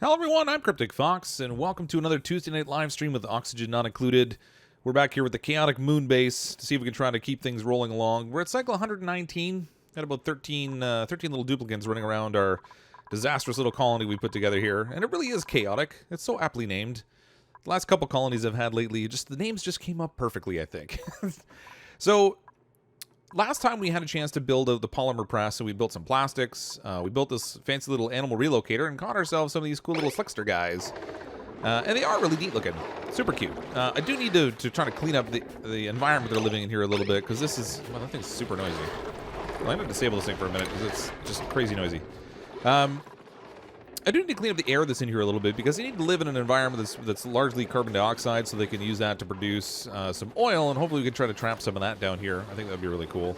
Hello everyone, I'm CrypticFox, and welcome to another Tuesday night live stream with oxygen not included. We're back here with the chaotic moon base to see if we can try to keep things rolling along. We're at cycle 119, got about 13 little duplicants running around our disastrous little colony we put together here, and it really is chaotic. It's so aptly named. The last couple colonies I've had lately, just the names just came up perfectly, I think. So, last time we had a chance to build the polymer press, so we built some plastics, we built this fancy little animal relocator, and caught ourselves some of these cool little slickster guys. And they are really neat looking. Super cute. I do need to try to clean up the environment they're living in here a little bit, because this is, well, that thing's super noisy. Well, I'm going to disable this thing for a minute, because it's just crazy noisy. I do need to clean up the air that's in here a little bit, because they need to live in an environment that's largely carbon dioxide, so they can use that to produce some oil, and hopefully we can try to trap some of that down here. I think that would be really cool.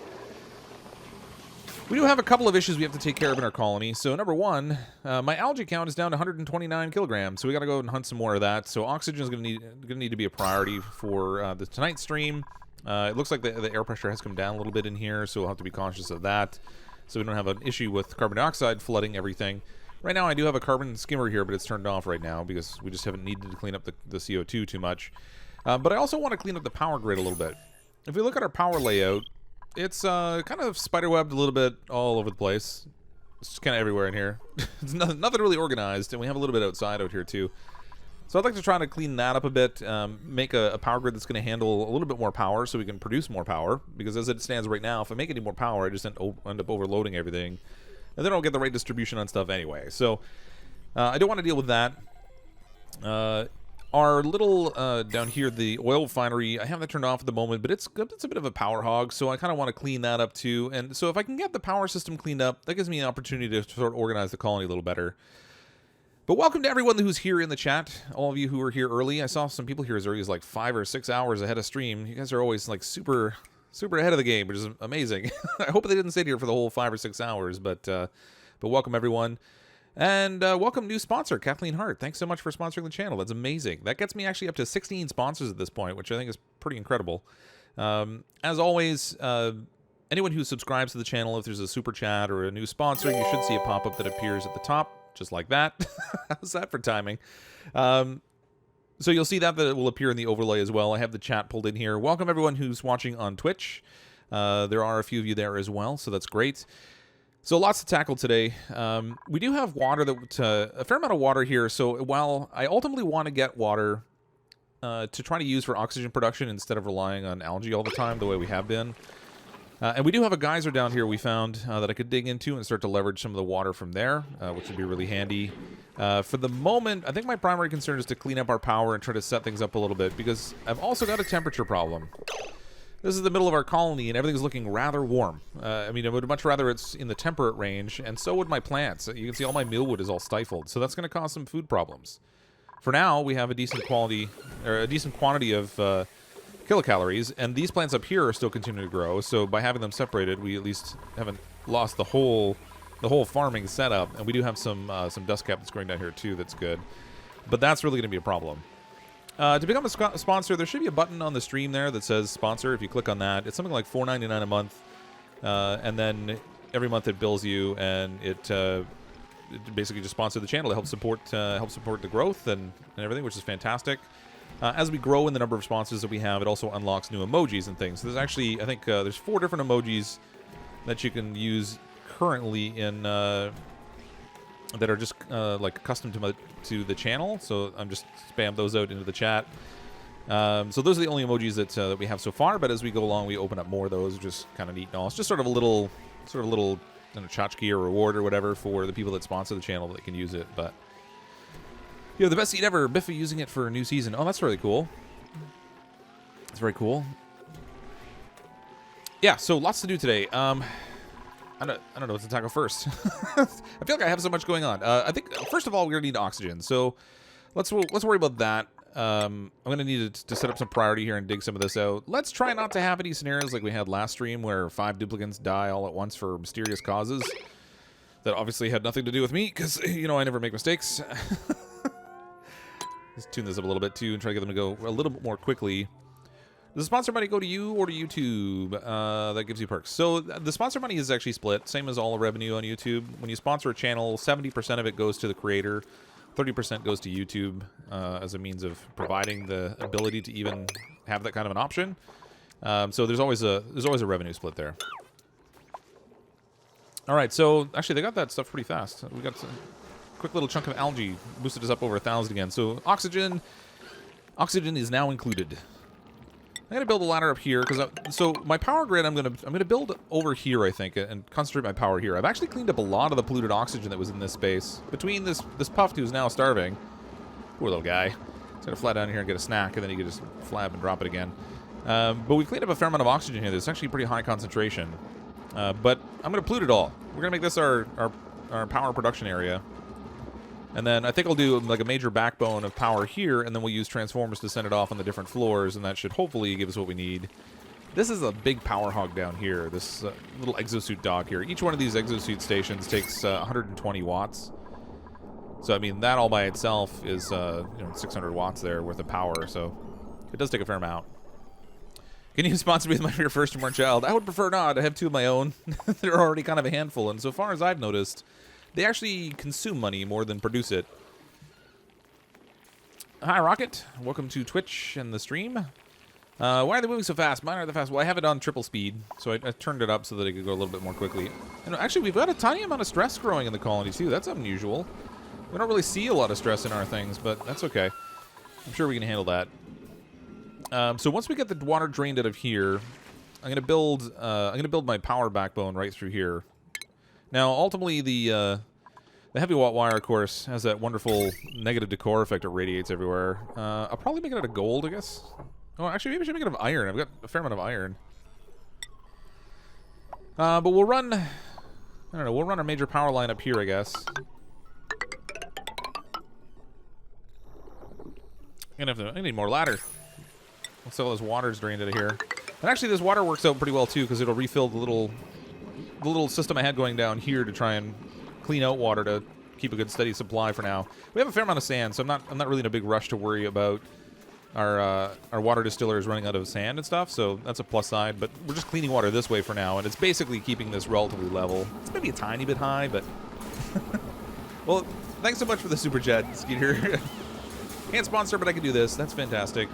We do have a couple of issues we have to take care of in our colony. So number one, my algae count is down to 129 kilograms, so we got to go and hunt some more of that. So oxygen is going to need to be a priority for the tonight's stream. It looks like the air pressure has come down a little bit in here, so we'll have to be cautious of that, so we don't have an issue with carbon dioxide flooding everything. Right now I do have a carbon skimmer here, but it's turned off right now because we just haven't needed to clean up the CO2 too much. But I also want to clean up the power grid a little bit. If we look at our power layout, it's kind of spiderwebbed a little bit all over the place. It's just kind of everywhere in here. It's nothing really organized, and we have a little bit outside out here too. So I'd like to try to clean that up a bit, make a power grid that's going to handle a little bit more power so we can produce more power. Because as it stands right now, if I make any more power, I just end up overloading everything. And then I don't get the right distribution on stuff anyway. So I don't want to deal with that. Our little, down here, the oil refinery, I have that turned off at the moment, but it's a bit of a power hog, so I kind of want to clean that up too. And so if I can get the power system cleaned up, that gives me an opportunity to sort of organize the colony a little better. But welcome to everyone who's here in the chat, all of you who are here early. I saw some people here as early as like 5 or 6 hours ahead of stream. You guys are always like super ahead of the game, which is amazing. I hope they didn't sit here for the whole 5 or 6 hours, but welcome everyone. And welcome new sponsor, Kathleen Hart. Thanks so much for sponsoring the channel. That's amazing. That gets me actually up to 16 sponsors at this point, which I think is pretty incredible. As always, anyone who subscribes to the channel, if there's a super chat or a new sponsor, you should see a pop-up that appears at the top, just like that. How's that for timing? So you'll see that it will appear in the overlay as well. I have the chat pulled in here. Welcome everyone who's watching on Twitch. There are a few of you there as well, so that's great. So lots to tackle today. We do have water, a fair amount of water here. So while I ultimately want to get water to try to use for oxygen production instead of relying on algae all the time the way we have been. And we do have a geyser down here we found that I could dig into and start to leverage some of the water from there, which would be really handy. For the moment, I think my primary concern is to clean up our power and try to set things up a little bit, because I've also got a temperature problem. This is the middle of our colony, and everything's looking rather warm. I mean, I would much rather it's in the temperate range, and so would my plants. You can see all my mealwood is all stifled, so that's going to cause some food problems. For now, we have a decent quantity of kilocalories, and these plants up here are still continuing to grow, so by having them separated, we at least haven't lost the whole farming setup, and we do have some dust cap that's growing down here too that's good. But that's really going to be a problem. To become a sponsor, there should be a button on the stream there that says sponsor. If you click on that, it's something like $4.99 a month, and then every month it bills you, and it basically just sponsors the channel to help support the growth and everything, which is fantastic. As we grow in the number of sponsors that we have, it also unlocks new emojis and things. So there's actually, I think, there's 4 different emojis that you can use currently in that are just like custom to the channel. So I'm just spam those out into the chat. So those are the only emojis that we have so far. But as we go along, we open up more of those, which is kind of neat and all. It's just sort of a little you know, tchotchke or reward or whatever for the people that sponsor the channel that can use it. But yeah, the best seed ever. Biffy using it for a new season. Oh, that's really cool. That's very cool. Yeah, so lots to do today. I don't know what to tackle first. I feel like I have so much going on. I think, first of all, we're going to need oxygen. So let's worry about that. I'm going to need to set up some priority here and dig some of this out. Let's try not to have any scenarios like we had last stream where 5 duplicants die all at once for mysterious causes. That obviously had nothing to do with me because, you know, I never make mistakes. Let's tune this up a little bit too and try to get them to go a little bit more quickly. Does the sponsor money go to you or to YouTube? That gives you perks. So the sponsor money is actually split, same as all revenue on YouTube. When you sponsor a channel, 70% of it goes to the creator, 30% goes to YouTube as a means of providing the ability to even have that kind of an option. So there's always a revenue split there. All right, so actually they got that stuff pretty fast. We got some quick little chunk of algae, boosted us up over 1,000 again. So oxygen is now included. I'm gonna build a ladder up here because so my power grid I'm gonna build over here, I think, and concentrate my power here. I've actually cleaned up a lot of the polluted oxygen that was in this space between this puff who's now starving. Poor little guy. He's gonna fly down here and get a snack, and then he can just flab and drop it again. But we've cleaned up a fair amount of oxygen here. There's actually a pretty high concentration. But I'm gonna pollute it all. We're gonna make this our power production area. And then I think I'll do like a major backbone of power here, and then we'll use transformers to send it off on the different floors, and that should hopefully give us what we need. This is a big power hog down here, this little exosuit dock here. Each one of these exosuit stations takes 120 watts. So, I mean, that all by itself is 600 watts there worth of power, so it does take a fair amount. Can you sponsor me with my firstborn child? I would prefer not. I have 2 of my own. They're already kind of a handful, and so far as I've noticed, they actually consume money more than produce it. Hi, Rocket. Welcome to Twitch and the stream. Why are they moving so fast? Mine are the fast. Well, I have it on triple speed, so I turned it up so that it could go a little bit more quickly. And actually, we've got a tiny amount of stress growing in the colony, too. That's unusual. We don't really see a lot of stress in our things, but that's okay. I'm sure we can handle that. So once we get the water drained out of here, I'm gonna build my power backbone right through here. Now, ultimately, the heavy watt wire, of course, has that wonderful negative decor effect it radiates everywhere. I'll probably make it out of gold, I guess. Oh, actually, maybe I should make it out of iron. I've got a fair amount of iron. But we'll run... I don't know, we'll run our major power line up here, I guess. I need more ladder. Once all this water's drained out of here. And actually, this water works out pretty well, too, because it'll refill the little system I had going down here to try and clean out water to keep a good steady supply for now. We have a fair amount of sand, so I'm not really in a big rush to worry about our water distillers running out of sand and stuff, so that's a plus side. But we're just cleaning water this way for now, and it's basically keeping this relatively level. It's maybe a tiny bit high, but well, thanks so much for the super chat, Skeeter. Can't sponsor, but I can do this. That's fantastic.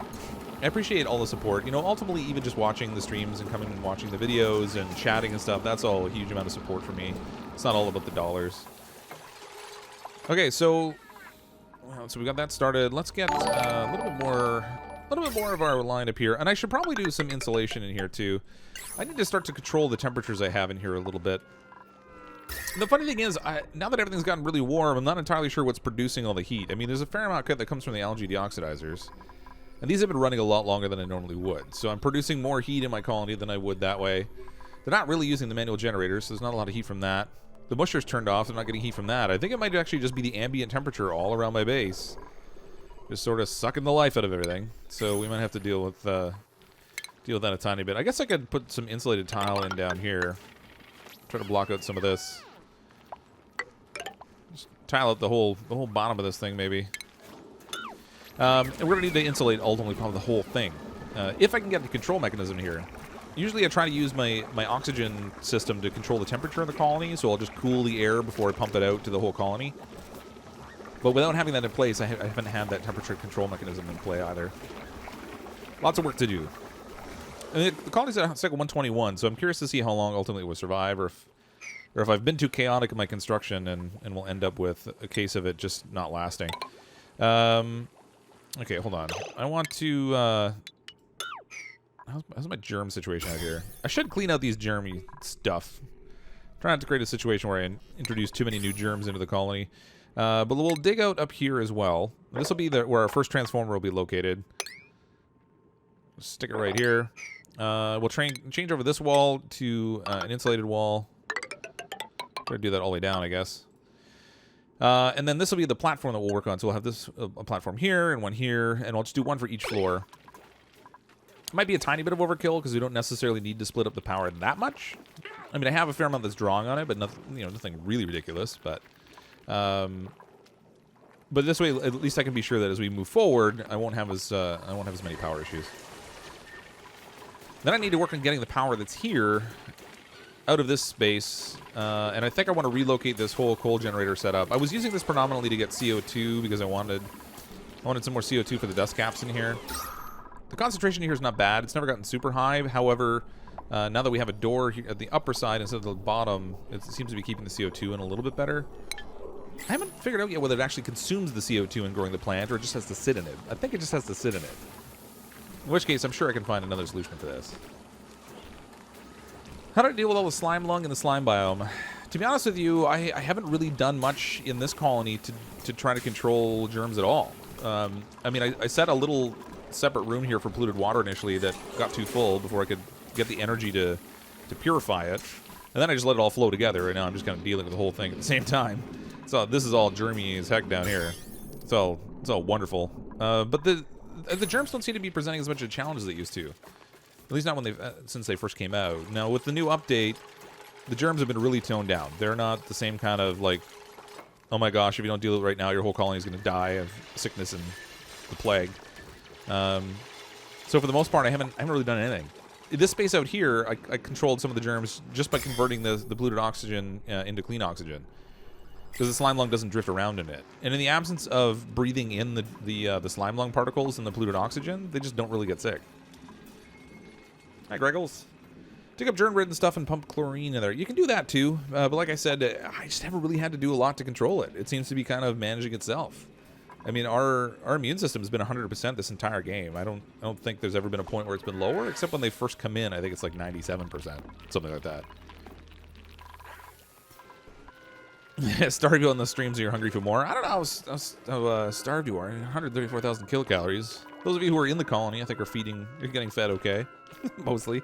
I appreciate all the support. You know, ultimately, even just watching the streams and coming and watching the videos and chatting and stuff, that's all a huge amount of support for me. It's not all about the dollars. Okay, so we got that started. Let's get a little bit more of our line up here. And I should probably do some insulation in here, too. I need to start to control the temperatures I have in here a little bit. And the funny thing is, now that everything's gotten really warm, I'm not entirely sure what's producing all the heat. I mean, there's a fair amount that comes from the algae deoxidizers. And these have been running a lot longer than I normally would. So I'm producing more heat in my colony than I would that way. They're not really using the manual generators, so there's not a lot of heat from that. The musher's turned off, so I'm not getting heat from that. I think it might actually just be the ambient temperature all around my base. Just sort of sucking the life out of everything. So we might have to deal with that a tiny bit. I guess I could put some insulated tile in down here. Try to block out some of this. Just tile out the whole bottom of this thing, maybe. And we're going to need to insulate ultimately probably the whole thing. If I can get the control mechanism here. Usually I try to use my oxygen system to control the temperature of the colony, so I'll just cool the air before I pump it out to the whole colony. But without having that in place, I haven't had that temperature control mechanism in play either. Lots of work to do. And the colony's at cycle 121, so I'm curious to see how long ultimately it will survive, or if I've been too chaotic in my construction and we'll end up with a case of it just not lasting. Okay, hold on. I want to... How's my germ situation out here? I should clean out these germy stuff. Try not to create a situation where I introduce too many new germs into the colony. But we'll dig out up here as well. This will be where our first transformer will be located. Stick it right here. We'll change over this wall to an insulated wall. Try to do that all the way down, I guess. And then this will be the platform that we'll work on. So we'll have this a platform here and one here, and I'll just do one for each floor. It might be a tiny bit of overkill because we don't necessarily need to split up the power that much. I mean, I have a fair amount that's drawing on it, but nothing really ridiculous. But this way, at least I can be sure that as we move forward, I won't have as many power issues. Then I need to work on getting the power that's here out of this space, and I think I want to relocate this whole coal generator setup. I was using this predominantly to get CO2 because I wanted some more CO2 for the dust caps in here. The concentration here is not bad. It's never gotten super high. However, now that we have a door here at the upper side instead of the bottom, it seems to be keeping the CO2 in a little bit better. I haven't figured out yet whether it actually consumes the CO2 in growing the plant or it just has to sit in it. I think it just has to sit in it. In which case, I'm sure I can find another solution for this. How do I deal with all the slime lung in the slime biome? To be honest with you, I haven't really done much in this colony to try to control germs at all. I mean, I set a little separate room here for polluted water initially that got too full before I could get the energy to purify it. And then I just let it all flow together. Right now I'm just kind of dealing with the whole thing at the same time. So this is all germy as heck down here. It's all wonderful. But the germs don't seem to be presenting as much of a challenge as they used to. At least not when since they first came out. Now, with the new update, the germs have been really toned down. They're not the same kind of, like, oh my gosh, if you don't deal with it right now, your whole colony is going to die of sickness and the plague. So for the most part, I haven't really done anything. In this space out here, I controlled some of the germs just by converting the polluted oxygen into clean oxygen. Because the slime lung doesn't drift around in it. And in the absence of breathing in the slime lung particles and the polluted oxygen, they just don't really get sick. Hi, Greggles. Dig up germ-ridden stuff and pump chlorine in there. You can do that too, but like I said, I just haven't really had to do a lot to control it. It seems to be kind of managing itself. I mean, our immune system has been 100% this entire game. I don't think there's ever been a point where it's been lower, except when they first come in. I think it's like 97%, something like that. Starved you on the streams, you're hungry for more. I don't know how starved you are. 134,000 kilocalories. Those of you who are in the colony, I think, you're getting fed okay, mostly.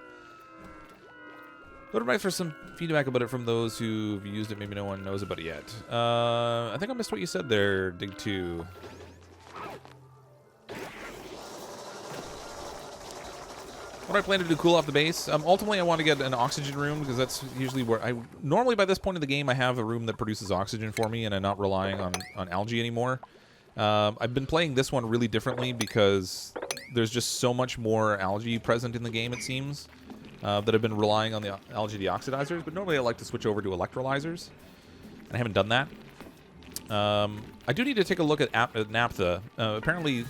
What advice for some feedback about it from those who've used it? Maybe no one knows about it yet. I think I missed what you said there, Dig2. What do I plan to do to cool off the base? Ultimately, I want to get an oxygen room because that's usually where normally by this point in the game, I have a room that produces oxygen for me and I'm not relying on algae anymore. I've been playing this one really differently because there's just so much more algae present in the game, it seems, that I've been relying on the algae deoxidizers, but normally I like to switch over to electrolyzers, and I haven't done that. I do need to take a look at naphtha. Apparently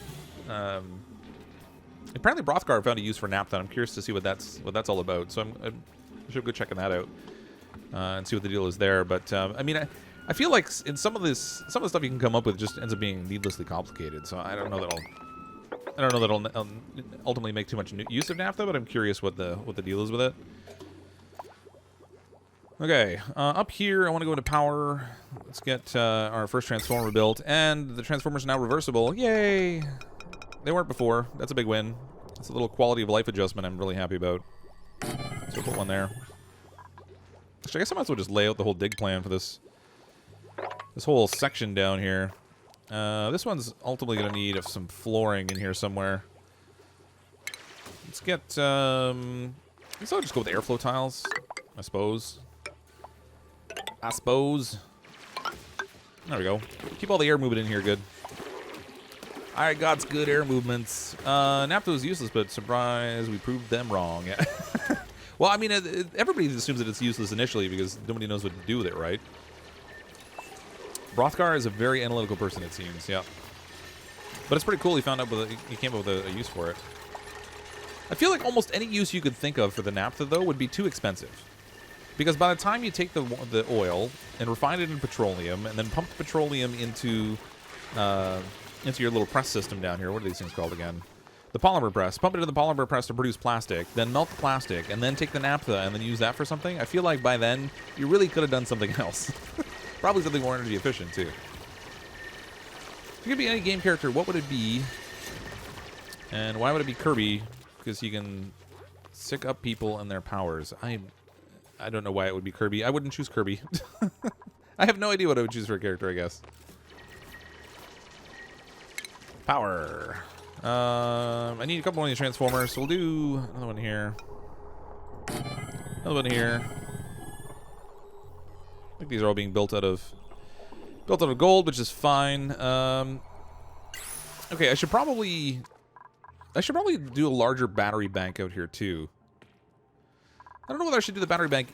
Brothgar found a use for naphtha. I'm curious to see what that's all about, so I should go checking that out and see what the deal is there. But I mean, I feel like in some of the stuff you can come up with just ends up being needlessly complicated. So I don't know that I'll ultimately make too much use of naphtha, but I'm curious what the deal is with it. Okay, up here I want to go into power. Let's get our first transformer built, and the transformers are now reversible. Yay! They weren't before. That's a big win. That's a little quality of life adjustment I'm really happy about. So we'll put one there. Actually, I guess I might as well just lay out the whole dig plan for this whole section down here. This one's ultimately going to need some flooring in here somewhere. Let's get, I guess I'll just go with airflow tiles, I suppose. There we go. Keep all the air moving in here good. I got good air movements. Naphtha was useless, but surprise, we proved them wrong. Well, I mean, everybody assumes that it's useless initially because nobody knows what to do with it, right? Brothgar is a very analytical person, it seems, yeah. But it's pretty cool he came up with a use for it. I feel like almost any use you could think of for the naphtha, though, would be too expensive. Because by the time you take the oil and refine it in petroleum and then pump the petroleum into your little press system down here, what are these things called again? The polymer press. Pump it into the polymer press to produce plastic, then melt the plastic, and then take the naphtha and then use that for something. I feel like by then, you really could have done something else. Probably something more energy efficient, too. If it could be any game character, what would it be? And why would it be Kirby? Because he can sick up people and their powers. I don't know why it would be Kirby. I wouldn't choose Kirby. I have no idea what I would choose for a character, I guess. Power. I need a couple more of these transformers, so we'll do another one here. Another one here. I think these are all being built out of gold, which is fine. Okay, I should probably do a larger battery bank out here too. I don't know whether I should do the battery bank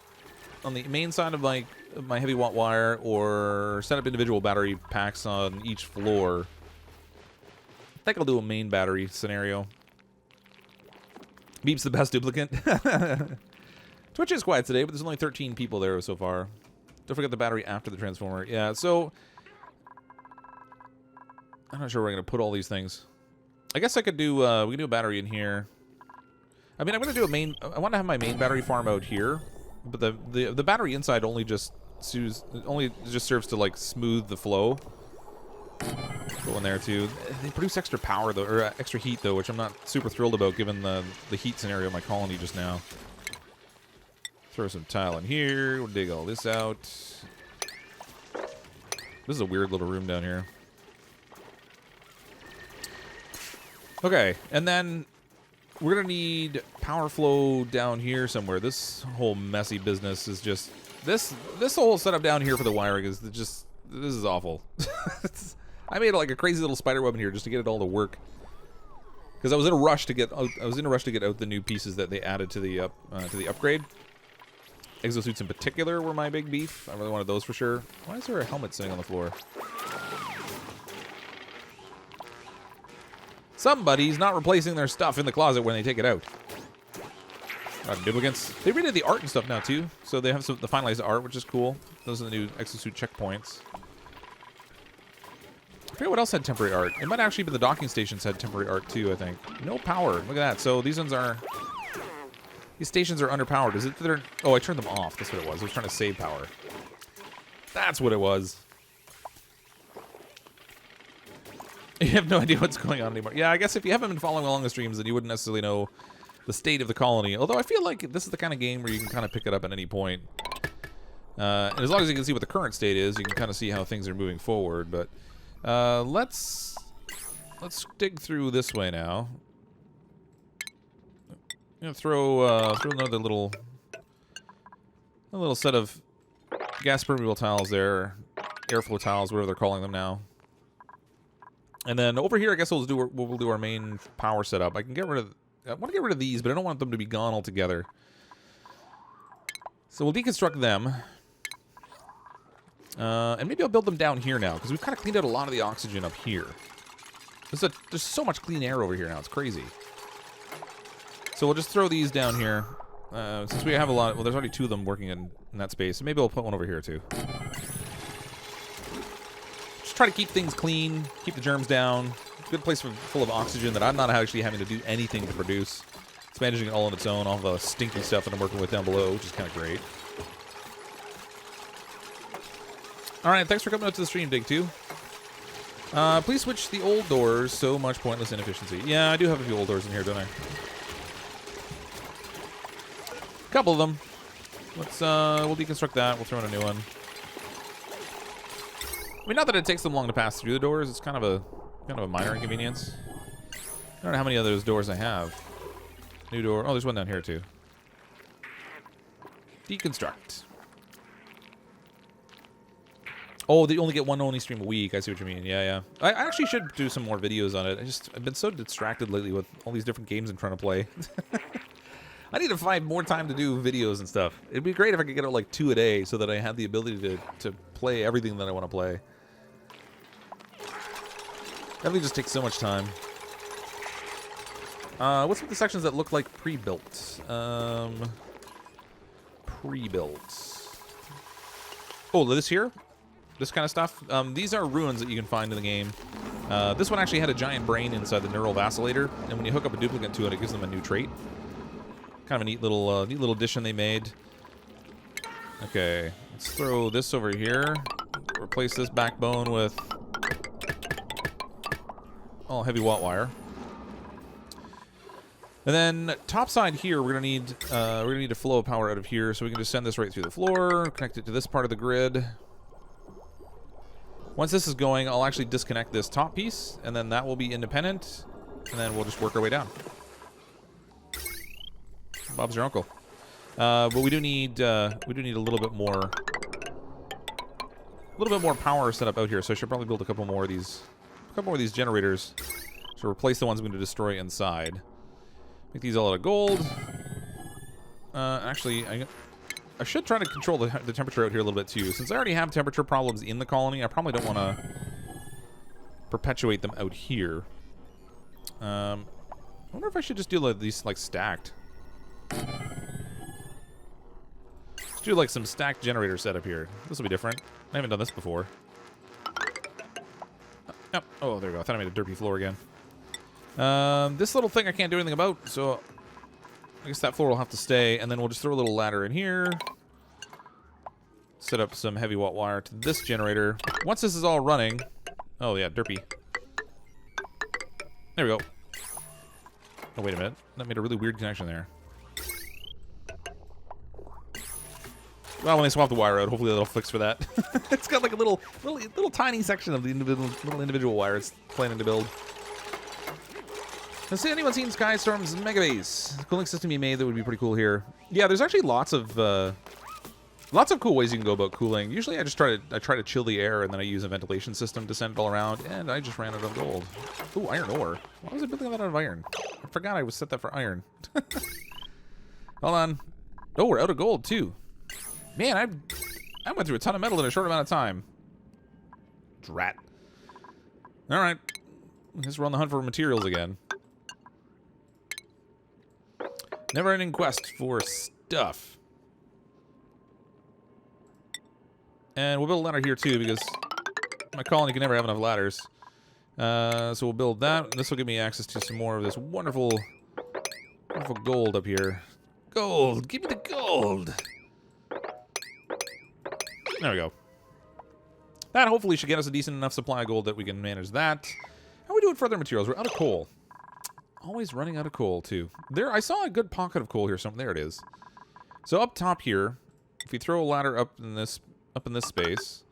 on the main side of like my heavy watt wire, or set up individual battery packs on each floor. I think I'll do a main battery scenario. Beep's the best duplicate. Twitch is quiet today, but there's only 13 people there so far. Don't forget the battery after the transformer. Yeah, so I'm not sure where I'm gonna put all these things. I guess I could do we can do a battery in here. I mean, I'm gonna do a main. I want to have my main battery farm out here, but the battery inside only just serves to like smooth the flow. Go in there too. They produce extra power though, or extra heat though, which I'm not super thrilled about given the heat scenario of my colony just now. Throw some tile in here. We'll dig all this out. This is a weird little room down here. Okay, and then we're gonna need power flow down here somewhere. This whole messy business is just this whole setup down here for the wiring is just this is awful. I made like a crazy little spider web in here just to get it all to work because I was in a rush to get out the new pieces that they added to the upgrade. Exosuits in particular were my big beef. I really wanted those for sure. Why is there a helmet sitting on the floor? Somebody's not replacing their stuff in the closet when they take it out. Duplicates. They redid the art and stuff now too, so they have the finalized art, which is cool. Those are the new exosuit checkpoints. I forget what else had temporary art. It might actually be the docking stations had temporary art too, I think. No power. Look at that. So these ones are... These stations are underpowered. Is it that they're... Oh, I turned them off. That's what it was. I was trying to save power. That's what it was. You have no idea what's going on anymore. Yeah, I guess if you haven't been following along the streams, then you wouldn't necessarily know the state of the colony. Although I feel like this is the kind of game where you can kind of pick it up at any point. And as long as you can see what the current state is, you can kind of see how things are moving forward. But let's dig through this way now. I'm gonna throw another little set of gas permeable tiles there, airflow tiles, whatever they're calling them now. And then over here, I guess we'll do our main power setup. I want to get rid of these, but I don't want them to be gone altogether. So we'll deconstruct them. And maybe I'll build them down here now, because we've kind of cleaned out a lot of the oxygen up here. There's so much clean air over here now, it's crazy. So we'll just throw these down here. Since we have a lot, well, there's already two of them working in that space. So maybe I'll put one over here too. Just try to keep things clean, keep the germs down. Good place full of oxygen that I'm not actually having to do anything to produce. It's managing it all on its own, all the stinky stuff that I'm working with down below, which is kind of great. Alright, thanks for coming out to the stream, Dig2. Please switch the old doors. So much pointless inefficiency. Yeah, I do have a few old doors in here, don't I? Couple of them. We'll deconstruct that. We'll throw in a new one. I mean, not that it takes them long to pass through the doors. It's kind of a minor inconvenience. I don't know how many of those doors I have. New door. Oh, there's one down here too. Deconstruct. Oh, they only get one only stream a week. I see what you mean. Yeah, yeah. I actually should do some more videos on it. I've been so distracted lately with all these different games I'm trying to play. I need to find more time to do videos and stuff. It'd be great if I could get out like 2 a day so that I had the ability to play everything that I want to play. That would just take so much time. What's with the sections that look like pre-built? Pre-built. Oh, this here? This kind of stuff? These are ruins that you can find in the game. This one actually had a giant brain inside the neural vacillator, and when you hook up a duplicate to it, it gives them a new trait. Kind of a neat little addition they made. Okay, let's throw this over here. Replace this backbone with all heavy watt wire. And then top side here, we're gonna need a flow of power out of here, so we can just send this right through the floor, connect it to this part of the grid. Once this is going, I'll actually disconnect this top piece, and then that will be independent, and then we'll just work our way down. Bob's your uncle. But we do need a little bit more power set up out here. So I should probably build a couple more of these generators to replace the ones I'm going to destroy inside. Make these all out of gold. Actually, I should try to control the temperature out here a little bit too. Since I already have temperature problems in the colony, I probably don't want to perpetuate them out here. I wonder if I should just do like these like stacked. Let's do like some stacked generator setup here. This will be different. I haven't done this before. Oh, there we go. I thought I made a derpy floor again. This little thing I can't do anything about, so I guess that floor will have to stay, and then we'll just throw a little ladder in here. Set up some heavy watt wire to this generator. Once this is all running... Oh, yeah, derpy. There we go. Oh, wait a minute. That made a really weird connection there. Well, when they swap the wire out, hopefully that'll fix for that. It's got like a little tiny section of the individual wire it's planning to build. Has anyone seen Skystorm's Mega Base? The cooling system he made that would be pretty cool here. Yeah, there's actually lots of cool ways you can go about cooling. Usually I just try to chill the air, and then I use a ventilation system to send it all around, and I just ran out of gold. Ooh, iron ore. Why was I building that out of iron? I forgot I was set that for iron. Hold on. Oh, we're out of gold too. Man, I went through a ton of metal in a short amount of time. Drat. All right. I guess we're on the hunt for materials again. Never-ending quest for stuff. And we'll build a ladder here too, because my colony can never have enough ladders. So we'll build that. This will give me access to some more of this wonderful gold up here. Gold! Give me the gold! There we go. That hopefully should get us a decent enough supply of gold that we can manage that. How are we doing for other materials? We're out of coal. Always running out of coal, too. There, I saw a good pocket of coal here. There it is. So up top here, if we throw a ladder up in this space,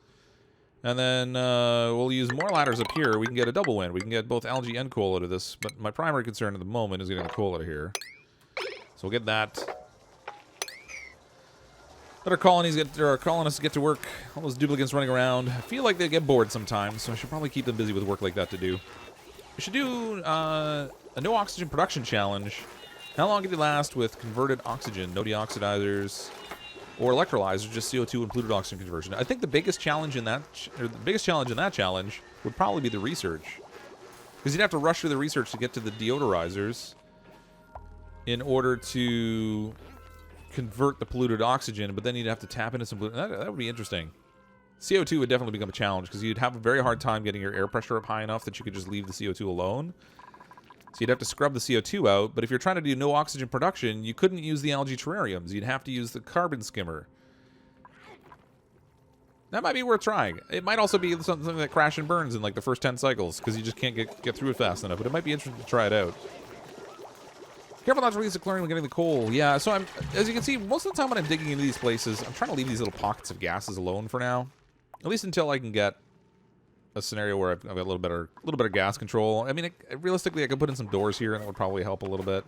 and then we'll use more ladders up here, we can get a double win. We can get both algae and coal out of this. But my primary concern at the moment is getting the coal out of here. So we'll get that. Let our colonists get to work. All those duplicates running around. I feel like they get bored sometimes, so I should probably keep them busy with work like that to do. We should do a no oxygen production challenge. How long can it last with converted oxygen, no deoxidizers, or electrolyzers, just CO2 and polluted oxygen conversion? I think the biggest challenge in that, challenge would probably be the research, because you'd have to rush through the research to get to the deodorizers in order to convert the polluted oxygen, but then you'd have to tap into some polluted. That would be interesting. CO2 would definitely become a challenge, because you'd have a very hard time getting your air pressure up high enough that you could just leave the CO2 alone. So you'd have to scrub the CO2 out, but if you're trying to do no oxygen production, you couldn't use the algae terrariums. You'd have to use the carbon skimmer. That might be worth trying. It might also be something that crashes and burns in like the first 10 cycles, because you just can't get through it fast enough, but it might be interesting to try it out. Careful not to release the chlorine when getting the coal. Yeah, so as you can see, most of the time when I'm digging into these places, I'm trying to leave these little pockets of gases alone for now. At least until I can get a scenario where I've got a little better gas control. I mean, realistically, I could put in some doors here, and that would probably help a little bit.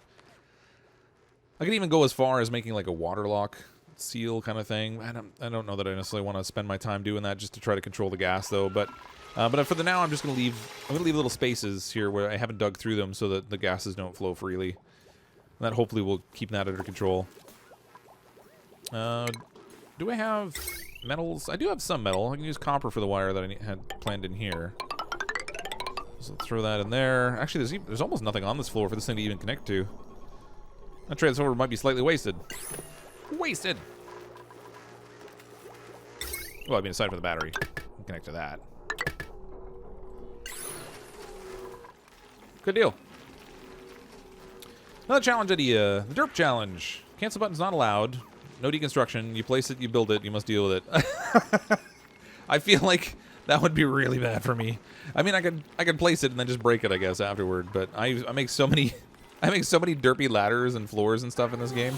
I could even go as far as making like a water lock seal kind of thing. I don't know that I necessarily want to spend my time doing that just to try to control the gas, though. But for the now, I'm just going to leave little spaces here where I haven't dug through them so that the gases don't flow freely. And that hopefully will keep that under control. Do I have metals? I do have some metal. I can use copper for the wire that I had planned in here. So throw that in there. Actually, there's almost nothing on this floor for this thing to even connect to. That transformer might be slightly wasted. Wasted! Well, I mean, aside from the battery. I'll connect to that. Good deal. Another challenge idea. The derp challenge. Cancel button's not allowed. No deconstruction. You place it, you build it, you must deal with it. I feel like that would be really bad for me. I mean, I could place it and then just break it, I guess, afterward. But I make so many derpy ladders and floors and stuff in this game.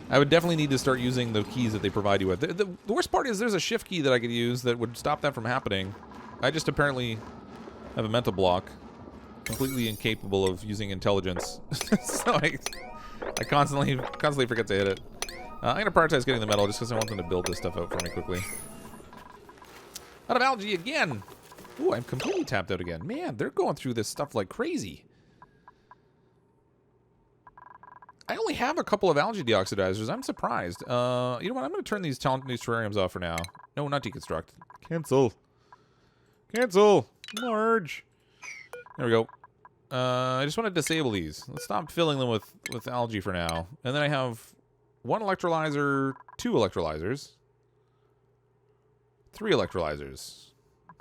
I would definitely need to start using the keys that they provide you with. The worst part is there's a shift key that I could use that would stop that from happening. I just apparently have a mental block. Completely incapable of using intelligence. So I constantly forget to hit it. I'm going to prioritize getting the metal just because I want them to build this stuff out for me quickly. Out of algae again! Ooh, I'm completely tapped out again. Man, they're going through this stuff like crazy. I only have a couple of algae deoxidizers. I'm surprised. You know what? I'm going to turn these terrariums off for now. No, not deconstruct. Cancel. Cancel. Large. There we go. I just want to disable these. Let's stop filling them with algae for now. And then I have 1 electrolyzer, 2 electrolyzers, 3 electrolyzers,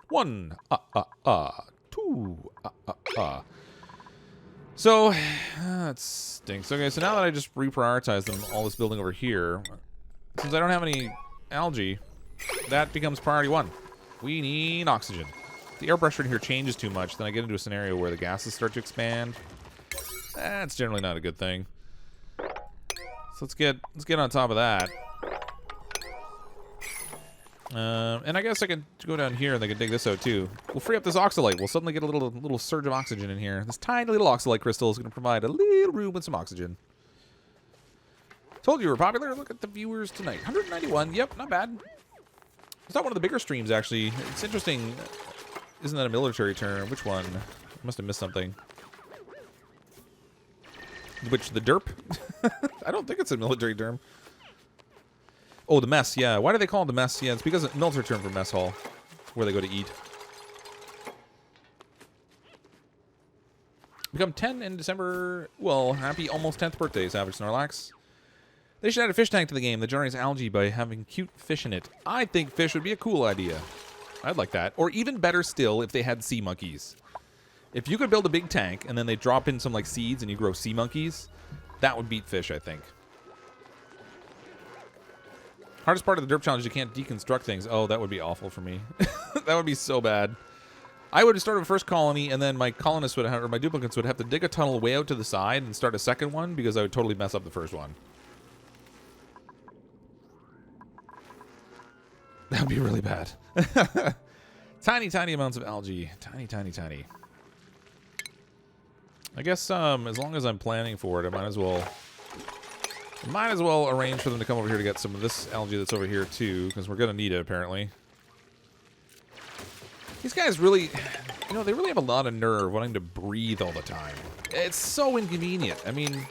1, 2, So, that stinks. Okay, so now that I just reprioritize them, all this building over here, since I don't have any algae, that becomes priority 1. We need oxygen. If the air pressure in here changes too much, then I get into a scenario where the gases start to expand. That's generally not a good thing. So let's get on top of that. And I guess I can go down here and they can dig this out too. We'll free up this oxalate. We'll suddenly get a little surge of oxygen in here. This tiny little oxalate crystal is going to provide a little room with some oxygen. Told you we were popular. Look at the viewers tonight. 191. Yep, not bad. It's not one of the bigger streams, actually. It's interesting. Isn't that a military term? Which one? I must have missed something. Which, the derp? I don't think it's a military term. Oh, the mess, yeah. Why do they call it the mess? Yeah, it's because it's a military term for mess hall, where they go to eat. Become 10 in December. Well, happy almost 10th birthday, Savage Snorlax. They should add a fish tank to the game that generates algae by having cute fish in it. I think fish would be a cool idea. I'd like that. Or even better still, if they had sea monkeys. If you could build a big tank, and then they drop in some, like, seeds, and you grow sea monkeys, that would beat fish, I think. Hardest part of the derp challenge is you can't deconstruct things. Oh, that would be awful for me. That would be so bad. I would have started a first colony, and then my colonists would have, or my duplicates would have to dig a tunnel way out to the side and start a second one, because I would totally mess up the first one. That would be really bad. Tiny, tiny amounts of algae. Tiny, tiny, tiny. I guess as long as I'm planning for it, I might as well arrange for them to come over here to get some of this algae that's over here too, because we're gonna need it apparently. These guys really, you know, they really have a lot of nerve wanting to breathe all the time. It's so inconvenient. I mean,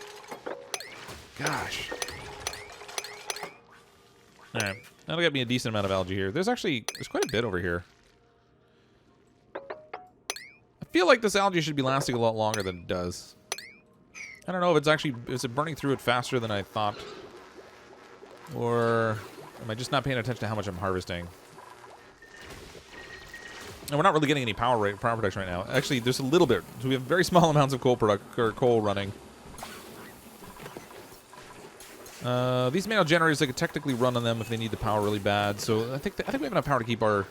gosh. All right, that'll get me a decent amount of algae here. There's quite a bit over here. I feel like this algae should be lasting a lot longer than it does. I don't know if is it burning through it faster than I thought? Or am I just not paying attention to how much I'm harvesting? And we're not really getting any power production right now. Actually, there's a little bit. So we have very small amounts of coal running. These manual generators, they could technically run on them if they need the power really bad. So I think we have enough power to keep our...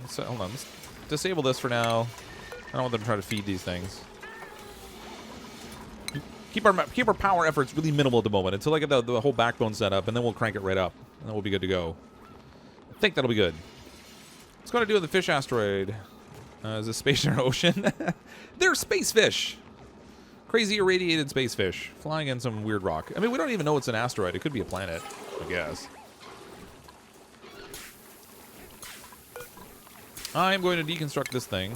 So, hold on. Let's disable this for now. I don't want them to try to feed these things. Keep our power efforts really minimal at the moment until I get the whole backbone set up, and then we'll crank it right up, and then we'll be good to go. I think that'll be good. What's going to do with the fish asteroid? Is it space or ocean? They're space fish. Crazy irradiated space fish flying in some weird rock. I mean, we don't even know it's an asteroid. It could be a planet, I guess. I'm going to deconstruct this thing.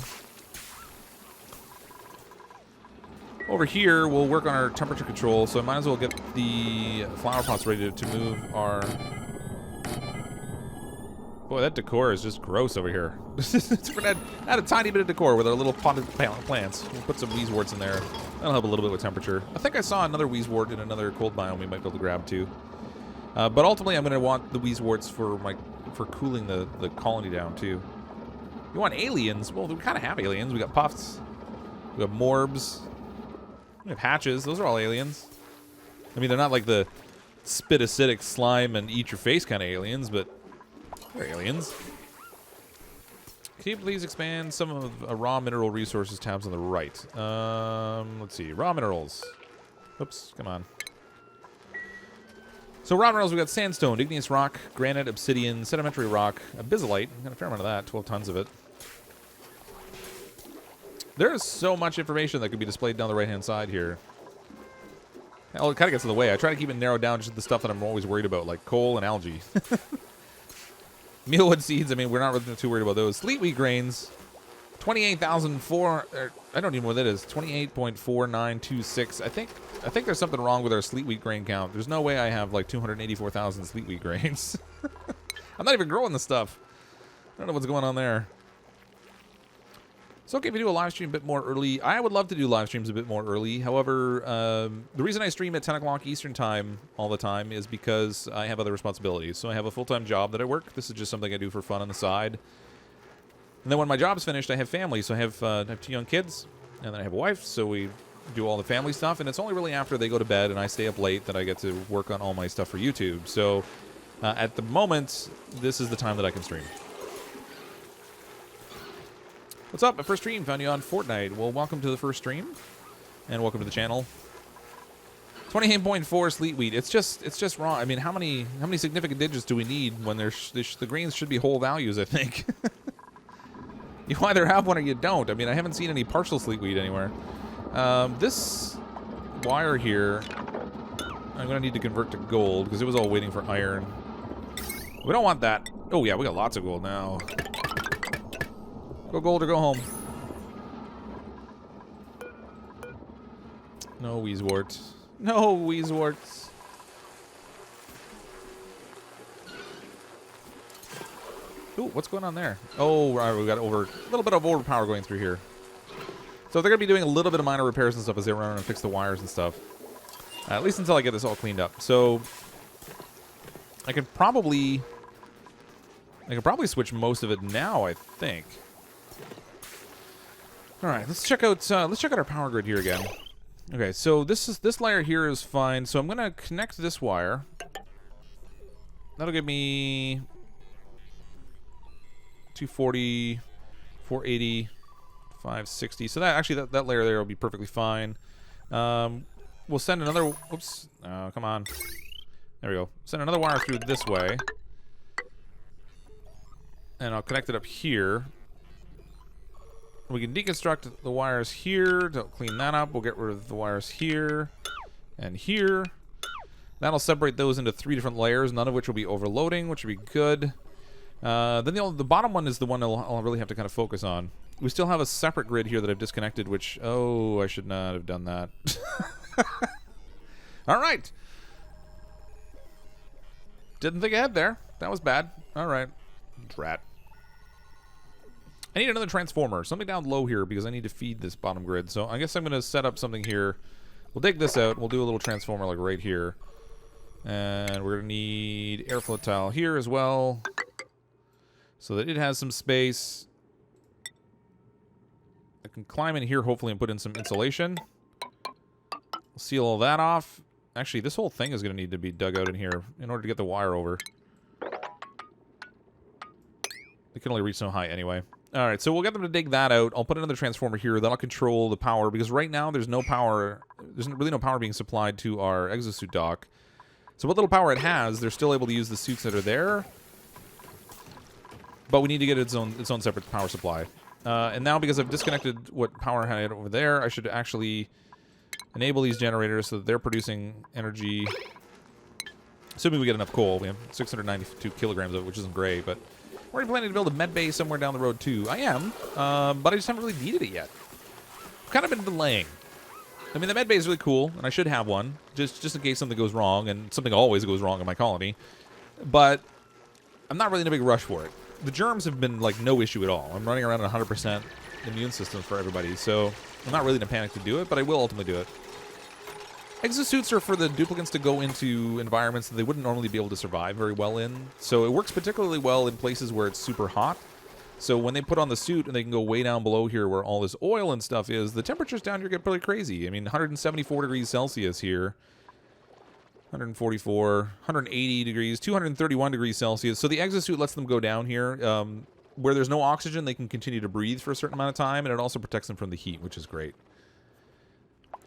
Over here, we'll work on our temperature control, so I might as well get the flower pots ready to move our... Boy, that decor is just gross over here. We're going to add a tiny bit of decor with our little potted plants. We'll put some wheezeworts in there. That'll help a little bit with temperature. I think I saw another wheezewort in another cold biome we might be able to grab too. But ultimately, I'm going to want the wheezeworts for cooling the colony down too. You want aliens? Well, we kind of have aliens. We got puffs. We got morbs. We have hatches. Those are all aliens. I mean, they're not like the spit acidic slime and eat your face kind of aliens, but they're aliens. Can you please expand some of raw mineral resources tabs on the right? Let's see. Raw minerals. Oops, come on. So raw minerals, we got sandstone, igneous rock, granite, obsidian, sedimentary rock, abyssallite. Got a fair amount of that, 12 tons of it. There is so much information that could be displayed down the right-hand side here. Well, it kind of gets in the way. I try to keep it narrowed down just to the stuff that I'm always worried about, like coal and algae. Mealwood seeds, I mean, we're not really too worried about those. Sleet wheat grains, 28,004. I don't even know what that is. 28.4926. I think there's something wrong with our sleet wheat grain count. There's no way I have like 284,000 sleet wheat grains. I'm not even growing the stuff. I don't know what's going on there. It's okay if you do a live stream a bit more early. I would love to do live streams a bit more early. However, the reason I stream at 10 o'clock Eastern time all the time is because I have other responsibilities. So I have a full-time job that I work. This is just something I do for fun on the side. And then when my job's finished, I have family. So I have 2 young kids, and then I have a wife. So we do all the family stuff. And it's only really after they go to bed and I stay up late that I get to work on all my stuff for YouTube. So at the moment, this is the time that I can stream. What's up? My first stream found you on Fortnite. Well, welcome to the first stream, and welcome to the channel. 28.4 sleet wheat. It's just wrong. I mean, how many significant digits do we need when the grains should be whole values? I think. You either have one or you don't. I mean, I haven't seen any partial sleet wheat anywhere. This wire here, I'm gonna need to convert to gold because it was all waiting for iron. We don't want that. Oh yeah, we got lots of gold now. Go gold or go home. No Weezwort. No Weezworts. Ooh, what's going on there? Oh, right, we got a little bit of overpower going through here. So they're going to be doing a little bit of minor repairs and stuff as they run around and fix the wires and stuff. At least until I get this all cleaned up. So I could probably switch most of it now, I think. All right, let's check out our power grid here again. Okay, so this layer here is fine. So I'm gonna connect this wire. That'll give me 240, 480, 560. So that layer there will be perfectly fine. We'll send another. Whoops! Come on. There we go. Send another wire through this way, and I'll connect it up here. We can deconstruct the wires here to clean that up. We'll get rid of the wires here and here. That'll separate those into 3 different layers, none of which will be overloading, which would be good. Then the bottom one is the one I'll really have to kind of focus on. We still have a separate grid here that I've disconnected, which, oh, I should not have done that. All right. Didn't think ahead there. That was bad. All right. Drat. I need another transformer, something down low here because I need to feed this bottom grid. So I guess I'm going to set up something here. We'll dig this out. We'll do a little transformer like right here. And we're going to need airflow tile here as well so that it has some space. I can climb in here hopefully and put in some insulation. We'll seal all that off. Actually, this whole thing is going to need to be dug out in here in order to get the wire over. It can only reach so high anyway. All right, so we'll get them to dig that out. I'll put another transformer here. That'll control the power because right now there's no power. There's really no power being supplied to our exosuit dock. So what little power it has, they're still able to use the suits that are there. But we need to get its own separate power supply. And now because I've disconnected what power I had over there, I should actually enable these generators so that they're producing energy. Assuming we get enough coal. We have 692 kilograms of it, which isn't great, but we're already planning to build a med bay somewhere down the road too. I am, but I just haven't really needed it yet. I've kind of been delaying. I mean, the med bay is really cool, and I should have one, just in case something goes wrong, and something always goes wrong in my colony. But I'm not really in a big rush for it. The germs have been, like, no issue at all. I'm running around at 100% immune system for everybody, so I'm not really in a panic to do it, but I will ultimately do it. Exosuits are for the duplicants to go into environments that they wouldn't normally be able to survive very well in. So it works particularly well in places where it's super hot. So when they put on the suit and they can go way down below here where all this oil and stuff is, the temperatures down here get pretty crazy. I mean, 174 degrees Celsius here. 144, 180 degrees, 231 degrees Celsius. So the exosuit lets them go down here. Where there's no oxygen, they can continue to breathe for a certain amount of time, and it also protects them from the heat, which is great.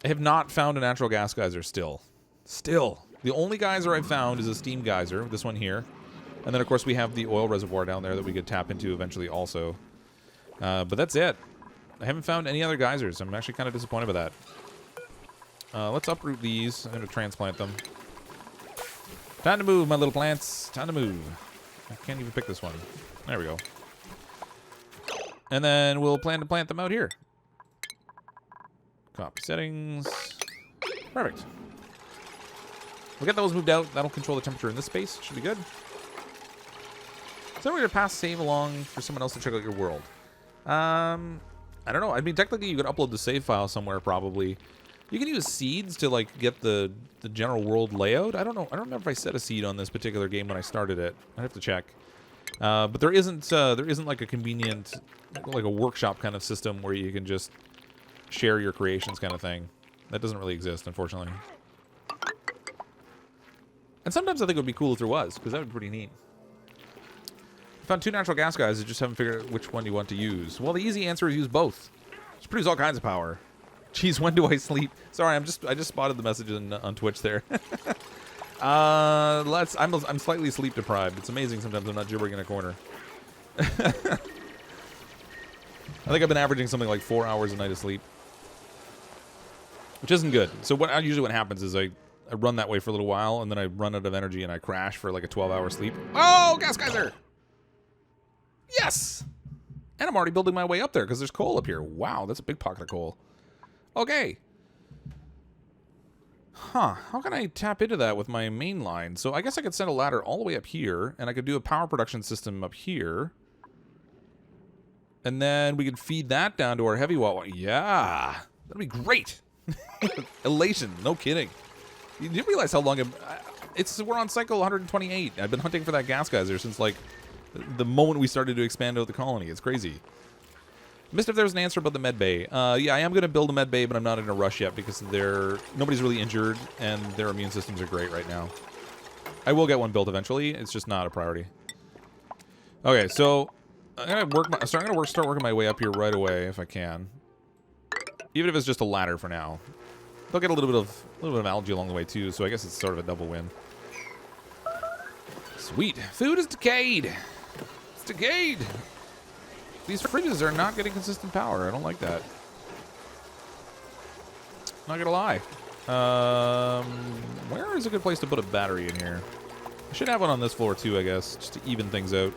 I have not found a natural gas geyser still. The only geyser I've found is a steam geyser, this one here. And then, of course, we have the oil reservoir down there that we could tap into eventually also. But that's it. I haven't found any other geysers. I'm actually kind of disappointed with that. Let's uproot these. I'm going to transplant them. Time to move, my little plants. Time to move. I can't even pick this one. There we go. And then we'll plan to plant them out here. Copy settings. Perfect. We'll get those moved out. That'll control the temperature in this space. Should be good. So we're going to pass save along for someone else to check out your world. I don't know. I mean, technically, you could upload the save file somewhere, probably. You can use seeds to, like, get the general world layout. I don't know. I don't remember if I set a seed on this particular game when I started it. I have to check. But there isn't like a convenient, like a workshop kind of system where you can just share your creations kind of thing. That doesn't really exist, unfortunately. And sometimes I think it would be cool if there was, because that would be pretty neat. Found 2 natural gas guys. I just haven't figured out which one you want to use. Well, the easy answer is use both. Just produce all kinds of power. Jeez, when do I sleep? Sorry, I just spotted the message on Twitch there. I'm slightly sleep deprived. It's amazing sometimes I'm not gibbering in a corner. I think I've been averaging something like 4 hours a night of sleep, which isn't good. So usually what happens is I run that way for a little while, and then I run out of energy and I crash for like a 12-hour sleep. Oh, gas geyser! Yes! And I'm already building my way up there because there's coal up here. Wow, that's a big pocket of coal. Okay. Huh. How can I tap into that with my main line? So I guess I could send a ladder all the way up here, and I could do a power production system up here. And then we could feed that down to our heavy wall. Yeah. That'd be great. Elation. No kidding. You didn't realize how long we're on cycle 128. I've been hunting for that gas geyser since, like, the moment we started to expand out the colony. It's crazy. Missed if there was an answer about the med bay. Yeah, I am going to build a med bay, but I'm not in a rush yet because nobody's really injured, and their immune systems are great right now. I will get one built eventually. It's just not a priority. Okay, so I'm going to start working my way up here right away if I can. Even if it's just a ladder for now. They'll get a little bit of algae along the way too, so I guess it's sort of a double win. Sweet. Food is decayed. It's decayed. These fridges are not getting consistent power. I don't like that. Not gonna lie. Where is a good place to put a battery in here? I should have one on this floor too, I guess, just to even things out.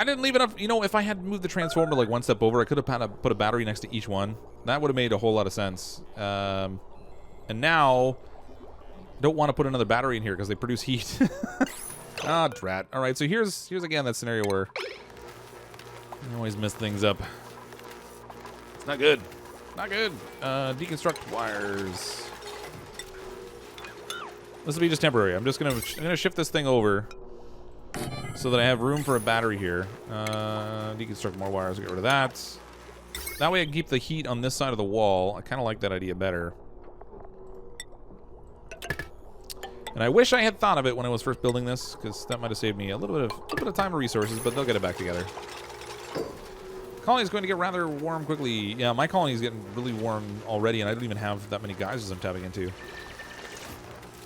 I didn't leave enough. You know, if I had moved the transformer like one step over, I could have put a battery next to each one. That would have made a whole lot of sense. And now, don't want to put another battery in here because they produce heat. Ah, drat. All right, so here's again that scenario where I always mess things up. It's not good. Not good. Deconstruct wires. This will be just temporary. I'm gonna shift this thing over so that I have room for a battery here. Deconstruct more wires. Get rid of that. That way I can keep the heat on this side of the wall. I kind of like that idea better. And I wish I had thought of it when I was first building this, because that might have saved me a little bit of time and resources, but they'll get it back together. Colony is going to get rather warm quickly. Yeah, my colony is getting really warm already, and I don't even have that many geysers I'm tapping into.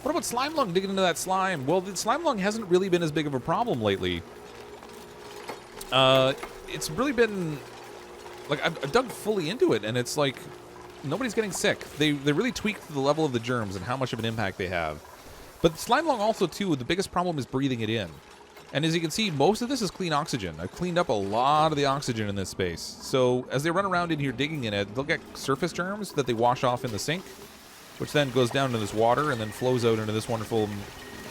What about slime lung? Digging into that slime. Well, the slime lung hasn't really been as big of a problem lately. It's really been... Like, I've dug fully into it, and it's like... Nobody's getting sick. They really tweaked the level of the germs and how much of an impact they have. But slime lung also, too, the biggest problem is breathing it in. And as you can see, most of this is clean oxygen. I've cleaned up a lot of the oxygen in this space. So as they run around in here digging in it, they'll get surface germs that they wash off in the sink, which then goes down into this water and then flows out into this wonderful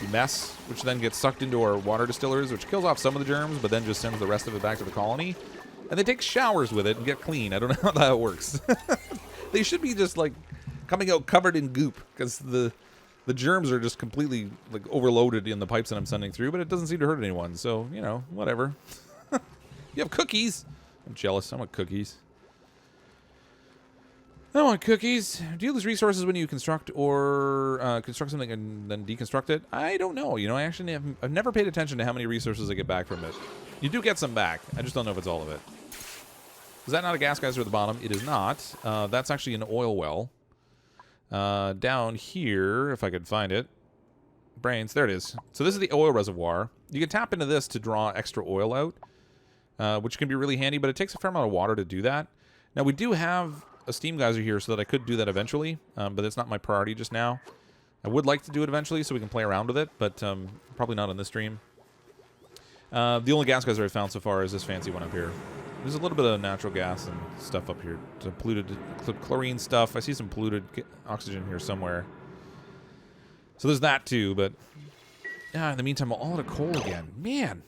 mess, which then gets sucked into our water distillers, which kills off some of the germs, but then just sends the rest of it back to the colony. And they take showers with it and get clean. I don't know how that works. They should be just, like, coming out covered in goop, because the germs are just completely, like, overloaded in the pipes that I'm sending through, but it doesn't seem to hurt anyone, so, you know, whatever. You have cookies. I'm jealous. I want cookies. I want cookies. Do you lose resources when you construct or construct something and then deconstruct it? I don't know. You know, I've never paid attention to how many resources I get back from it. You do get some back. I just don't know if it's all of it. Is that not a gas geyser at the bottom? It is not. That's actually an oil well. Down here, if I could find it. Brains, there it is. So this is the oil reservoir. You can tap into this to draw extra oil out, which can be really handy, but it takes a fair amount of water to do that. Now, we do have a steam geyser here so that I could do that eventually, but it's not my priority just now. I would like to do it eventually so we can play around with it, but probably not on this stream. The only gas geyser I've found so far is this fancy one up here. There's a little bit of natural gas and stuff up here. Some polluted chlorine stuff. I see some polluted oxygen here somewhere. So there's that too, but yeah, in the meantime, all out of coal again. Man.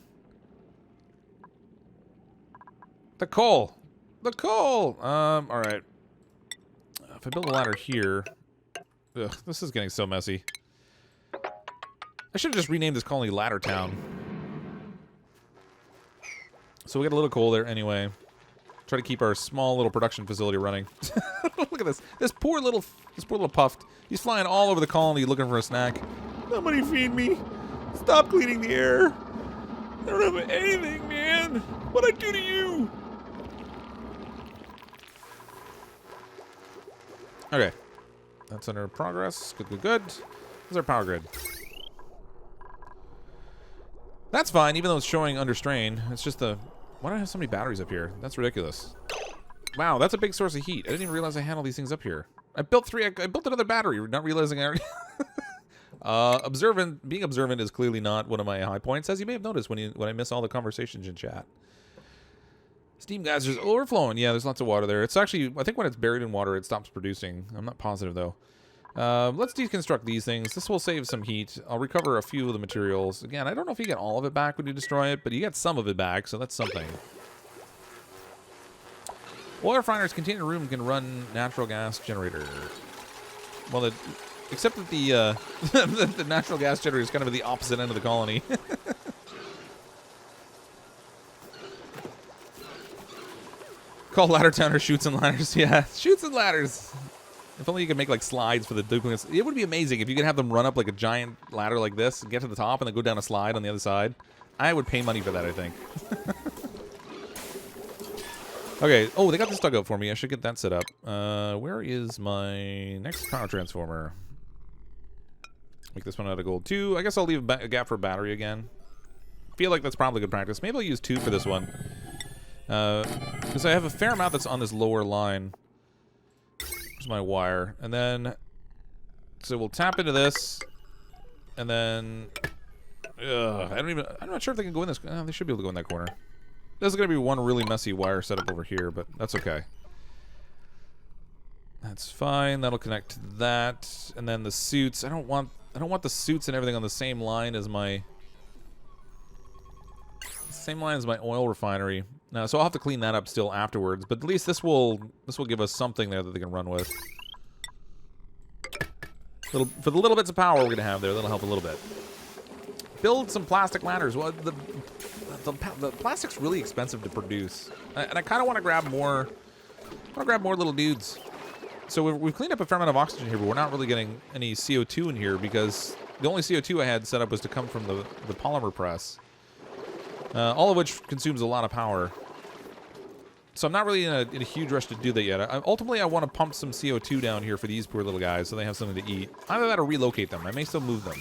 The coal. The coal. All right. If I build a ladder here, ugh, this is getting so messy. I should have just renamed this colony Ladder Town. So we got a little coal there anyway. Try to keep our small little production facility running. Look at this. This poor little puffed. He's flying all over the colony looking for a snack. Somebody feed me. Stop cleaning the air. I don't have anything, man. What'd I do to you? Okay. That's under progress. Good, good, good. There's our power grid. That's fine, even though it's showing under strain. It's just the... Why do I have so many batteries up here? That's ridiculous. Wow, that's a big source of heat. I didn't even realize I had all these things up here. I built another battery, not realizing I already... Being observant is clearly not one of my high points, as you may have noticed when I miss all the conversations in chat. Steam geysers overflowing. Yeah, there's lots of water there. It's actually... I think when it's buried in water, it stops producing. I'm not positive, though. Let's deconstruct these things. This will save some heat. I'll recover a few of the materials. Again, I don't know if you get all of it back when you destroy it, but you get some of it back, so that's something. Oil refiners contain a room can run natural gas generator. Well, except that the the natural gas generator is kind of at the opposite end of the colony. Call Ladder Towner Chutes and Ladders. Yeah, Chutes and Ladders. If only you could make like slides for the duplicates. It would be amazing if you could have them run up like a giant ladder like this, get to the top, and then go down a slide on the other side. I would pay money for that, I think. Okay. Oh, they got this dugout for me. I should get that set up. Where is my next power transformer? Make this one out of gold too. I guess I'll leave a gap for a battery again. Feel like that's probably good practice. Maybe I'll use 2 for this one. Because I have a fair amount that's on this lower line. My wire, and then so we'll tap into this, and then I'm not sure if they can go in this. They should be able to go in that corner. There's gonna be one really messy wire setup over here, but that's okay. That's fine. That'll connect to that, and then the suits. I don't want the suits and everything on the same line as my oil refinery. So I'll have to clean that up still afterwards, but at least this will give us something there that they can run with. For the little bits of power we're gonna have there, that'll help a little bit. Build some plastic ladders. Well, the plastic's really expensive to produce, and I kind of want to grab more. I want to grab more little dudes. So we've cleaned up a fair amount of oxygen here, but we're not really getting any CO2 in here because the only CO2 I had set up was to come from the polymer press. All of which consumes a lot of power. So I'm not really in a huge rush to do that yet. Ultimately, I want to pump some CO2 down here for these poor little guys so they have something to eat. Either that or relocate them. I may still move them.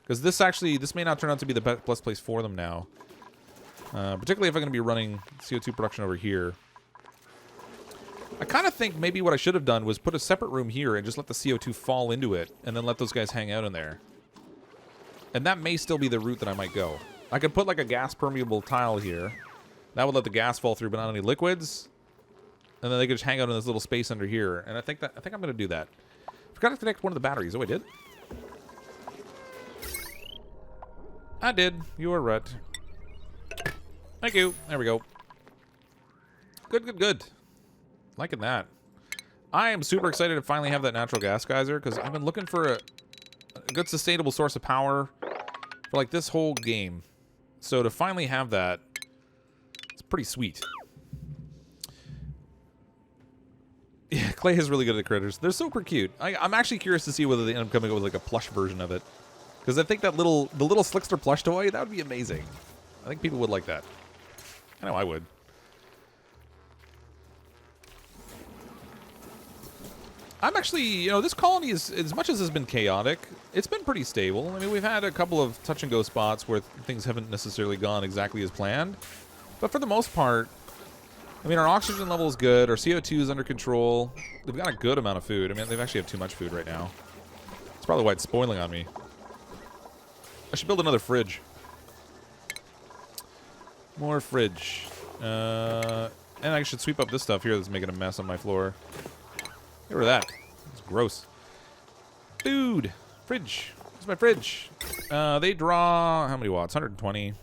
Because this may not turn out to be the best place for them now. Particularly if I'm going to be running CO2 production over here. I kind of think maybe what I should have done was put a separate room here and just let the CO2 fall into it. And then let those guys hang out in there. And that may still be the route that I might go. I could put like a gas permeable tile here. That would let the gas fall through, but not any liquids. And then they could just hang out in this little space under here. And I think I'm gonna do that. Forgot to connect one of the batteries. Oh, I did? I did. You are right. Thank you. There we go. Good, good, good. Liking that. I am super excited to finally have that natural gas geyser because I've been looking for a good sustainable source of power for like this whole game. So to finally have that, it's pretty sweet. Yeah, Clay is really good at the critters. They're super cute. I'm actually curious to see whether they end up coming up with like a plush version of it. Because I think that the little Slickster plush toy, that would be amazing. I think people would like that. I know I would. I'm actually, this colony is, as much as it's been chaotic, it's been pretty stable. I mean, we've had a couple of touch-and-go spots where things haven't necessarily gone exactly as planned. But for the most part, I mean, our oxygen level is good. Our CO2 is under control. They've got a good amount of food. I mean, they actually have too much food right now. That's probably why it's spoiling on me. I should build another fridge. More fridge. And I should sweep up this stuff here that's making a mess on my floor. Get rid of that. It's gross. Food. Fridge. Where's my fridge? They draw... How many watts? 120.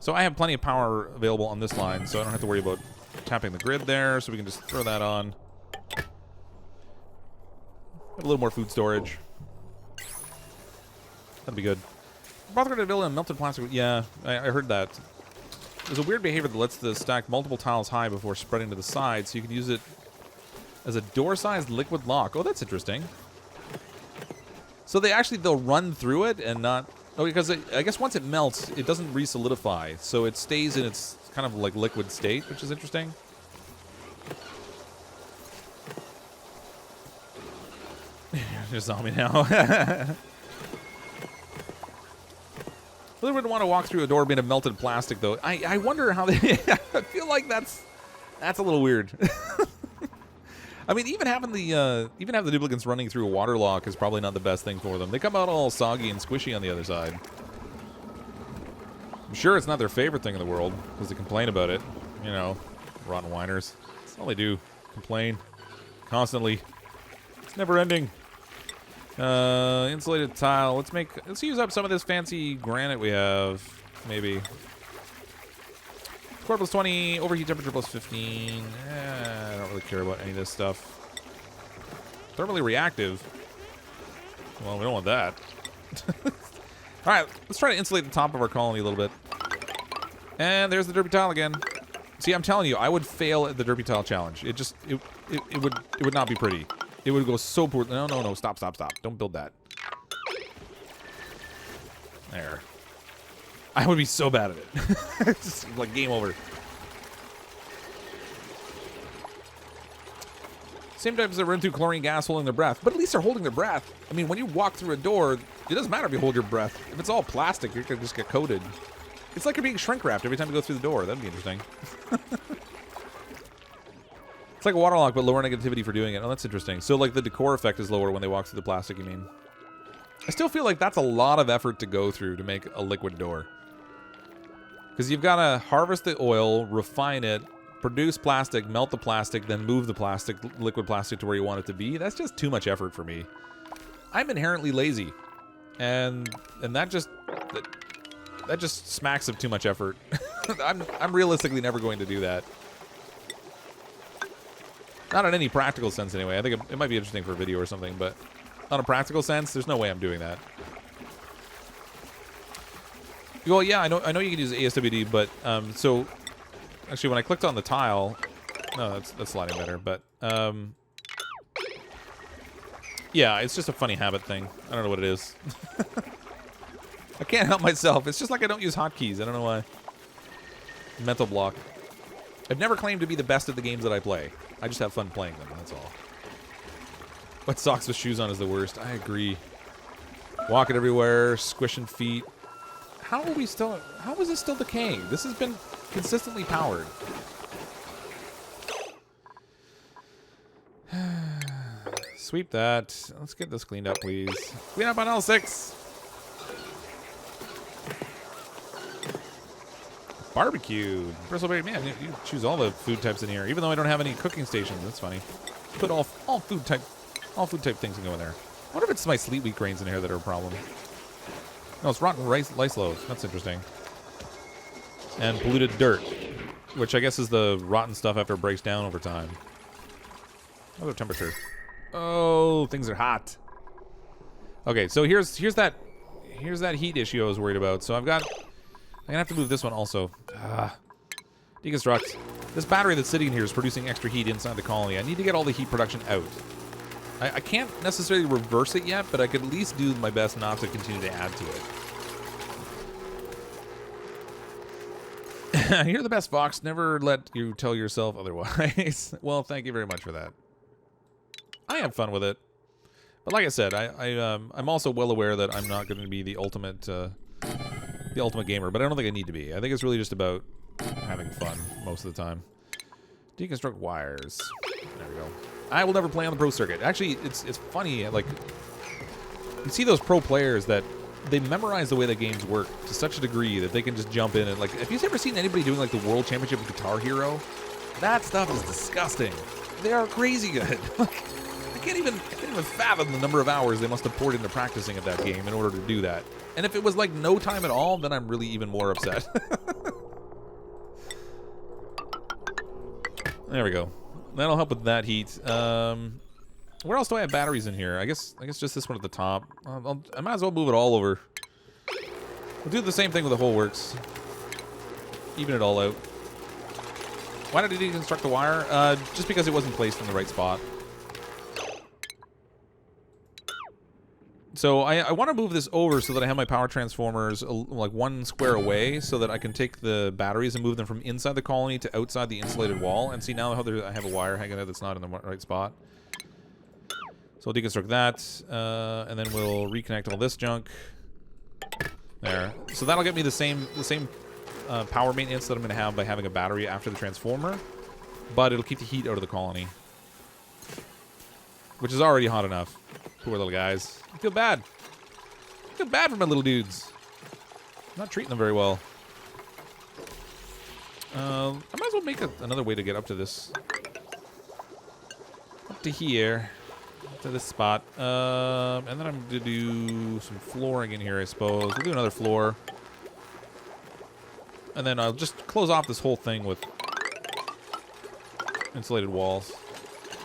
So I have plenty of power available on this line, so I don't have to worry about tapping the grid there, so we can just throw that on. Have a little more food storage. That'd be good. Bothered Villa and melted plastic. Yeah, I heard that. There's a weird behavior that lets the stack multiple tiles high before spreading to the side, so you can use it as a door-sized liquid lock. Oh, that's interesting. So they'll run through it and not... Oh, because I guess once it melts, it doesn't re-solidify, so it stays in its kind of like liquid state, which is interesting. Just zombie now. I really wouldn't want to walk through a door made of melted plastic, though. I wonder how they... I feel like that's a little weird. I mean, even having the duplicants running through a water lock is probably not the best thing for them. They come out all soggy and squishy on the other side. I'm sure it's not their favorite thing in the world, because they complain about it. You know, rotten whiners. That's all they do. Complain. Constantly. It's never ending. Insulated tile. Let's use up some of this fancy granite we have. Maybe. Core plus 20, overheat temperature plus 15. I don't really care about any of this stuff. Thermally reactive. Well, we don't want that. Alright, let's try to insulate the top of our colony a little bit. And there's the derpy tile again. See, I'm telling you, I would fail at the derpy tile challenge. It would not be pretty. It would go so poor. No. Stop. Don't build that. There. I would be so bad at it. It's just like game over. Same types that run through chlorine gas holding their breath. But at least they're holding their breath. I mean, when you walk through a door, it doesn't matter if you hold your breath. If it's all plastic, you're going to just get coated. It's like you're being shrink wrapped every time you go through the door. That'd be interesting. It's like a water lock, but lower negativity for doing it. Oh, that's interesting. So, like, the decor effect is lower when they walk through the plastic, you mean? I still feel like that's a lot of effort to go through to make a liquid door. Because you've got to harvest the oil, refine it, produce plastic, melt the plastic, then move the plastic, liquid plastic, to where you want it to be. That's just too much effort for me. I'm inherently lazy. And that just smacks of too much effort. I'm realistically never going to do that. Not in any practical sense, anyway. I think it might be interesting for a video or something, but on a practical sense, there's no way I'm doing that. Well, yeah, I know you can use ASWD, but so actually, when I clicked on the tile, no, that's sliding better, but yeah, it's just a funny habit thing. I don't know what it is. I can't help myself. It's just like I don't use hotkeys. I don't know why. Mental block. I've never claimed to be the best at the games that I play. I just have fun playing them, that's all. Wet socks with shoes on is the worst. I agree. Walking everywhere, squishing feet. How is it still decaying? This has been consistently powered. Sweep that. Let's get this cleaned up, please. Clean up on L6. Barbecue. Bristleberry. Man, you choose all the food types in here, even though I don't have any cooking stations. That's funny. Put all food type things can go in there. I wonder if it's my sleet wheat grains in here that are a problem. No, it's rotten rice loaves. That's interesting. And polluted dirt, which I guess is the rotten stuff after it breaks down over time. Other temperature. Oh, things are hot. Okay, so here's that heat issue I was worried about. So I'm gonna have to move this one also. Deconstruct. This battery that's sitting here is producing extra heat inside the colony. I need to get all the heat production out. I can't necessarily reverse it yet, but I could at least do my best not to continue to add to it. You're the best, Fox. Never let you tell yourself otherwise. Well, thank you very much for that. I have fun with it. But like I said, I'm also well aware that I'm not going to be the ultimate gamer, but I don't think I need to be. I think it's really just about having fun most of the time. Deconstruct wires. There we go. I will never play on the pro circuit. Actually, it's funny. Like, you see those pro players that they memorize the way that games work to such a degree that they can just jump in and, like, have you ever seen anybody doing, like, the World Championship of Guitar Hero? That stuff is disgusting. They are crazy good. Like, I can't even fathom the number of hours they must have poured into practicing at that game in order to do that. And if it was, like, no time at all, then I'm really even more upset. There we go. That'll help with that heat. Where else do I have batteries in here? I guess just this one at the top. I might as well move it all over. We'll do the same thing with the whole works. Even it all out. Why did he deconstruct the wire? Just because it wasn't placed in the right spot. So I want to move this over so that I have my power transformers like 1 square away, so that I can take the batteries and move them from inside the colony to outside the insulated wall. And see now how I have a wire hanging out that's not in the right spot. So I'll deconstruct that, and then we'll reconnect all this junk. There. So that'll get me the same power maintenance that I'm going to have by having a battery after the transformer, but it'll keep the heat out of the colony, which is already hot enough. Poor little guys. I feel bad. I feel bad for my little dudes. I'm not treating them very well. I might as well make another way to get up to this. Up to here. To this spot. And then I'm going to do some flooring in here, I suppose. We'll do another floor. And then I'll just close off this whole thing with insulated walls.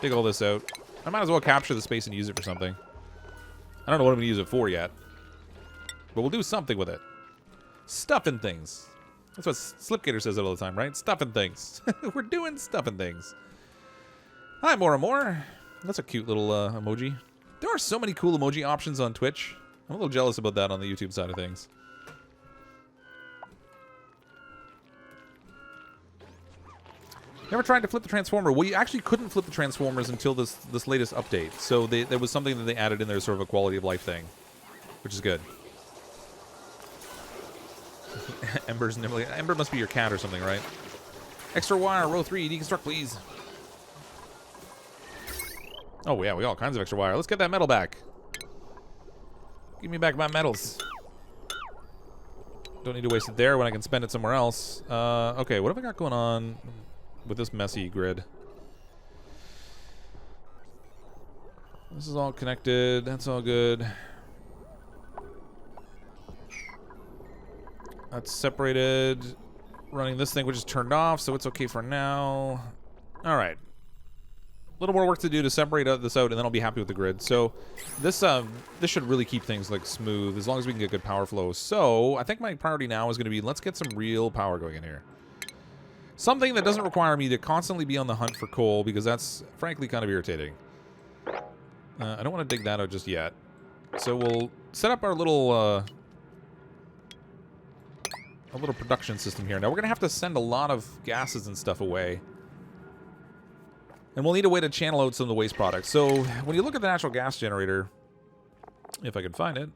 Dig all this out. I might as well capture the space and use it for something. I don't know what I'm going to use it for yet. But we'll do something with it. Stuffing things. That's what Slipgator says it all the time, right? Stuffing things. We're doing stuffing things. Hi, more and more. That's a cute little emoji. There are so many cool emoji options on Twitch. I'm a little jealous about that on the YouTube side of things. Never tried to flip the transformer. Well, you actually couldn't flip the transformers until this latest update. So there was something that they added in there, sort of a quality of life thing, which is good. Ember's nibbling. Ember must be your cat or something, right? Extra wire, row 3, deconstruct, please. Oh, yeah, we got all kinds of extra wire. Let's get that metal back. Give me back my metals. Don't need to waste it there when I can spend it somewhere else. Okay, what have I got going on with this messy grid? This is all connected. That's all good. That's separated. Running this thing, which is turned off, so it's okay for now. All right. A little more work to do to separate this out, and then I'll be happy with the grid. So this should really keep things like smooth as long as we can get good power flow. So I think my priority now is going to be, let's get some real power going in here. Something that doesn't require me to constantly be on the hunt for coal, because that's frankly kind of irritating. I don't want to dig that out just yet. So we'll set up our little production system here. Now we're going to have to send a lot of gases and stuff away. And we'll need a way to channel out some of the waste products. So when you look at the natural gas generator, if I can find it.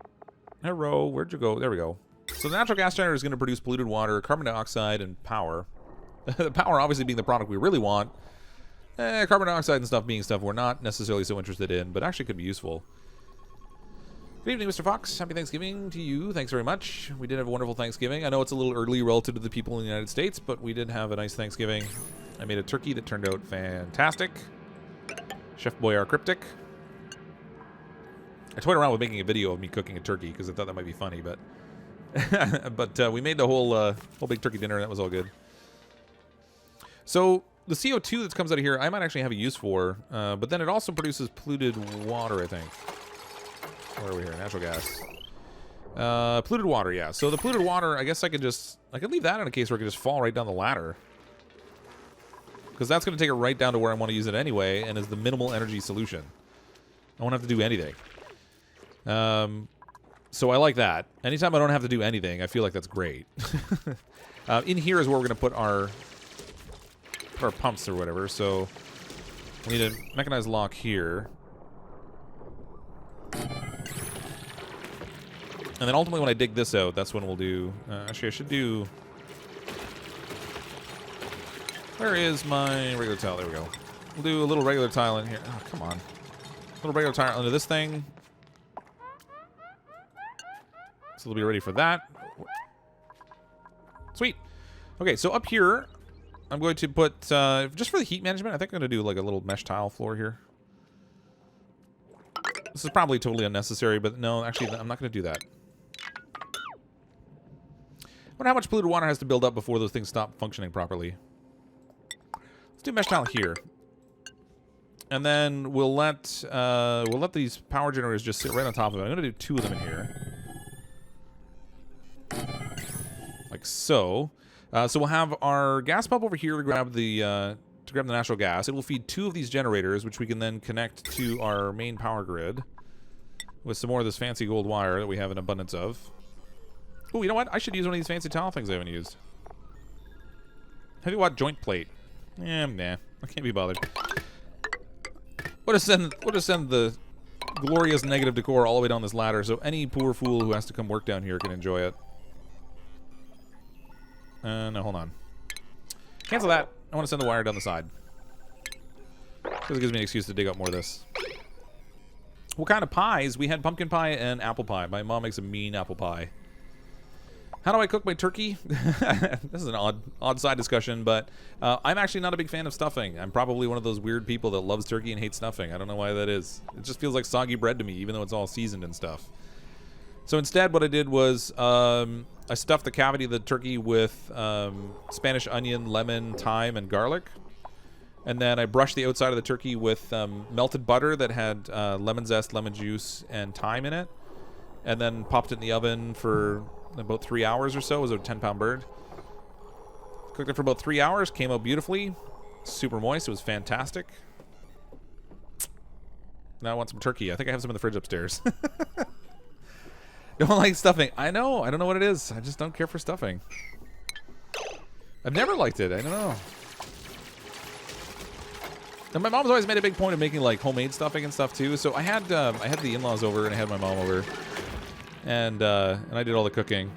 Hello, where'd you go? There we go. So the natural gas generator is going to produce polluted water, carbon dioxide, and power. The power obviously being the product we really want. Carbon dioxide and stuff being stuff we're not necessarily so interested in, but actually could be useful. Good evening, Mr. Fox. Happy Thanksgiving to you. Thanks very much. We did have a wonderful Thanksgiving. I know it's a little early relative to the people in the United States, but we did have a nice Thanksgiving. I made a turkey that turned out fantastic. Chef Boyar Cryptic. I toyed around with making a video of me cooking a turkey because I thought that might be funny, but but we made the whole big turkey dinner, and that was all good. So the CO2 that comes out of here, I might actually have a use for, but then it also produces polluted water, I think. Where are we here? Natural gas. Polluted water, yeah. So the polluted water, I guess I could leave that in a case where it could just fall right down the ladder. Because that's going to take it right down to where I want to use it anyway, and is the minimal energy solution. I won't have to do anything. So I like that. Anytime I don't have to do anything, I feel like that's great. In here is where we're going to put our pumps or whatever. So we need a mechanized lock here. And then ultimately when I dig this out, that's when we'll do... actually, I should do... Where is my regular tile? There we go. We'll do a little regular tile in here. Oh, come on. A little regular tile under this thing. So they'll be ready for that. Sweet. Okay, so up here, I'm going to put, just for the heat management, I think I'm going to do like a little mesh tile floor here. This is probably totally unnecessary, but no, actually, I'm not going to do that. I wonder how much polluted water has to build up before those things stop functioning properly. Let's do mesh tile here. And then we'll let these power generators just sit right on top of it. I'm going to do 2 of them in here. Like so. So we'll have our gas pump over here to grab the natural gas. It will feed 2 of these generators, which we can then connect to our main power grid with some more of this fancy gold wire that we have an abundance of. Oh, you know what? I should use one of these fancy tile things I haven't used. Heavy watt joint plate. Nah. I can't be bothered. We'll just send the glorious negative decor all the way down this ladder, so any poor fool who has to come work down here can enjoy it. No, hold on. Cancel that. I want to send the wire down the side. Because it gives me an excuse to dig up more of this. What kind of pies? We had pumpkin pie and apple pie. My mom makes a mean apple pie. How do I cook my turkey? This is an odd side discussion, but I'm actually not a big fan of stuffing. I'm probably one of those weird people that loves turkey and hates stuffing. I don't know why that is. It just feels like soggy bread to me, even though it's all seasoned and stuff. So instead, what I did was I stuffed the cavity of the turkey with Spanish onion, lemon, thyme, and garlic. And then I brushed the outside of the turkey with melted butter that had lemon zest, lemon juice, and thyme in it. And then popped it in the oven for about 3 hours or so. It was a 10-pound bird. Cooked it for about 3 hours. Came out beautifully. Super moist. It was fantastic. Now I want some turkey. I think I have some in the fridge upstairs. Don't like stuffing. I know. I don't know what it is. I just don't care for stuffing. I've never liked it. I don't know. And my mom's always made a big point of making like homemade stuffing and stuff too. So I had the in-laws over and I had my mom over, and I did all the cooking.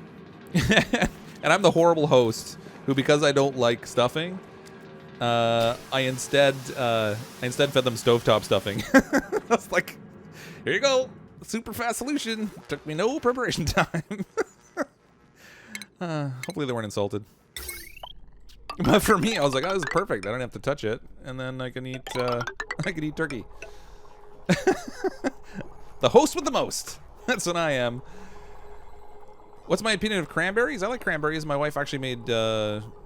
And I'm the horrible host who, because I don't like stuffing, I instead fed them stovetop stuffing. I was like, here you go. Super fast solution. Took me no preparation time. Hopefully they weren't insulted. But for me, I was like, oh, this is perfect. I don't have to touch it, and then I can eat turkey. The host with the most. That's what I am. What's my opinion of cranberries? I like cranberries. My wife actually made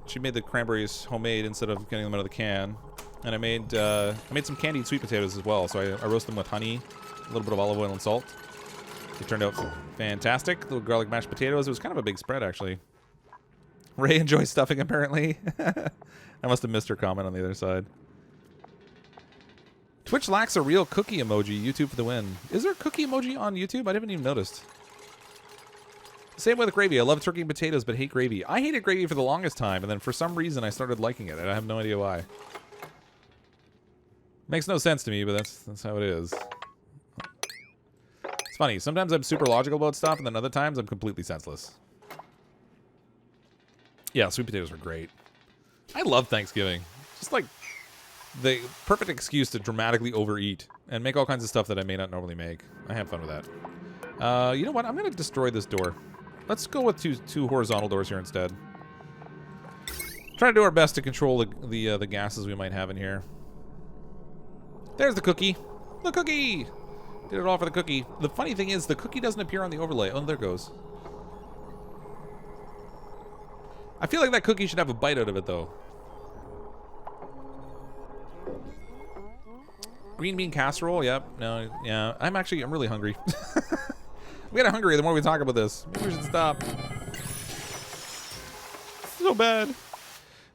she made the cranberries homemade instead of getting them out of the can, and I made some candied sweet potatoes as well. So I roast them with honey, a little bit of olive oil and salt. It turned out fantastic. Little garlic mashed potatoes. It was kind of a big spread, actually. Ray enjoys stuffing, apparently. I must have missed her comment on the other side. Twitch lacks a real cookie emoji. YouTube for the win. Is there a cookie emoji on YouTube? I haven't even noticed. Same with gravy. I love turkey and potatoes, but hate gravy. I hated gravy for the longest time, and then for some reason I started liking it. I have no idea why. Makes no sense to me, but that's how it is. It's funny. Sometimes I'm super logical about stuff, and then other times I'm completely senseless. Yeah, sweet potatoes were great. I love Thanksgiving. Just like the perfect excuse to dramatically overeat and make all kinds of stuff that I may not normally make. I have fun with that. You know what? I'm going to destroy this door. Let's go with two horizontal doors here instead. Try to do our best to control the gases we might have in here. There's the cookie. The cookie! Did it all for the cookie. The funny thing is, the cookie doesn't appear on the overlay. Oh, there it goes. I feel like that cookie should have a bite out of it, though. Green bean casserole, yep. No, yeah. I'm really hungry. I'm getting hungry the more we talk about this. Maybe we should stop. So bad.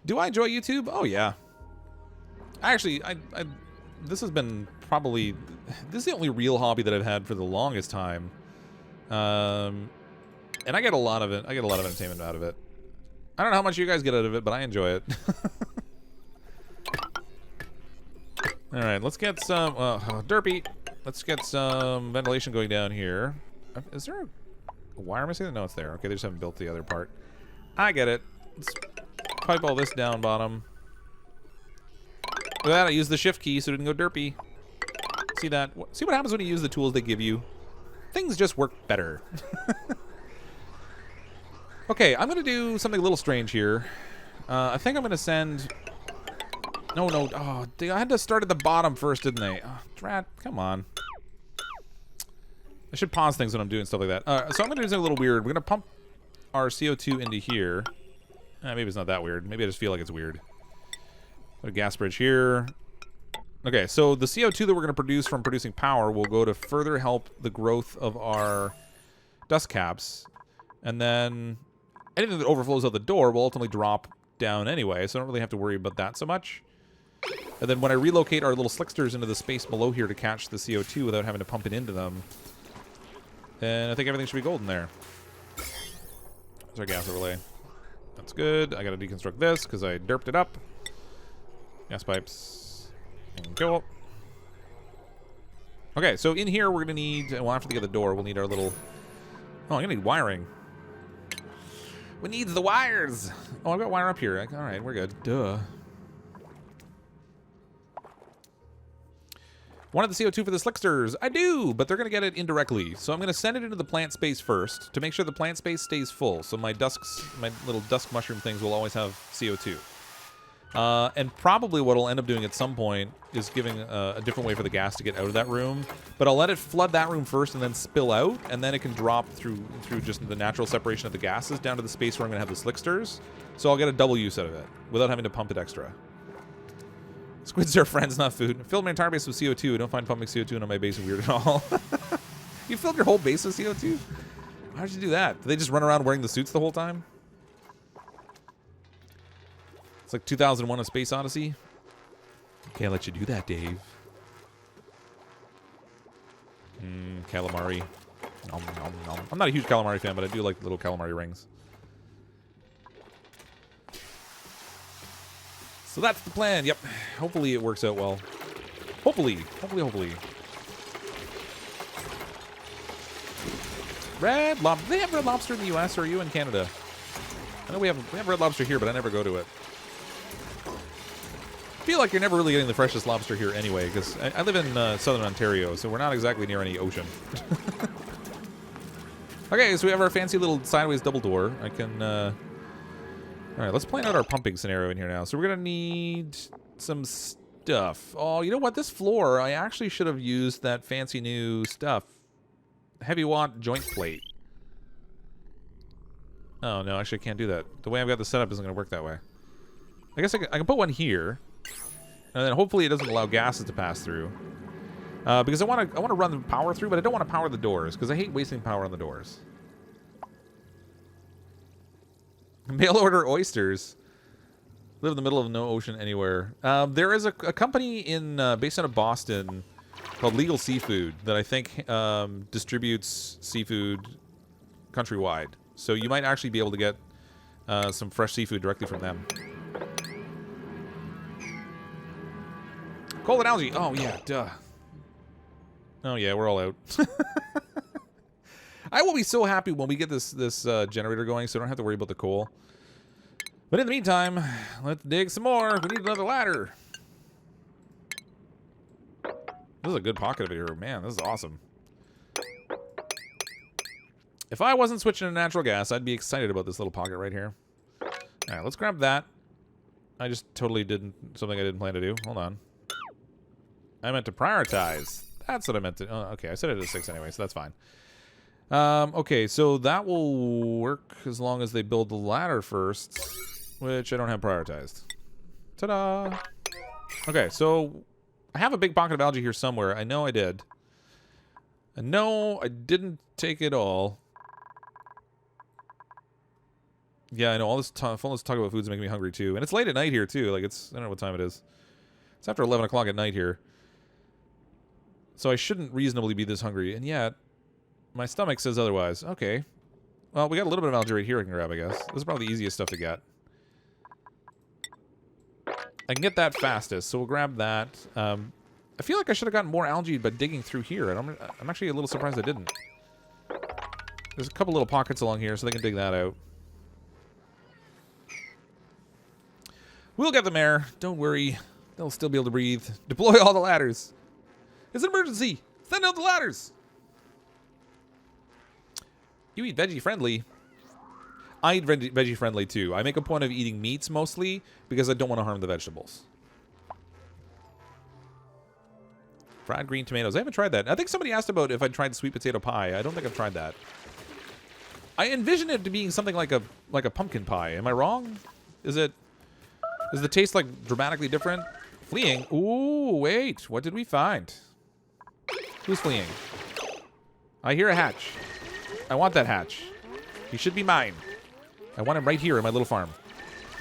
Do I enjoy YouTube? Oh, yeah. Actually, this has been probably... This is the only real hobby that I've had for the longest time. And I get a lot of it. I get a lot of entertainment out of it. I don't know how much you guys get out of it, but I enjoy it. All right, let's get some derpy. Let's get some ventilation going down here. Is there a wire missing? No, it's there. Okay, they just haven't built the other part. I get it. Let's pipe all this down bottom. With that, I used the shift key so it didn't go derpy. See that? See what happens when you use the tools they give you? Things just work better. Okay, I'm going to do something a little strange here. I think I'm going to send... No. Oh, I had to start at the bottom first, didn't I? Oh, drat, come on. I should pause things when I'm doing stuff like that. So I'm going to do something a little weird. We're going to pump our CO2 into here. Maybe it's not that weird. Maybe I just feel like it's weird. Put a gas bridge here. Okay, so the CO2 that we're going to produce from producing power will go to further help the growth of our dust caps. And then anything that overflows out the door will ultimately drop down anyway, so I don't really have to worry about that so much. And then when I relocate our little slicksters into the space below here to catch the CO2 without having to pump it into them, then I think everything should be golden there. There's our gas overlay. That's good. I gotta deconstruct this because I derped it up. Gas pipes. And go. Okay, so in here we're gonna need, well, after they get the door, we'll need our little... Oh, I'm gonna need wiring. We need the wires! Oh, I've got wire up here. Alright, we're good. Duh. Wanted the CO2 for the slicksters. I do, but they're going to get it indirectly. So I'm going to send it into the plant space first to make sure the plant space stays full. So my little dusk mushroom things will always have CO2. And probably what I'll end up doing at some point is giving a different way for the gas to get out of that room. But I'll let it flood that room first and then spill out, and then it can drop through just the natural separation of the gases down to the space where I'm going to have the slicksters. So I'll get a double use out of it without having to pump it extra. Squids are friends, not food. Filled my entire base with CO2. I don't find pumping CO2 on my base weird at all. You filled your whole base with CO2? How did you do that? Did they just run around wearing the suits the whole time? It's like 2001: A Space Odyssey. Can't let you do that, Dave. Calamari. Nom, nom, nom. I'm not a huge calamari fan, but I do like the little calamari rings. So that's the plan. Yep. Hopefully it works out well. Hopefully. Red Lobster. Do they have Red Lobster in the US, or are you in Canada? I know we have Red Lobster here, but I never go to it. I feel like you're never really getting the freshest lobster here anyway, because I live in southern Ontario, so we're not exactly near any ocean. Okay, so we have our fancy little sideways double door. I can... All right, let's plan out our pumping scenario in here now. So we're going to need some stuff. Oh, you know what? This floor, I actually should have used that fancy new stuff. Heavy watt joint plate. Oh, no, actually I can't do that. The way I've got the setup isn't going to work that way. I guess I can put one here. And then hopefully it doesn't allow gases to pass through. Because I want to run the power through, but I don't want to power the doors, because I hate wasting power on the doors. Mail order oysters. Live in the middle of no ocean anywhere. There is a company in based out of Boston called Legal Seafood that I think distributes seafood countrywide. So you might actually be able to get some fresh seafood directly from them. Coal and algae. Oh yeah, duh. Oh yeah, we're all out. I will be so happy when we get this generator going, so I don't have to worry about the coal. But in the meantime, let's dig some more. We need another ladder. This is a good pocket over here. Man, this is awesome. If I wasn't switching to natural gas, I'd be excited about this little pocket right here. All right, let's grab that. I just totally did something I didn't plan to do. Hold on. I meant to prioritize. That's what I meant to... Oh, okay, I set it at 6 anyway, so that's fine. Okay, so that will work as long as they build the ladder first, which I don't have prioritized. Ta-da! Okay, so I have a big pocket of algae here somewhere. I know I did. And no, I didn't take it all. Yeah, I know. All this talk about food's making me hungry, too. And it's late at night here, too. Like, it's... I don't know what time it is. It's after 11 o'clock at night here. So I shouldn't reasonably be this hungry. And yet... my stomach says otherwise. Okay. Well, we got a little bit of algae right here I can grab, I guess. This is probably the easiest stuff to get. I can get that fastest, so we'll grab that. I feel like I should have gotten more algae by digging through here. And I'm actually a little surprised I didn't. There's a couple little pockets along here, so they can dig that out. We'll get them there. Don't worry. They'll still be able to breathe. Deploy all the ladders. It's an emergency. Send out the ladders. You eat veggie friendly. I eat veggie friendly too. I make a point of eating meats mostly because I don't want to harm the vegetables. Fried green tomatoes. I haven't tried that. I think somebody asked about if I tried sweet potato pie. I don't think I've tried that. I envision it to being something like a pumpkin pie. Am I wrong? Is the taste like dramatically different? Fleeing. Ooh, wait. What did we find? Who's fleeing? I hear a hatch. I want that hatch. He should be mine. I want him right here in my little farm.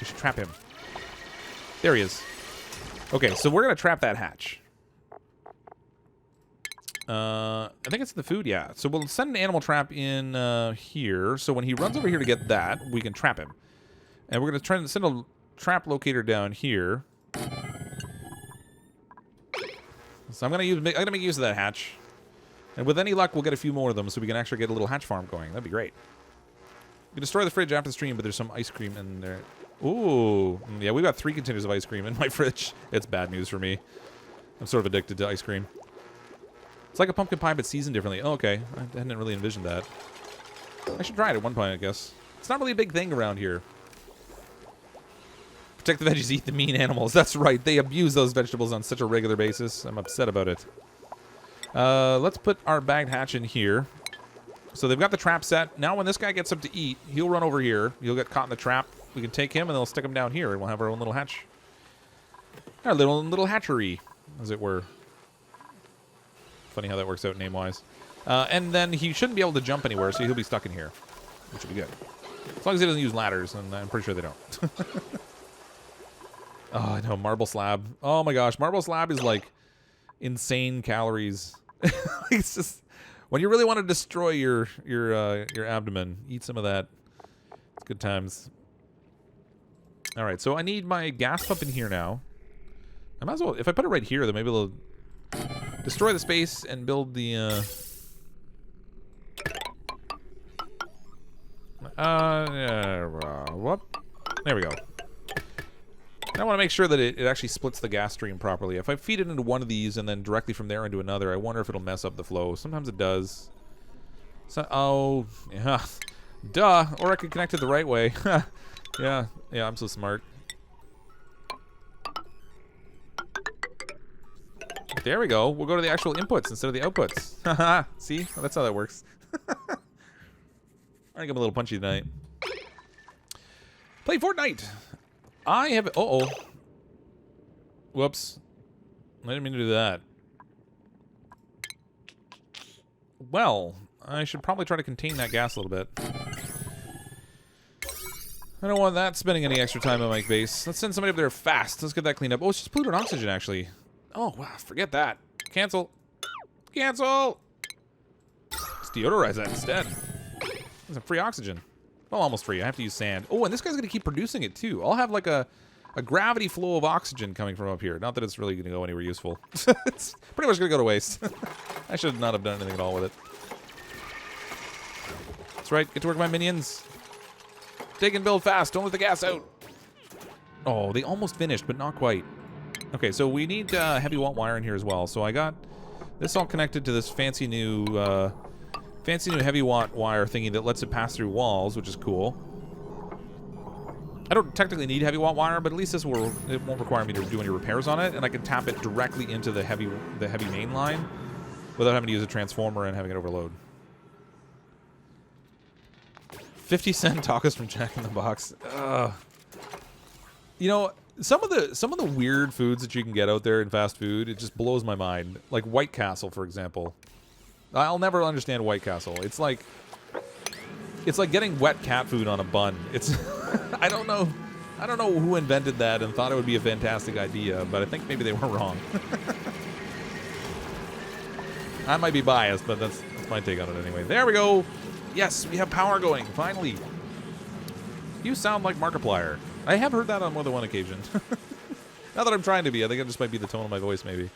We should trap him. There he is. Okay, so we're going to trap that hatch. I think it's in the food, yeah. So we'll send an animal trap in here. So when he runs over here to get that, we can trap him. And we're going to try and send a trap locator down here. So I'm going to make use of that hatch. And with any luck, we'll get a few more of them so we can actually get a little hatch farm going. That'd be great. We can destroy the fridge after the stream, but there's some ice cream in there. Ooh. Yeah, we've got 3 containers of ice cream in my fridge. It's bad news for me. I'm sort of addicted to ice cream. It's like a pumpkin pie, but seasoned differently. Oh, okay. I hadn't really envisioned that. I should try it at one point, I guess. It's not really a big thing around here. Protect the veggies, eat the mean animals. That's right. They abuse those vegetables on such a regular basis. I'm upset about it. Let's put our bagged hatch in here. So they've got the trap set. Now when this guy gets up to eat, he'll run over here. He'll get caught in the trap. We can take him, and then we'll stick him down here, and we'll have our own little hatch. Our little hatchery, as it were. Funny how that works out name-wise. And then he shouldn't be able to jump anywhere, so he'll be stuck in here, which will be good. As long as he doesn't use ladders, and I'm pretty sure they don't. Oh, I know, marble slab. Oh my gosh, marble slab is like insane calories. It's just when you really want to destroy your abdomen, eat some of that. It's good times. All right, so I need my gas pump in here now. I might as well, if I put it right here, then maybe it'll destroy the space and build the whoop. There we go. I want to make sure that it actually splits the gas stream properly. If I feed it into one of these and then directly from there into another, I wonder if it'll mess up the flow. Sometimes it does. So, oh, yeah. Duh. Or I could connect it the right way. Yeah, I'm so smart. There we go. We'll go to the actual inputs instead of the outputs. Haha. See? That's how that works. I think I'm a little punchy tonight. Play Fortnite. I have... Uh-oh. Whoops. I didn't mean to do that. Well, I should probably try to contain that gas a little bit. I don't want that spending any extra time on my base. Let's send somebody up there fast. Let's get that cleaned up. Oh, it's just polluted oxygen, actually. Oh, wow. Forget that. Cancel. Cancel! Let's deodorize that instead. There's some free oxygen. Well, almost free. I have to use sand. Oh, and this guy's going to keep producing it, too. I'll have, like, a gravity flow of oxygen coming from up here. Not that it's really going to go anywhere useful. It's pretty much going to go to waste. I should not have done anything at all with it. That's right. Get to work, my minions. Dig and build fast. Don't let the gas out. Oh, they almost finished, but not quite. Okay, so we need heavy watt wire in here as well. So I got this all connected to this fancy new heavy watt wire thingy that lets it pass through walls, which is cool. I don't technically need heavy watt wire, but at least it won't require me to do any repairs on it, and I can tap it directly into the heavy main line without having to use a transformer and having it overload. 50-cent tacos from Jack in the Box. You know, some of the weird foods that you can get out there in fast food, it just blows my mind. Like White Castle, for example. I'll never understand White Castle. It's like getting wet cat food on a bun. It's I don't know who invented that and thought it would be a fantastic idea, but I think maybe they were wrong. I might be biased, but that's my take on it anyway. There we go. Yes, we have power going, finally. You sound like Markiplier. I have heard that on more than one occasion. Not that I'm trying to be. I think it just might be the tone of my voice, maybe.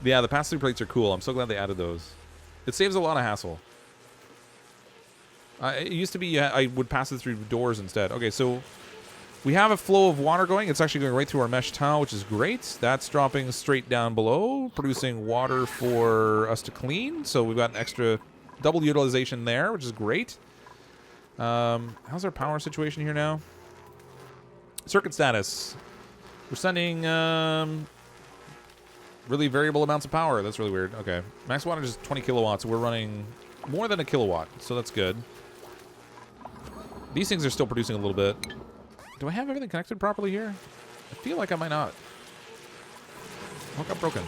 Yeah, the pass-through plates are cool. I'm so glad they added those. It saves a lot of hassle. It used to be I would pass it through doors instead. Okay, so we have a flow of water going. It's actually going right through our mesh tile, which is great. That's dropping straight down below, producing water for us to clean. So we've got an extra double utilization there, which is great. How's our power situation here now? Circuit status. We're sending really variable amounts of power. That's really weird. Okay. Max wattage is 20 kilowatts. We're running more than a kilowatt, so that's good. These things are still producing a little bit. Do I have everything connected properly here? I feel like I might not. Hook up broken.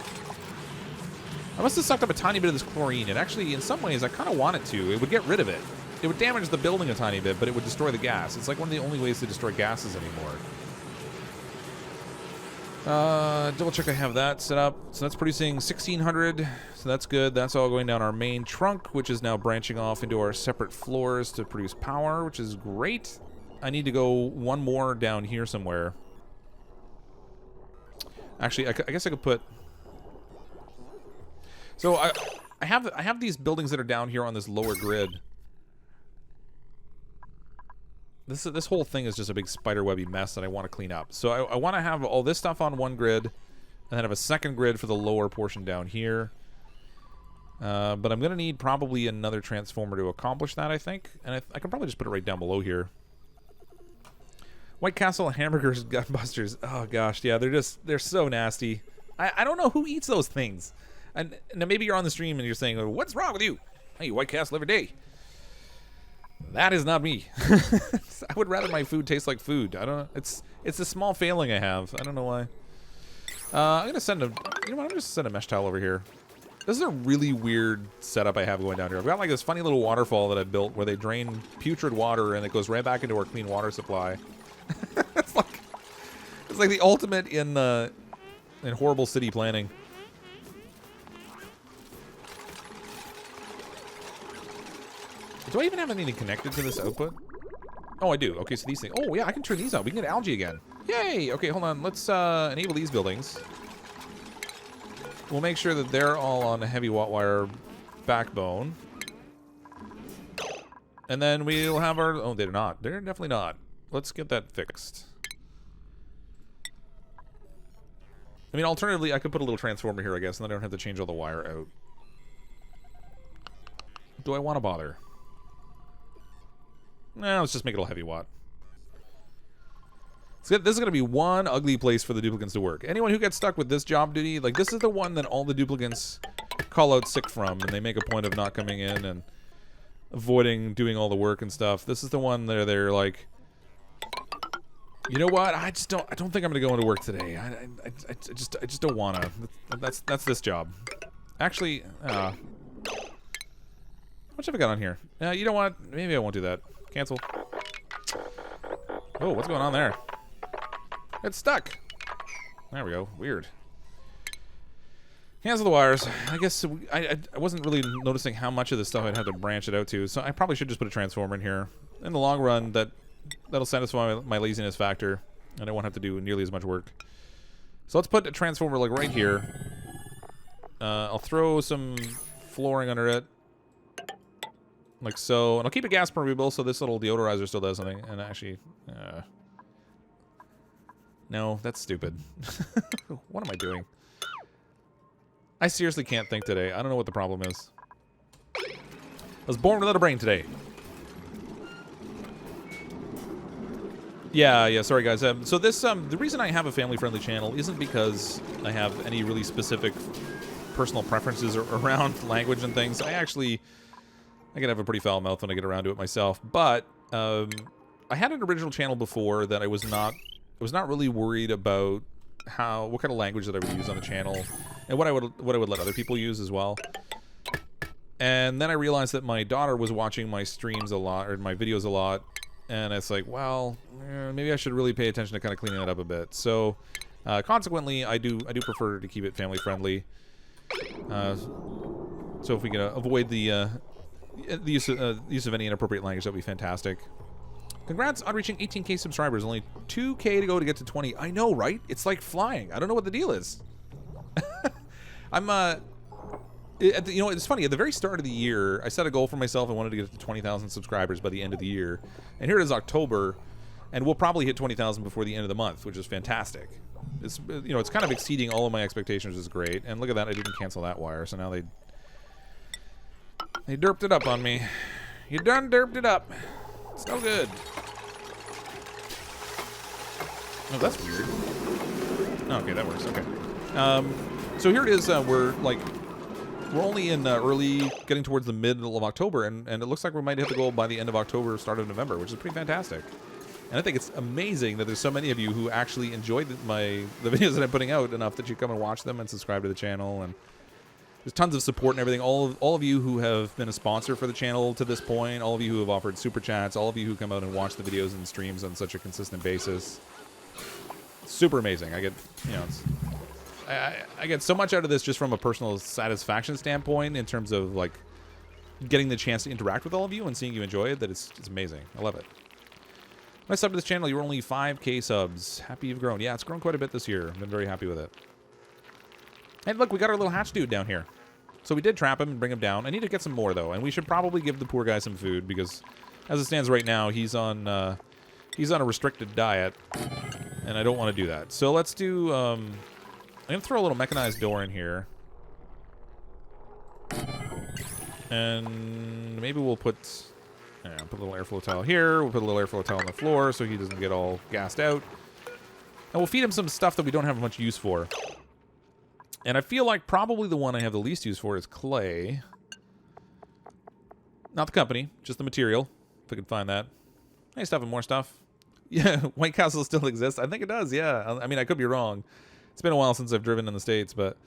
I must have sucked up a tiny bit of this chlorine. It actually, in some ways, I kind of want it to. It would get rid of it. It would damage the building a tiny bit, but it would destroy the gas. It's like one of the only ways to destroy gases anymore. Double check I have that set up. So that's producing 1,600. So that's good. That's all going down our main trunk, which is now branching off into our separate floors to produce power, which is great. I need to go one more down here somewhere. Actually, I guess I could put... So I have these buildings that are down here on this lower grid. This whole thing is just a big spiderwebby mess that I want to clean up. So I want to have all this stuff on one grid, and then have a second grid for the lower portion down here. But I'm going to need probably another transformer to accomplish that, I think. And I can probably just put it right down below here. White Castle hamburgers, Gunbusters. Oh gosh, yeah, they're so nasty. I don't know who eats those things. And maybe you're on the stream and you're saying, "What's wrong with you? I eat White Castle every day." That is not me. I would rather my food taste like food. I don't know. It's a small failing I have. I don't know why. I'm gonna send a. You know what? I'm gonna send a mesh towel over here. This is a really weird setup I have going down here. I've got like this funny little waterfall that I built where they drain putrid water and it goes right back into our clean water supply. it's like the ultimate in horrible city planning. Do I even have anything connected to this output? Oh, I do. Okay, so these things. Oh, yeah, I can turn these on. We can get algae again. Yay! Okay, hold on. Let's enable these buildings. We'll make sure that they're all on a heavy watt wire backbone. And then we'll have our... Oh, they're not. They're definitely not. Let's get that fixed. I mean, alternatively, I could put a little transformer here, I guess, and then I don't have to change all the wire out. Do I want to bother? Nah, let's just make it all heavy watt. So this is going to be one ugly place for the duplicants to work. Anyone who gets stuck with this job duty, like this is the one that all the duplicants call out sick from, and they make a point of not coming in and avoiding doing all the work and stuff. This is the one that they're like, you know what? I don't think I'm going to go into work today. I just don't want to. That's this job. Actually, how much have I got on here? You know what? Maybe I won't do that. Cancel. Oh, what's going on there? It's stuck. There we go. Weird. Cancel the wires. I guess I wasn't really noticing how much of this stuff I'd have to branch it out to, so I probably should just put a transformer in here. In the long run, that'll satisfy my laziness factor, and I won't have to do nearly as much work. So let's put a transformer like right here. I'll throw some flooring under it. Like so, and I'll keep it gas permeable so this little deodorizer still does something. And actually, no, that's stupid. What am I doing? I seriously can't think today. I don't know what the problem is. I was born without a brain today. Yeah, sorry guys. So this, the reason I have a family-friendly channel isn't because I have any really specific personal preferences around language and things. I can have a pretty foul mouth when I get around to it myself, but I had an original channel before that I was not really worried about what kind of language that I would use on the channel, and what I would let other people use as well. And then I realized that my daughter was watching my streams a lot, or my videos a lot, and it's like, well, maybe I should really pay attention to kind of cleaning it up a bit. So consequently, I do prefer to keep it family friendly. So if we can avoid the use of any inappropriate language, that'd be fantastic. Congrats on reaching 18k subscribers. Only 2k to go to get to 20. I know, right? It's like flying. I don't know what the deal is. I'm you know, it's funny. At the very start of the year, I set a goal for myself. I wanted to get to 20,000 subscribers by the end of the year, and here it is October, and we'll probably hit 20,000 before the end of the month, which is fantastic. It's, you know, it's kind of exceeding all of my expectations, which is great. And look at that, I didn't cancel that wire, so now they derped it up on me. You done derped it up. It's no good. Oh, that's weird. Oh, okay, that works. Okay. So here it is. We're only in early, getting towards the middle of October, and it looks like we might hit the goal by the end of October, start of November, which is pretty fantastic. And I think it's amazing that there's so many of you who actually enjoyed the videos that I'm putting out enough that you come and watch them and subscribe to the channel. And there's tons of support and everything. All of you who have been a sponsor for the channel to this point, all of you who have offered super chats, all of you who come out and watch the videos and streams on such a consistent basis. Super amazing. I get, I get so much out of this just from a personal satisfaction standpoint in terms of like getting the chance to interact with all of you and seeing you enjoy it. That it's amazing. I love it. When I subbed to this channel, you were only 5K subs. Happy you've grown. Yeah, it's grown quite a bit this year. I've been very happy with it. And look, we got our little hatch dude down here. So we did trap him and bring him down. I need to get some more, though. And we should probably give the poor guy some food because as it stands right now, he's on a restricted diet. And I don't want to do that. So let's do... I'm going to throw a little mechanized door in here. And maybe we'll put... Yeah, put a little airflow tile here. We'll put a little airflow tile on the floor so he doesn't get all gassed out. And we'll feed him some stuff that we don't have much use for. And I feel like probably the one I have the least use for is clay. Not the company, just the material. If I can find that. Hey, stuff and more stuff. Yeah, White Castle still exists. I think it does, yeah. I mean, I could be wrong. It's been a while since I've driven in the States, but...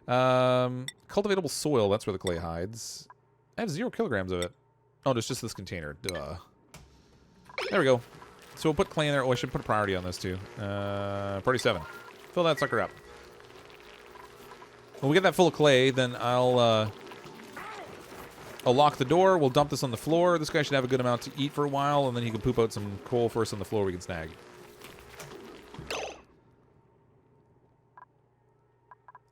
cultivatable soil, that's where the clay hides. I have 0 kilograms of it. Oh, there's just this container. Duh. There we go. So we'll put clay in there. Oh, I should put a priority on this, too. Priority 7. Fill that sucker up. When we get that full of clay, then I'll lock the door. We'll dump this on the floor. This guy should have a good amount to eat for a while, and then he can poop out some coal first on the floor we can snag.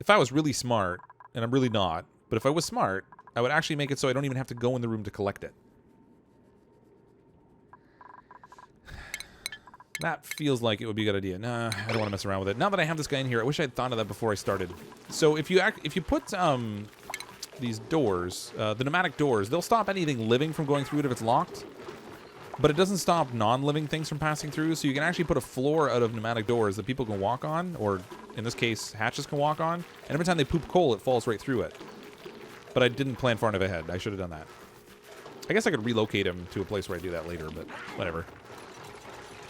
If I was really smart, and I'm really not, but if I was smart, I would actually make it so I don't even have to go in the room to collect it. That feels like it would be a good idea. Nah, I don't want to mess around with it. Now that I have this guy in here, I wish I had thought of that before I started. So if you put these doors, the pneumatic doors, they'll stop anything living from going through it if it's locked. But it doesn't stop non-living things from passing through. So you can actually put a floor out of pneumatic doors that people can walk on, or in this case, hatches can walk on. And every time they poop coal, it falls right through it. But I didn't plan far enough ahead. I should have done that. I guess I could relocate him to a place where I do that later, but whatever.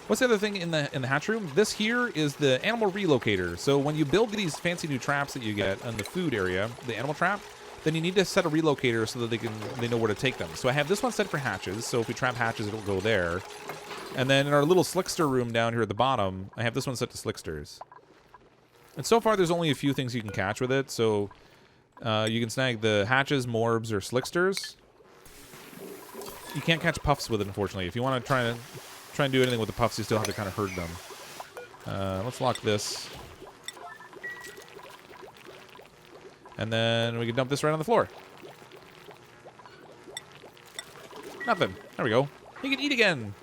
What's the other thing in the hatch room? This here is the animal relocator. So when you build these fancy new traps that you get in the food area, the animal trap, then you need to set a relocator so that they know where to take them. So I have this one set for hatches. So if we trap hatches, it'll go there. And then in our little slickster room down here at the bottom, I have this one set to slicksters. And so far, there's only a few things you can catch with it. So you can snag the hatches, morbs, or slicksters. You can't catch puffs with it, unfortunately. If you want to try and do anything with the puffs, you still have to kind of herd them. Let's lock this. And then we can dump this right on the floor. Nothing. There we go. You can eat again.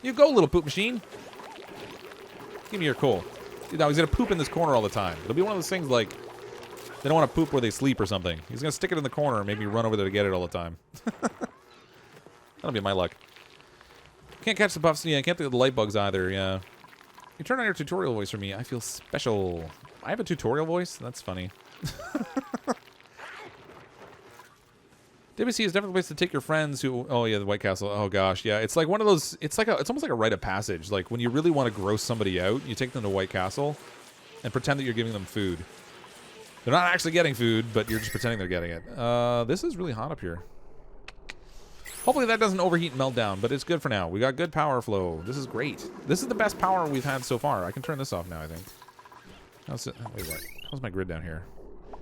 You go, little poop machine. Give me your coal. Now, he's going to poop in this corner all the time. It'll be one of those things like they don't want to poop where they sleep or something. He's going to stick it in the corner and make me run over there to get it all the time. That'll be my luck. Can't catch the puffs. Yeah, I can't do the light bugs either. Yeah. You turn on your tutorial voice for me. I feel special. I have a tutorial voice? That's funny. WC is definitely a place to take your friends who... Oh, yeah, the White Castle. Oh, gosh. Yeah, it's like one of those... It's almost like a rite of passage. Like, when you really want to gross somebody out, you take them to White Castle and pretend that you're giving them food. They're not actually getting food, but you're just pretending they're getting it. This is really hot up here. Hopefully that doesn't overheat and melt down, but it's good for now. We got good power flow. This is great. This is the best power we've had so far. I can turn this off now, I think. Wait, what? How's my grid down here?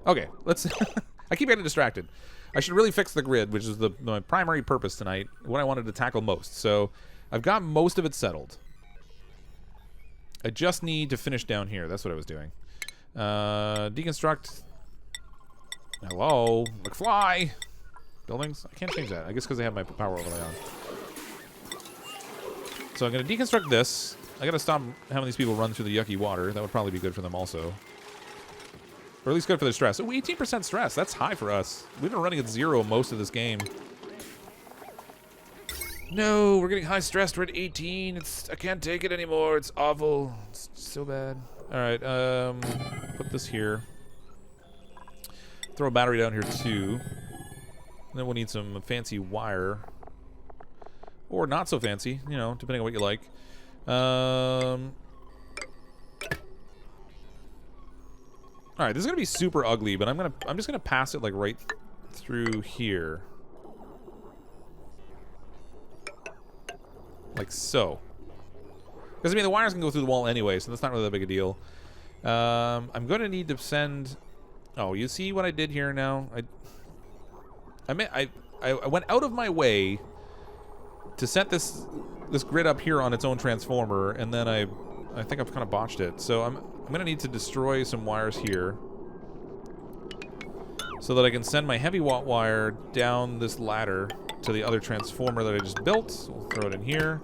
Okay, let's... I keep getting distracted. I should really fix the grid, which is my primary purpose tonight, what I wanted to tackle most. So I've got most of it settled. I just need to finish down here. That's what I was doing. Deconstruct. Hello, McFly. Buildings? I can't change that. I guess because I have my power overlay on. So I'm going to deconstruct this. I got to stop having these people run through the yucky water. That would probably be good for them also. Or at least good for their stress. Oh, 18% stress. That's high for us. We've been running at 0 most of this game. No, we're getting high stressed. We're at 18. I can't take it anymore. It's awful. It's so bad. All right, put this here. Throw a battery down here too. And then we'll need some fancy wire. Or not so fancy, you know, depending on what you like. Alright, this is gonna be super ugly, but I'm just gonna pass it like right through here. Like so. Because I mean the wires can go through the wall anyway, so that's not really that big a deal. I'm gonna need to send. Oh, you see what I did here now? I went out of my way to set this grid up here on its own transformer, and then I think I've kind of botched it. So I'm gonna need to destroy some wires here so that I can send my heavy watt wire down this ladder to the other transformer that I just built. We'll throw it in here,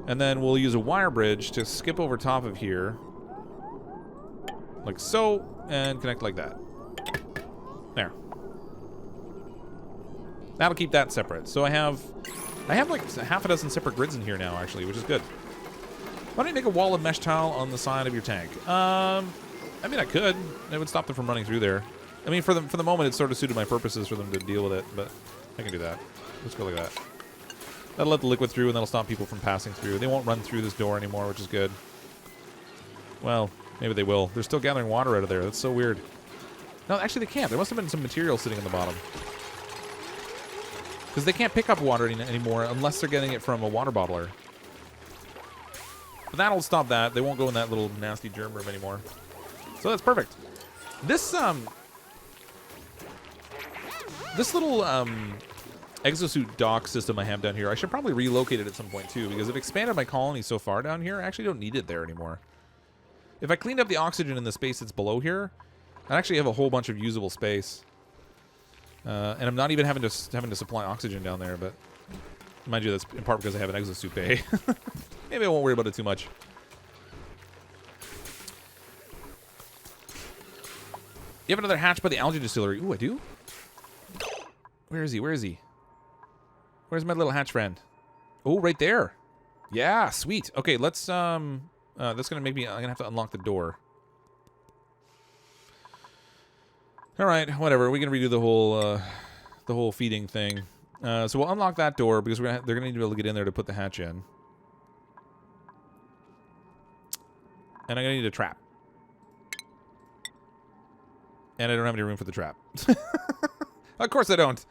and then we'll use a wire bridge to skip over top of here, like so, and connect like that. There. That'll keep that separate. So I have like half a dozen separate grids in here now, actually, which is good. Why don't you make a wall of mesh tile on the side of your tank? I mean, I could. It would stop them from running through there. I mean, for the moment, it's sort of suited my purposes for them to deal with it, but I can do that. Let's go like that. That'll let the liquid through, and that'll stop people from passing through. They won't run through this door anymore, which is good. Well, maybe they will. They're still gathering water out of there. That's so weird. No, actually, they can't. There must have been some material sitting on the bottom. Because they can't pick up water anymore unless they're getting it from a water bottler. But that'll stop that. They won't go in that little nasty germ room anymore. So that's perfect. This little exosuit dock system I have down here, I should probably relocate it at some point too, because I've expanded my colony so far down here, I actually don't need it there anymore. If I cleaned up the oxygen in the space that's below here, I actually have a whole bunch of usable space. And I'm not even having to supply oxygen down there, but mind you, that's in part because I have an exosuit bay. Maybe I won't worry about it too much. You have another hatch by the algae distillery. Ooh, I do? Where is he? Where is he? Where's my little hatch friend? Oh, right there. Yeah, sweet. Okay, let's that's gonna make me. I'm gonna have to unlock the door. All right, whatever. We can redo the whole feeding thing. So we'll unlock that door because they're gonna need to be able to get in there to put the hatch in. And I'm gonna need a trap. And I don't have any room for the trap. Of course I don't.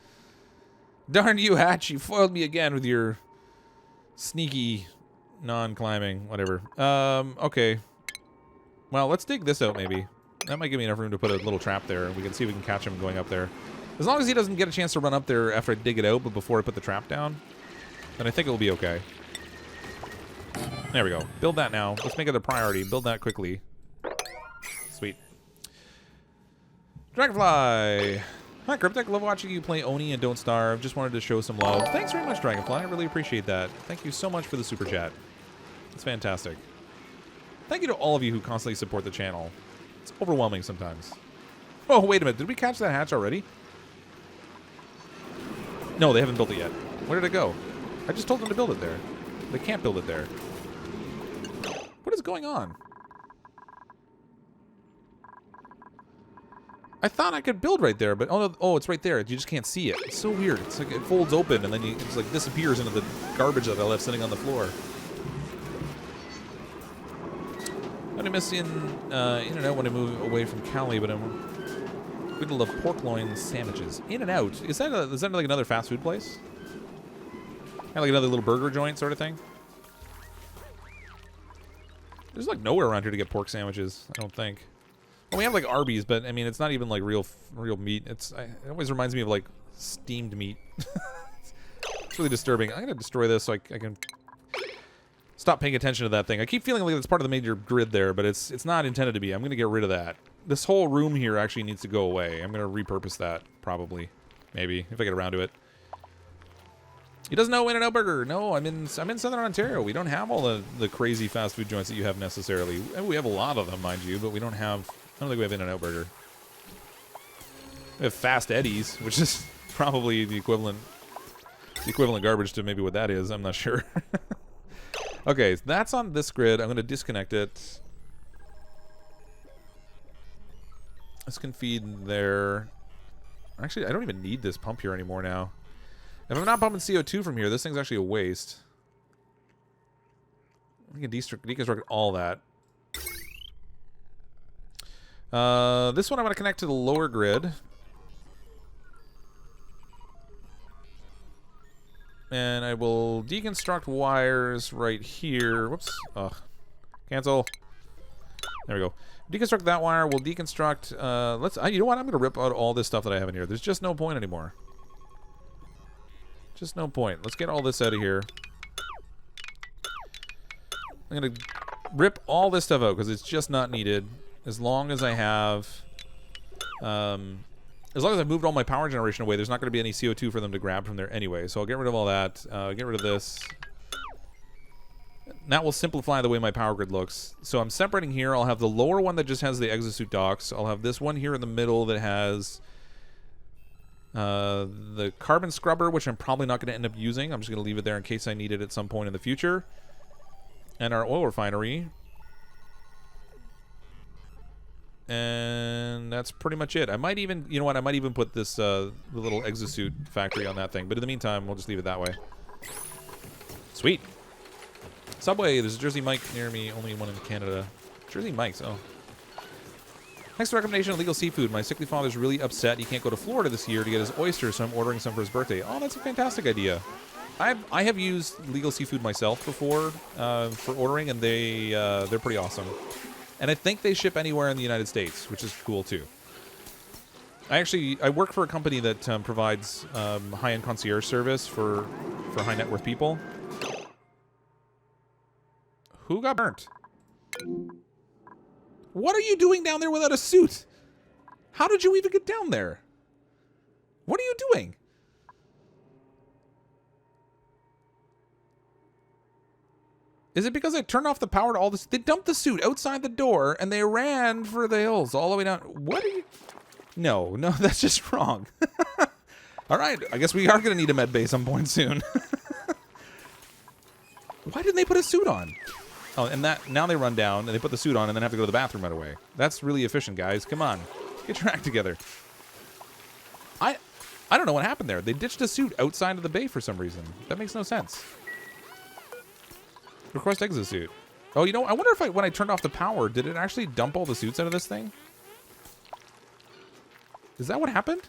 Darn you, hatch! You foiled me again with your sneaky non-climbing, whatever. Okay. Well, let's dig this out maybe. That might give me enough room to put a little trap there, and we can see if we can catch him going up there. As long as he doesn't get a chance to run up there after I dig it out, but before I put the trap down, then I think it'll be okay. There we go. Build that now. Let's make it a priority. Build that quickly. Sweet. Dragonfly! Hi, Cryptic. Love watching you play Oni and Don't Starve. Just wanted to show some love. Thanks very much, Dragonfly. I really appreciate that. Thank you so much for the super chat. It's fantastic. Thank you to all of you who constantly support the channel. It's overwhelming sometimes. Oh, wait a minute. Did we catch that hatch already? No, they haven't built it yet. Where did it go? I just told them to build it there. They can't build it there. What is going on? I thought I could build right there, but oh, it's right there. You just can't see it. It's so weird. It's like it folds open and then it just like disappears into the garbage that I left sitting on the floor. I'm missing in and out when I move away from Cali, but I'm going to love pork loin sandwiches. In and Out. Is that like another fast food place? Kind of like another little burger joint sort of thing? There's like nowhere around here to get pork sandwiches, I don't think. Well, we have like Arby's, but I mean, it's not even like real meat. It always reminds me of like steamed meat. It's really disturbing. I'm going to destroy this so I can stop paying attention to that thing. I keep feeling like it's part of the major grid there, but it's not intended to be. I'm going to get rid of that. This whole room here actually needs to go away. I'm going to repurpose that, probably. Maybe, if I get around to it. He doesn't know In-N-Out Burger. No, I'm in Southern Ontario. We don't have all the crazy fast food joints that you have necessarily. We have a lot of them, mind you, but we don't have... I don't think we have In-N-Out Burger. We have Fast Eddie's, which is probably the equivalent. the equivalent garbage to maybe what that is. I'm not sure. Okay, so that's on this grid. I'm going to disconnect it. This can feed there. Actually, I don't even need this pump here anymore now. If I'm not pumping CO2 from here, this thing's actually a waste. We can deconstruct all that. This one I'm going to connect to the lower grid. And I will deconstruct wires right here. Whoops. Ugh. Cancel. There we go. Deconstruct that wire. We'll deconstruct... you know what? I'm going to rip out all this stuff that I have in here. There's just no point anymore. Just no point. Let's get all this out of here. I'm going to rip all this stuff out because it's just not needed. As long as I have... as long as I've moved all my power generation away, there's not going to be any CO2 for them to grab from there anyway. So I'll get rid of all that. Get rid of this. That will simplify the way my power grid looks. So I'm separating here. I'll have the lower one that just has the exosuit docks. I'll have this one here in the middle that has the carbon scrubber, which I'm probably not going to end up using. I'm just going to leave it there in case I need it at some point in the future. And our oil refinery. And that's pretty much it. I might even, you know what, I might even put this the little exosuit factory on that thing. But in the meantime, we'll just leave it that way. Sweet. Subway, there's a Jersey Mike near me, only one in Canada. Jersey Mike's, oh. Next recommendation of legal seafood. My sickly father's really upset he can't go to Florida this year to get his oysters, so I'm ordering some for his birthday. Oh, that's a fantastic idea. I have used legal seafood myself before for ordering, and they're pretty awesome. And I think they ship anywhere in the United States, which is cool too. I work for a company that provides high-end concierge service for high net worth people. Who got burnt? What are you doing down there without a suit? How did you even get down there? What are you doing? Is it because I turned off the power to all this? They dumped the suit outside the door and they ran for the hills all the way down. What are you? No, that's just wrong. All right, I guess we are going to need a med bay some point soon. Why didn't they put a suit on? Oh, and now they run down and they put the suit on and then have to go to the bathroom right away. That's really efficient, guys. Come on, get your act together. I don't know what happened there. They ditched a suit outside of the bay for some reason. That makes no sense. Request exosuit. Oh, you know, I wonder if when I turned off the power, did it actually dump all the suits out of this thing? Is that what happened?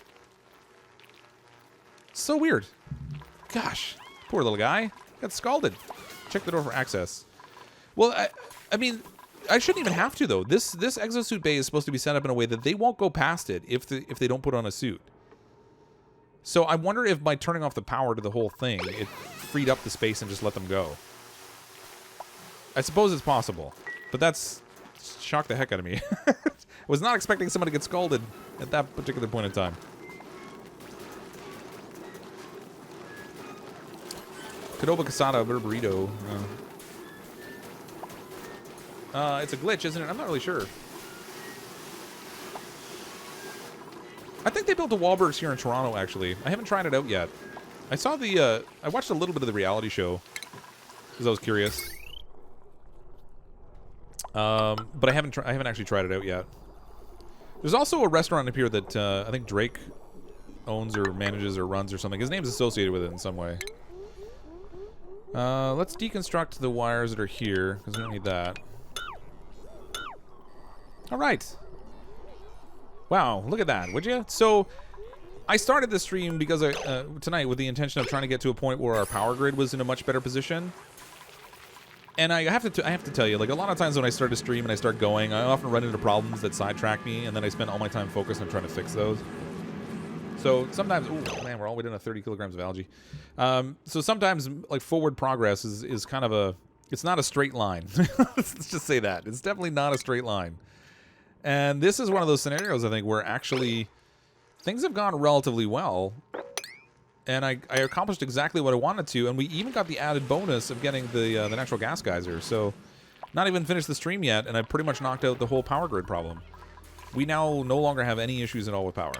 So weird. Gosh, poor little guy. Got scalded. Check the door for access. Well, I mean, I shouldn't even have to, though. This exosuit bay is supposed to be set up in a way that they won't go past it if they don't put on a suit. So I wonder if by turning off the power to the whole thing, it freed up the space and just let them go. I suppose it's possible, but that's shocked the heck out of me. I was not expecting someone to get scalded at that particular point in time. Cadoba Casada burrito. It's a glitch, isn't it? I'm not really sure. I think they built a Wahlburgers here in Toronto, actually. I haven't tried it out yet. I saw I watched a little bit of the reality show because I was curious. But I haven't actually tried it out yet. There's also a restaurant up here that I think Drake owns or manages or runs or something. His name's associated with it in some way. Let's deconstruct the wires that are here because we don't need that. All right. Wow, look at that, would you? So I started this stream because tonight with the intention of trying to get to a point where our power grid was in a much better position. And I have to tell you, like, a lot of times when I start a stream and I start going, I often run into problems that sidetrack me, and then I spend all my time focused on trying to fix those. So sometimes, ooh, man, we're all the way down to 30 kilograms of algae. So sometimes, like, forward progress is kind of it's not a straight line. Let's just say that. It's definitely not a straight line. And this is one of those scenarios, I think, where actually things have gone relatively well. And I accomplished exactly what I wanted to, and we even got the added bonus of getting the natural gas geyser. So, not even finished the stream yet, and I pretty much knocked out the whole power grid problem. We now no longer have any issues at all with power.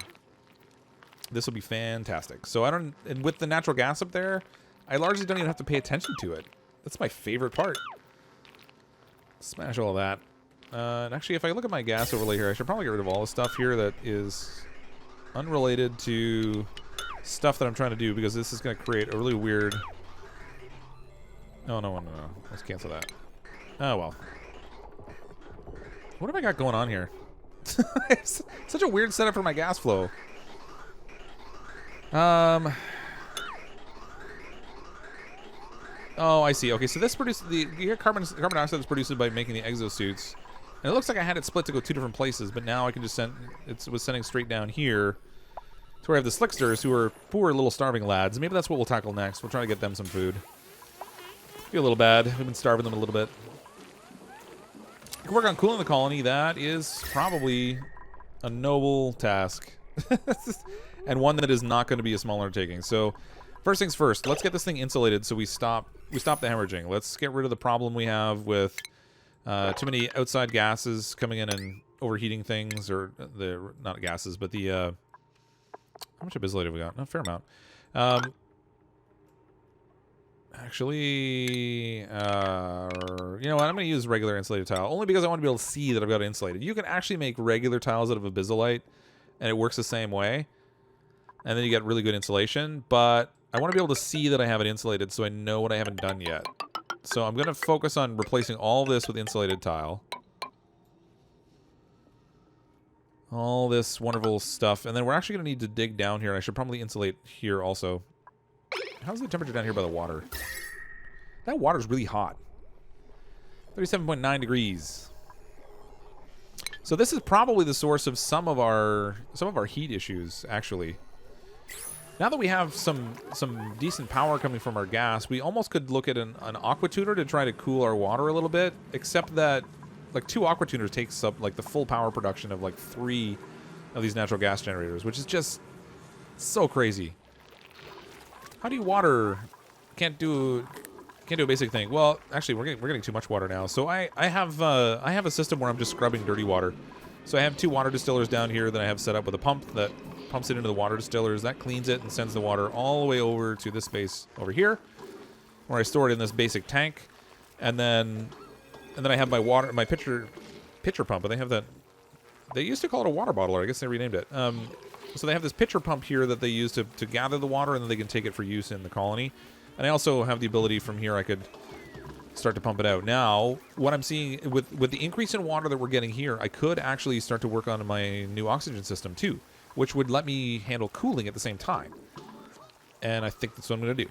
This will be fantastic. So I don't, and with the natural gas up there, I largely don't even have to pay attention to it. That's my favorite part. Smash all of that. And actually, if I look at my gas overlay here, I should probably get rid of all the stuff here that is unrelated to stuff that I'm trying to do, because this is going to create a really weird... Oh, no. Let's cancel that. Oh, well. What have I got going on here? It's such a weird setup for my gas flow. Oh, I see. Okay, so this produces the carbon dioxide is produced by making the exosuits. And it looks like I had it split to go 2 different places, but now I can just send it was sending straight down here to where I have the slicksters, who are poor little starving lads. Maybe that's what we'll tackle next. We'll try to get them some food. Feel a little bad. We've been starving them a little bit. We can work on cooling the colony. That is probably a noble task. And one that is not going to be a small undertaking. So, first things first, let's get this thing insulated so we stop the hemorrhaging. Let's get rid of the problem we have with too many outside gases coming in and overheating things, or the not gases, but the how much insulated have we got? No, fair amount. Actually, you know what? I'm going to use regular insulated tile only because I want to be able to see that I've got it insulated. You can actually make regular tiles out of abyssalite, and it works the same way. And then you get really good insulation, but I want to be able to see that I have it insulated so I know what I haven't done yet. So I'm going to focus on replacing all this with insulated tile. All this wonderful stuff. And then we're actually going to need to dig down here. I should probably insulate here also. How's the temperature down here by the water? That water's really hot. 37.9 degrees. So this is probably the source of some of our heat issues, actually. Now that we have some decent power coming from our gas, we almost could look at an aqua tuner to try to cool our water a little bit, except that like 2 aqua tuners takes up like the full power production of like 3 of these natural gas generators, which is just so crazy. How do you water? Can't do a basic thing. Well, actually, we're getting too much water now. So I have a system where I'm just scrubbing dirty water. So I have 2 water distillers down here that I have set up with a pump that pumps it into the water distillers. That cleans it and sends the water all the way over to this space over here, where I store it in this basic tank. And then I have my pitcher pump. And they have that. They used to call it a water bottler. I guess they renamed it. So they have this pitcher pump here that they use to gather the water, and then they can take it for use in the colony. And I also have the ability from here I could start to pump it out. Now, what I'm seeing with the increase in water that we're getting here, I could actually start to work on my new oxygen system too, which would let me handle cooling at the same time. And I think that's what I'm going to do.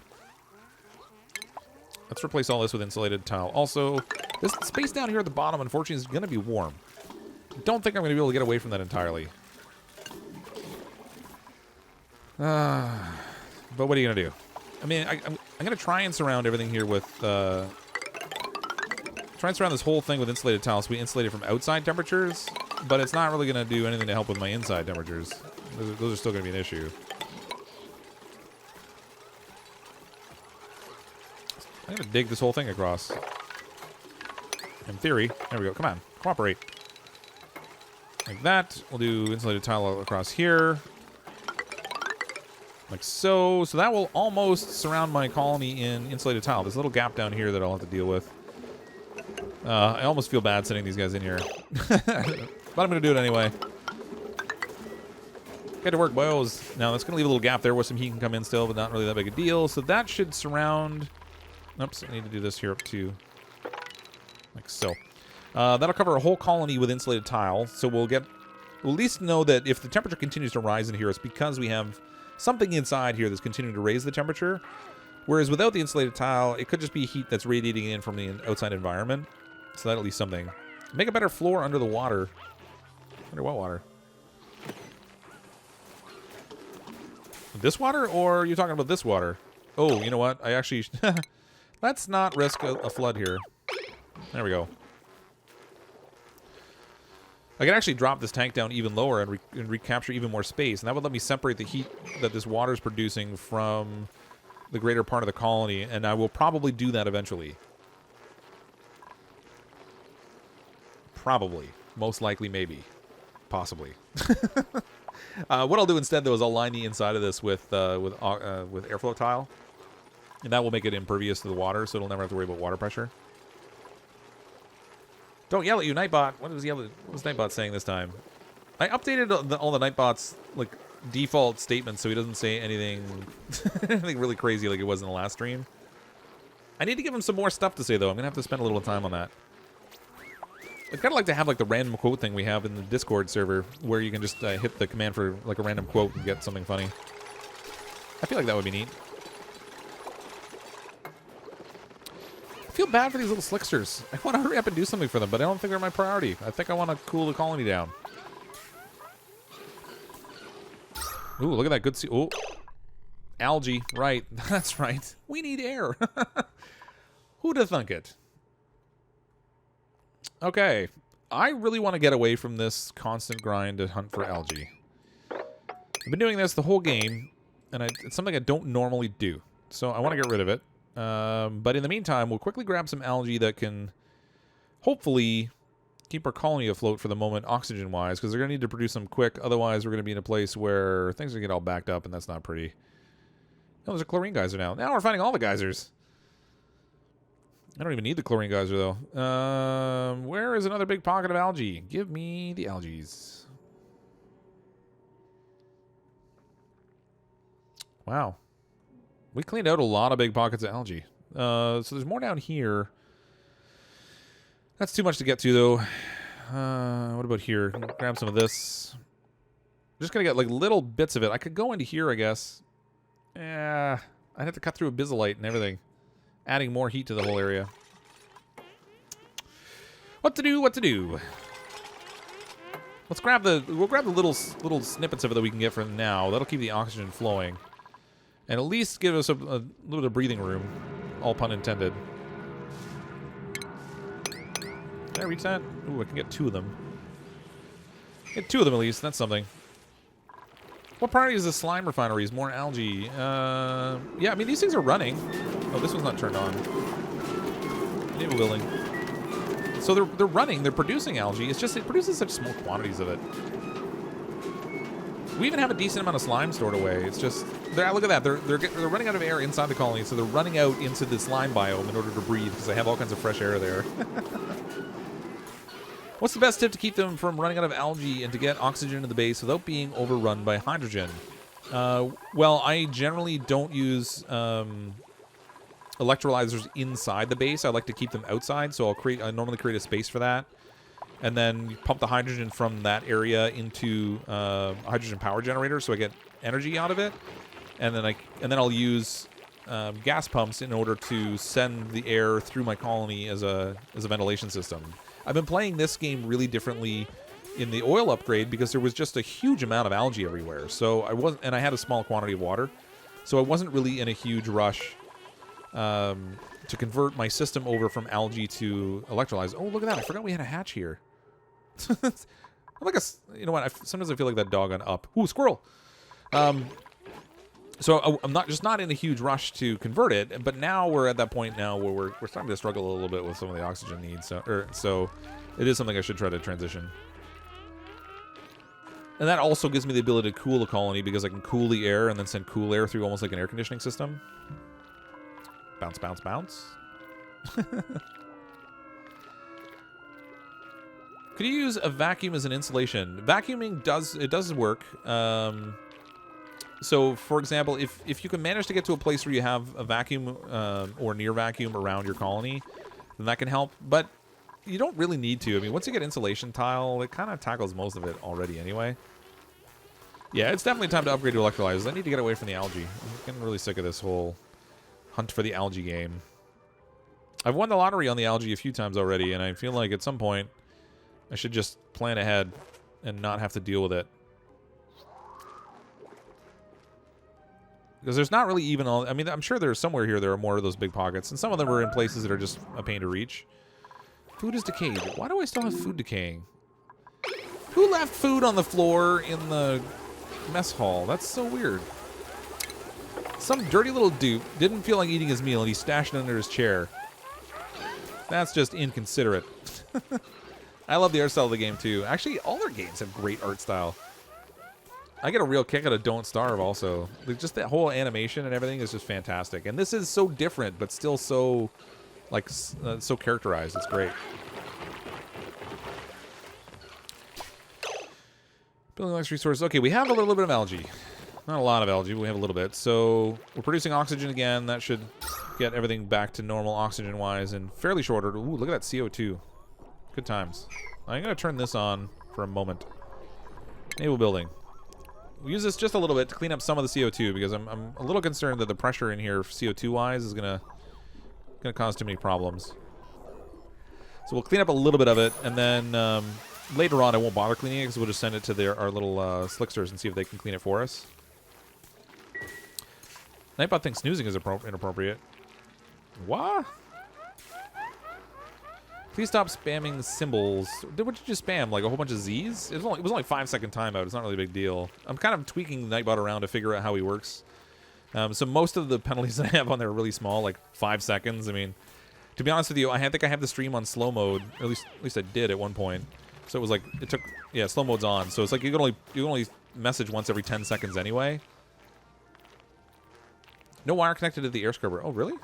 Let's replace all this with insulated tile. Also, this space down here at the bottom, unfortunately, is going to be warm. I don't think I'm going to be able to get away from that entirely. But what are you going to do? I mean, I'm going to try and surround everything here with... try and surround this whole thing with insulated tile so we insulate it from outside temperatures, but it's not really going to do anything to help with my inside temperatures. Those are still going to be an issue. I'm going to dig this whole thing across. In theory. There we go. Come on. Cooperate. Like that. We'll do insulated tile across here. Like so. So that will almost surround my colony in insulated tile. There's a little gap down here that I'll have to deal with. I almost feel bad sending these guys in here. But I'm going to do it anyway. Get to work, boys. Now, that's going to leave a little gap there where some heat can come in still, but not really that big a deal. So that should surround... Oops, I need to do this here up to... like so. That'll cover a whole colony with insulated tile. So we'll at least know that if the temperature continues to rise in here, it's because we have something inside here that's continuing to raise the temperature. Whereas without the insulated tile, it could just be heat that's radiating in from the outside environment. So that'll at least something. Make a better floor under the water. Under what water? This water, or are you talking about this water? Oh, you know what? I actually... let's not risk a flood here. There we go. I can actually drop this tank down even lower and recapture even more space. And that would let me separate the heat that this water is producing from the greater part of the colony. And I will probably do that eventually. Probably. Most likely, maybe. Possibly. What I'll do instead, though, is I'll line the inside of this with airflow tile, and that will make it impervious to the water, so it'll never have to worry about water pressure. Don't yell at you, Nightbot. What was Nightbot saying this time? I updated all the Nightbot's like default statements so he doesn't say anything, anything really crazy like it was in the last stream. I need to give him some more stuff to say, though. I'm gonna have to spend a little time on that. I'd kind of like to have like the random quote thing we have in the Discord server, where you can just hit the command for like a random quote and get something funny. I feel like that would be neat. I feel bad for these little slicksters. I want to hurry up and do something for them, but I don't think they're my priority. I think I want to cool the colony down. Ooh, look at that good sea. Oh, algae. Right, that's right. We need air. Who'd have thunk it? Okay, I really want to get away from this constant grind to hunt for algae. I've been doing this the whole game, and it's something I don't normally do. So I want to get rid of it. But in the meantime, we'll quickly grab some algae that can hopefully keep our colony afloat for the moment, oxygen-wise, because they're going to need to produce them quick. Otherwise, we're going to be in a place where things are going to get all backed up, and that's not pretty. Oh, there's a chlorine geyser now. Now we're finding all the geysers. I don't even need the chlorine geyser, though. Where is another big pocket of algae? Give me the algaes. Wow. We cleaned out a lot of big pockets of algae. So there's more down here. That's too much to get to, though. What about here? Grab some of this. I'm just going to get, like, little bits of it. I could go into here, I guess. Yeah. I'd have to cut through abyssalite and everything. Adding more heat to the whole area. What to do? What to do? Let's grab we'll grab the little snippets of it that we can get from now. That'll keep the oxygen flowing. And at least give us a little bit of breathing room. All pun intended. Can I reach that? Ooh, I can get 2 of them. Get 2 of them at least. That's something. What priority is the slime refineries? More algae. Yeah, I mean, these things are running. Oh, this one's not turned on. Enable building. So they're running. They're producing algae. It's just it produces such small quantities of it. We even have a decent amount of slime stored away. It's just look at that. They're running out of air inside the colony, so they're running out into the slime biome in order to breathe because they have all kinds of fresh air there. What's the best tip to keep them from running out of algae and to get oxygen in the base without being overrun by hydrogen? Well, I generally don't use electrolyzers inside the base. I like to keep them outside, so I normally create a space for that. And then pump the hydrogen from that area into a hydrogen power generator, so I get energy out of it. And then I'll use gas pumps in order to send the air through my colony as a ventilation system. I've been playing this game really differently in the oil upgrade because there was just a huge amount of algae everywhere. So I had a small quantity of water, so I wasn't really in a huge rush to convert my system over from algae to electrolyze. Oh, look at that! I forgot we had a hatch here. I'm like you know what? Sometimes I feel like that dog on Up. Ooh, squirrel. So I'm not in a huge rush to convert it, but now we're at that point now where we're starting to struggle a little bit with some of the oxygen needs. So it is something I should try to transition. And that also gives me the ability to cool the colony because I can cool the air and then send cool air through almost like an air conditioning system. Bounce, bounce, bounce. Could you use a vacuum as an insulation? Vacuuming does work. So, for example, if you can manage to get to a place where you have a vacuum or near vacuum around your colony, then that can help. But you don't really need to. I mean, once you get insulation tile, it kind of tackles most of it already anyway. Yeah, it's definitely time to upgrade to electrolyzers. I need to get away from the algae. I'm getting really sick of this whole hunt for the algae game. I've won the lottery on the algae a few times already, and I feel like at some point I should just plan ahead and not have to deal with it. Because there's not really even all... I mean, I'm sure there's somewhere here there are more of those big pockets, and some of them are in places that are just a pain to reach. Food is decayed. Why do I still have food decaying? Who left food on the floor in the mess hall? That's so weird. Some dirty little dupe didn't feel like eating his meal, and he stashed it under his chair. That's just inconsiderate. I love the art style of the game, too. Actually, all their games have great art style. I get a real kick out of Don't Starve also. Like, just that whole animation and everything is just fantastic. And this is so different, but still so, like, so characterized. It's great. Building next resources. Okay, we have a little bit of algae. Not a lot of algae, but we have a little bit. So we're producing oxygen again. That should get everything back to normal oxygen-wise in fairly short order. Ooh, look at that CO2. Good times. I'm going to turn this on for a moment. Naval building. We'll use this just a little bit to clean up some of the CO2 because I'm a little concerned that the pressure in here CO2-wise is gonna cause too many problems. So we'll clean up a little bit of it, and then later on I won't bother cleaning it because we'll just send it to our little slicksters and see if they can clean it for us. Nightbot thinks snoozing is inappropriate. What? Please stop spamming symbols. What did you just spam? Like a whole bunch of Z's? It was only 5-second timeout. It's not really a big deal. I'm kind of tweaking Nightbot around to figure out how he works. So most of the penalties that I have on there are really small, like 5 seconds. I mean, to be honest with you, I think I have the stream on slow mode. Or at least I did at one point. So it was like it took slow mode's on. So it's like you can only message once every 10 seconds anyway. No wire connected to the air scrubber. Oh really?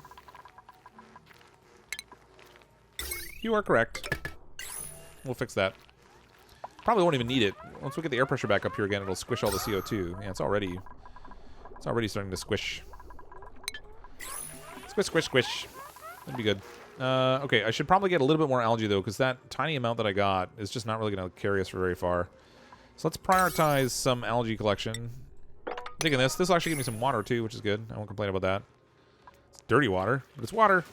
You are correct. We'll fix that. Probably won't even need it. Once we get the air pressure back up here again, it'll squish all the CO2. Yeah, it's already starting to squish. Squish, squish, squish. That'd be good. Okay, I should probably get a little bit more algae, though, because that tiny amount that I got is just not really going to carry us for very far. So let's prioritize some algae collection. Digging this. This will actually give me some water, too, which is good. I won't complain about that. It's dirty water, but it's water.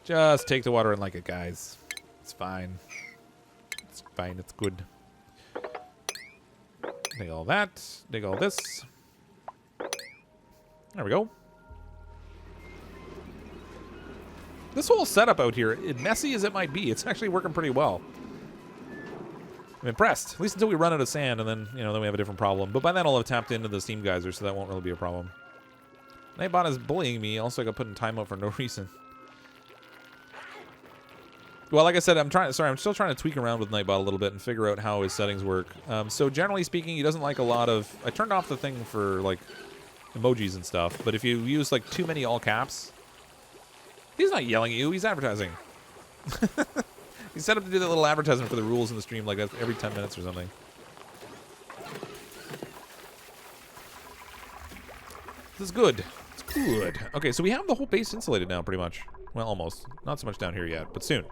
Just take the water and like it, guys. It's fine. It's fine. It's good. Dig all that. Dig all this. There we go. This whole setup out here, messy as it might be, it's actually working pretty well. I'm impressed. At least until we run out of sand, and then, then we have a different problem. But by then I'll have tapped into the steam geyser, so that won't really be a problem. Nightbot is bullying me. Also, I got put in timeout for no reason. Well, like I said, I'm still trying to tweak around with Nightbot a little bit and figure out how his settings work. So generally speaking, he doesn't like a lot of... I turned off the thing for, like, emojis and stuff. But if you use, like, too many all caps... He's not yelling at you. He's advertising. He's set up to do that little advertisement for the rules in the stream, like, every 10 minutes or something. This is good. It's good. Okay, so we have the whole base insulated now, pretty much. Well, almost. Not so much down here yet, but soon.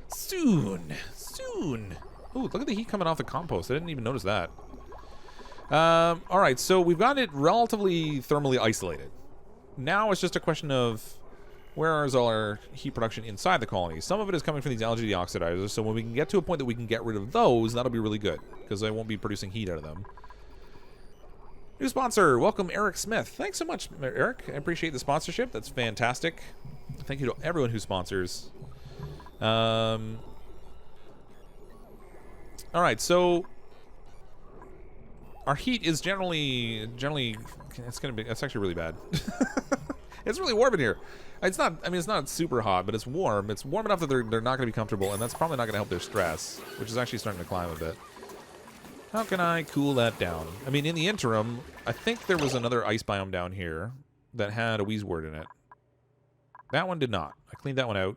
Soon. Soon. Ooh, look at the heat coming off the compost. I didn't even notice that. Alright, so we've got it relatively thermally isolated. Now it's just a question of where is all our heat production inside the colony. Some of it is coming from these algae deoxidizers, so when we can get to a point that we can get rid of those, that'll be really good, because I won't be producing heat out of them. New sponsor. Welcome, Eric Smith. Thanks so much, Eric. I appreciate the sponsorship. That's fantastic. Thank you to everyone who sponsors. Alright, so our heat is generally it's actually really bad. It's really warm in here. It's not super hot, but it's warm. It's warm enough that they're not going to be comfortable, and that's probably not going to help their stress, which is actually starting to climb a bit. How can I cool that down? I mean, in the interim, I think there was another ice biome down here that had a wheezewort in it. That one did not. I cleaned that one out.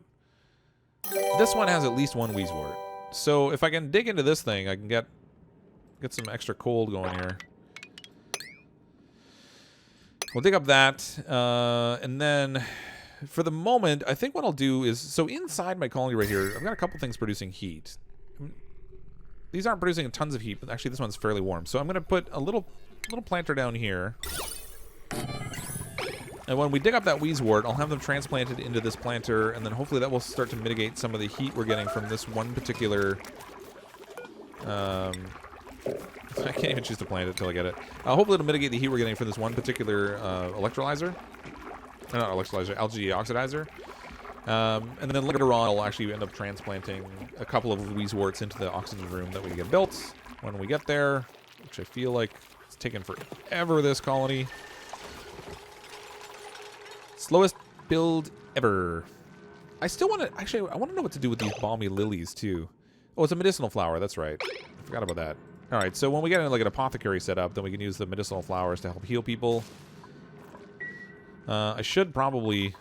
This one has at least one wheezewort. So if I can dig into this thing, I can get some extra cold going here. We'll dig up that, and then for the moment, I think what I'll do is, so inside my colony right here, I've got a couple things producing heat. These aren't producing tons of heat, but actually this one's fairly warm. So I'm going to put a little planter down here. And when we dig up that wheezewort, I'll have them transplanted into this planter, and then hopefully that will start to mitigate some of the heat we're getting from this one particular... I can't even choose to plant it until I get it. Hopefully it'll mitigate the heat we're getting from this one particular electrolyzer. Not electrolyzer, algae oxidizer. And then later on, I'll actually end up transplanting a couple of wheezeworts into the oxygen room that we get built when we get there, which I feel like it's taken forever, this colony. Slowest build ever. I still want to... Actually, I want to know what to do with these balmy lilies, too. Oh, it's a medicinal flower. That's right. I forgot about that. All right, so when we get like an apothecary set up, then we can use the medicinal flowers to help heal people. I should probably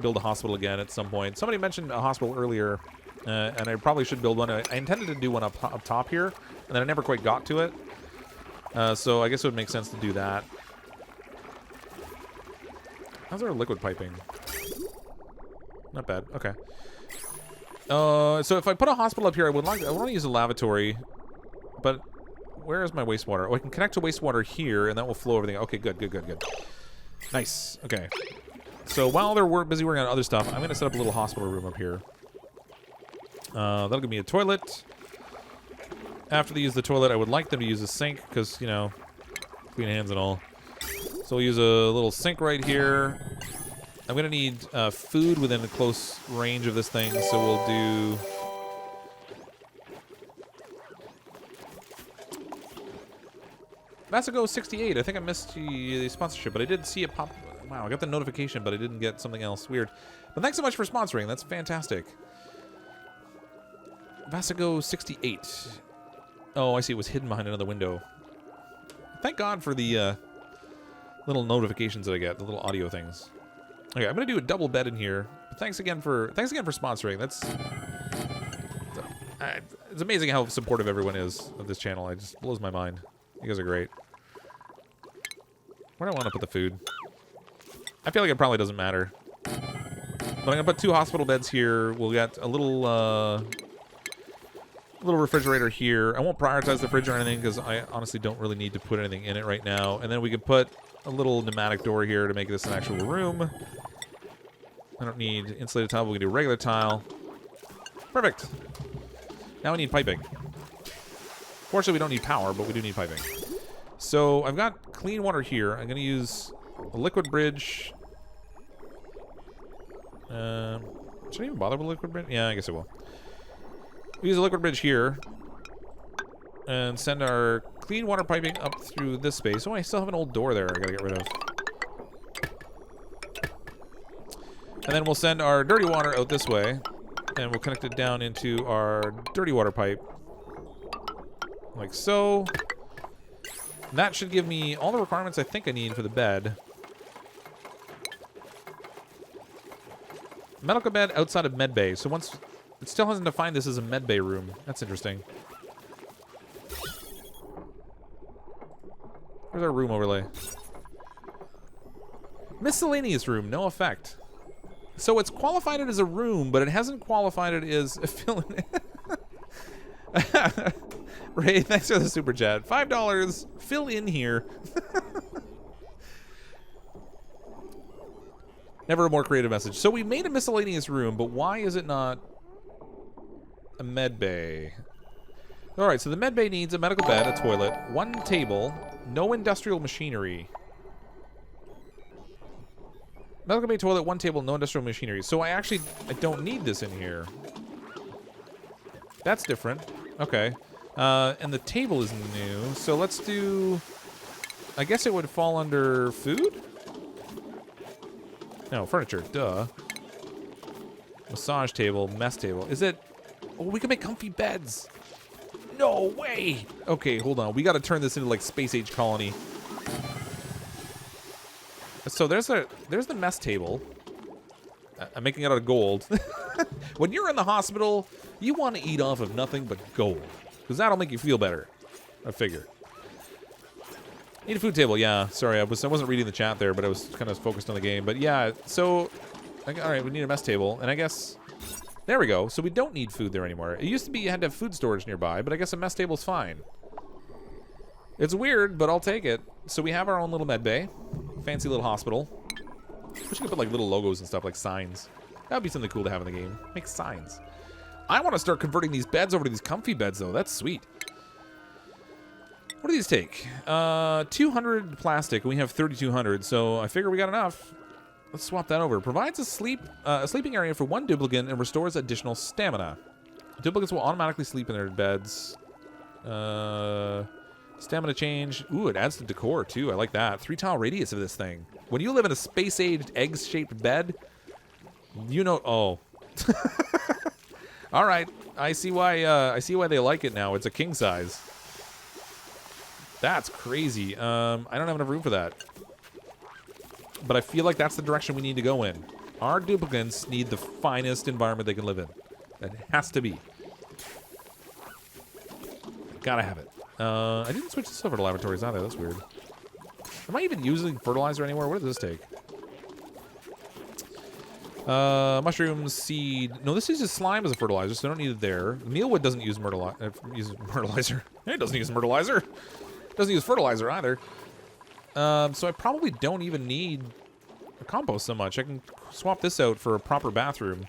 build a hospital again at some point. Somebody mentioned a hospital earlier, and I probably should build one. I intended to do one up top here, and then I never quite got to it. So I guess it would make sense to do that. How's our liquid piping? Not bad. Okay. So if I put a hospital up here, I want to use a lavatory, but where is my wastewater? Oh, I can connect to wastewater here, and that will flow everything. Okay, good. Nice. Okay. So while they're busy working on other stuff, I'm going to set up a little hospital room up here. That'll give me a toilet. After they use the toilet, I would like them to use a sink, because, you know, clean hands and all. So we'll use a little sink right here. I'm going to need food within a close range of this thing, so we'll do... Vasago 68. I think I missed the sponsorship, but I did see it pop. Wow, I got the notification, but I didn't get something else. Weird. But thanks so much for sponsoring. That's fantastic. Vasago 68. Oh, I see. It was hidden behind another window. Thank God for the little notifications that I get, the little audio things. Okay, I'm gonna do a double bed in here. But thanks again for sponsoring. It's amazing how supportive everyone is of this channel. It just blows my mind. You guys are great. Where do I want to put the food? I feel like it probably doesn't matter. But I'm going to put 2 hospital beds here. We'll get a little refrigerator here. I won't prioritize the fridge or anything because I honestly don't really need to put anything in it right now. And then we can put a little pneumatic door here to make this an actual room. I don't need insulated tile. We can do regular tile. Perfect. Now we need piping. Fortunately, we don't need power, but we do need piping. So I've got clean water here. I'm going to use a liquid bridge. Should I even bother with a liquid bridge? Yeah, I guess I will. We use a liquid bridge here. And send our clean water piping up through this space. Oh, I still have an old door there I got to get rid of. And then we'll send our dirty water out this way. And we'll connect it down into our dirty water pipe. Like so. That should give me all the requirements I think I need for the bed. Medical bed outside of medbay. So once it still hasn't defined this as a medbay room. That's interesting. Where's our room overlay? Miscellaneous room, no effect. So it's qualified it as a room, but it hasn't qualified it as a fill-in. Ray, thanks for the super chat. $5. Fill in here. Never a more creative message. So we made a miscellaneous room, but why is it not a med bay? All right, so the med bay needs a medical bed, a toilet, 1 table, no industrial machinery. Medical bay, toilet, 1 table, no industrial machinery. So I don't need this in here. That's different. Okay. And the table is new, so let's do... I guess it would fall under food? No, furniture, duh. Massage table, mess table. Is it... Oh, we can make comfy beds. No way! Okay, hold on. We gotta turn this into, like, Space Age colony. So there's the mess table. I'm making it out of gold. When you're in the hospital, you want to eat off of nothing but gold. Because that'll make you feel better. I figure. Need a food table, yeah. Sorry, I wasn't reading the chat there, but I was kind of focused on the game. But yeah, so... Alright, we need a mess table. And I guess... There we go. So we don't need food there anymore. It used to be you had to have food storage nearby, but I guess a mess table's fine. It's weird, but I'll take it. So we have our own little med bay. Fancy little hospital. Wish you could put like little logos and stuff, like signs. That would be something cool to have in the game. Make signs. I want to start converting these beds over to these comfy beds, though. That's sweet. What do these take? 200 plastic, and we have 3,200, so I figure we got enough. Let's swap that over. Provides a sleeping area for 1 duplicate and restores additional stamina. Duplicates will automatically sleep in their beds. Stamina change. Ooh, it adds to decor, too. I like that. 3-tile radius of this thing. When you live in a space-aged, egg-shaped bed, you know... Oh. All right. I see why they like it now. It's a king size. That's crazy. I don't have enough room for that. But I feel like that's the direction we need to go in. Our duplicants need the finest environment they can live in. That has to be. Gotta have it. I didn't switch this over to laboratories either. That's weird. Am I even using fertilizer anymore? What does this take? Mushroom seed. No, this uses slime as a fertilizer, so I don't need it there. Mealwood doesn't use fertilizer. It doesn't use fertilizer. Doesn't use fertilizer either. So I probably don't even need a compost so much. I can swap this out for a proper bathroom.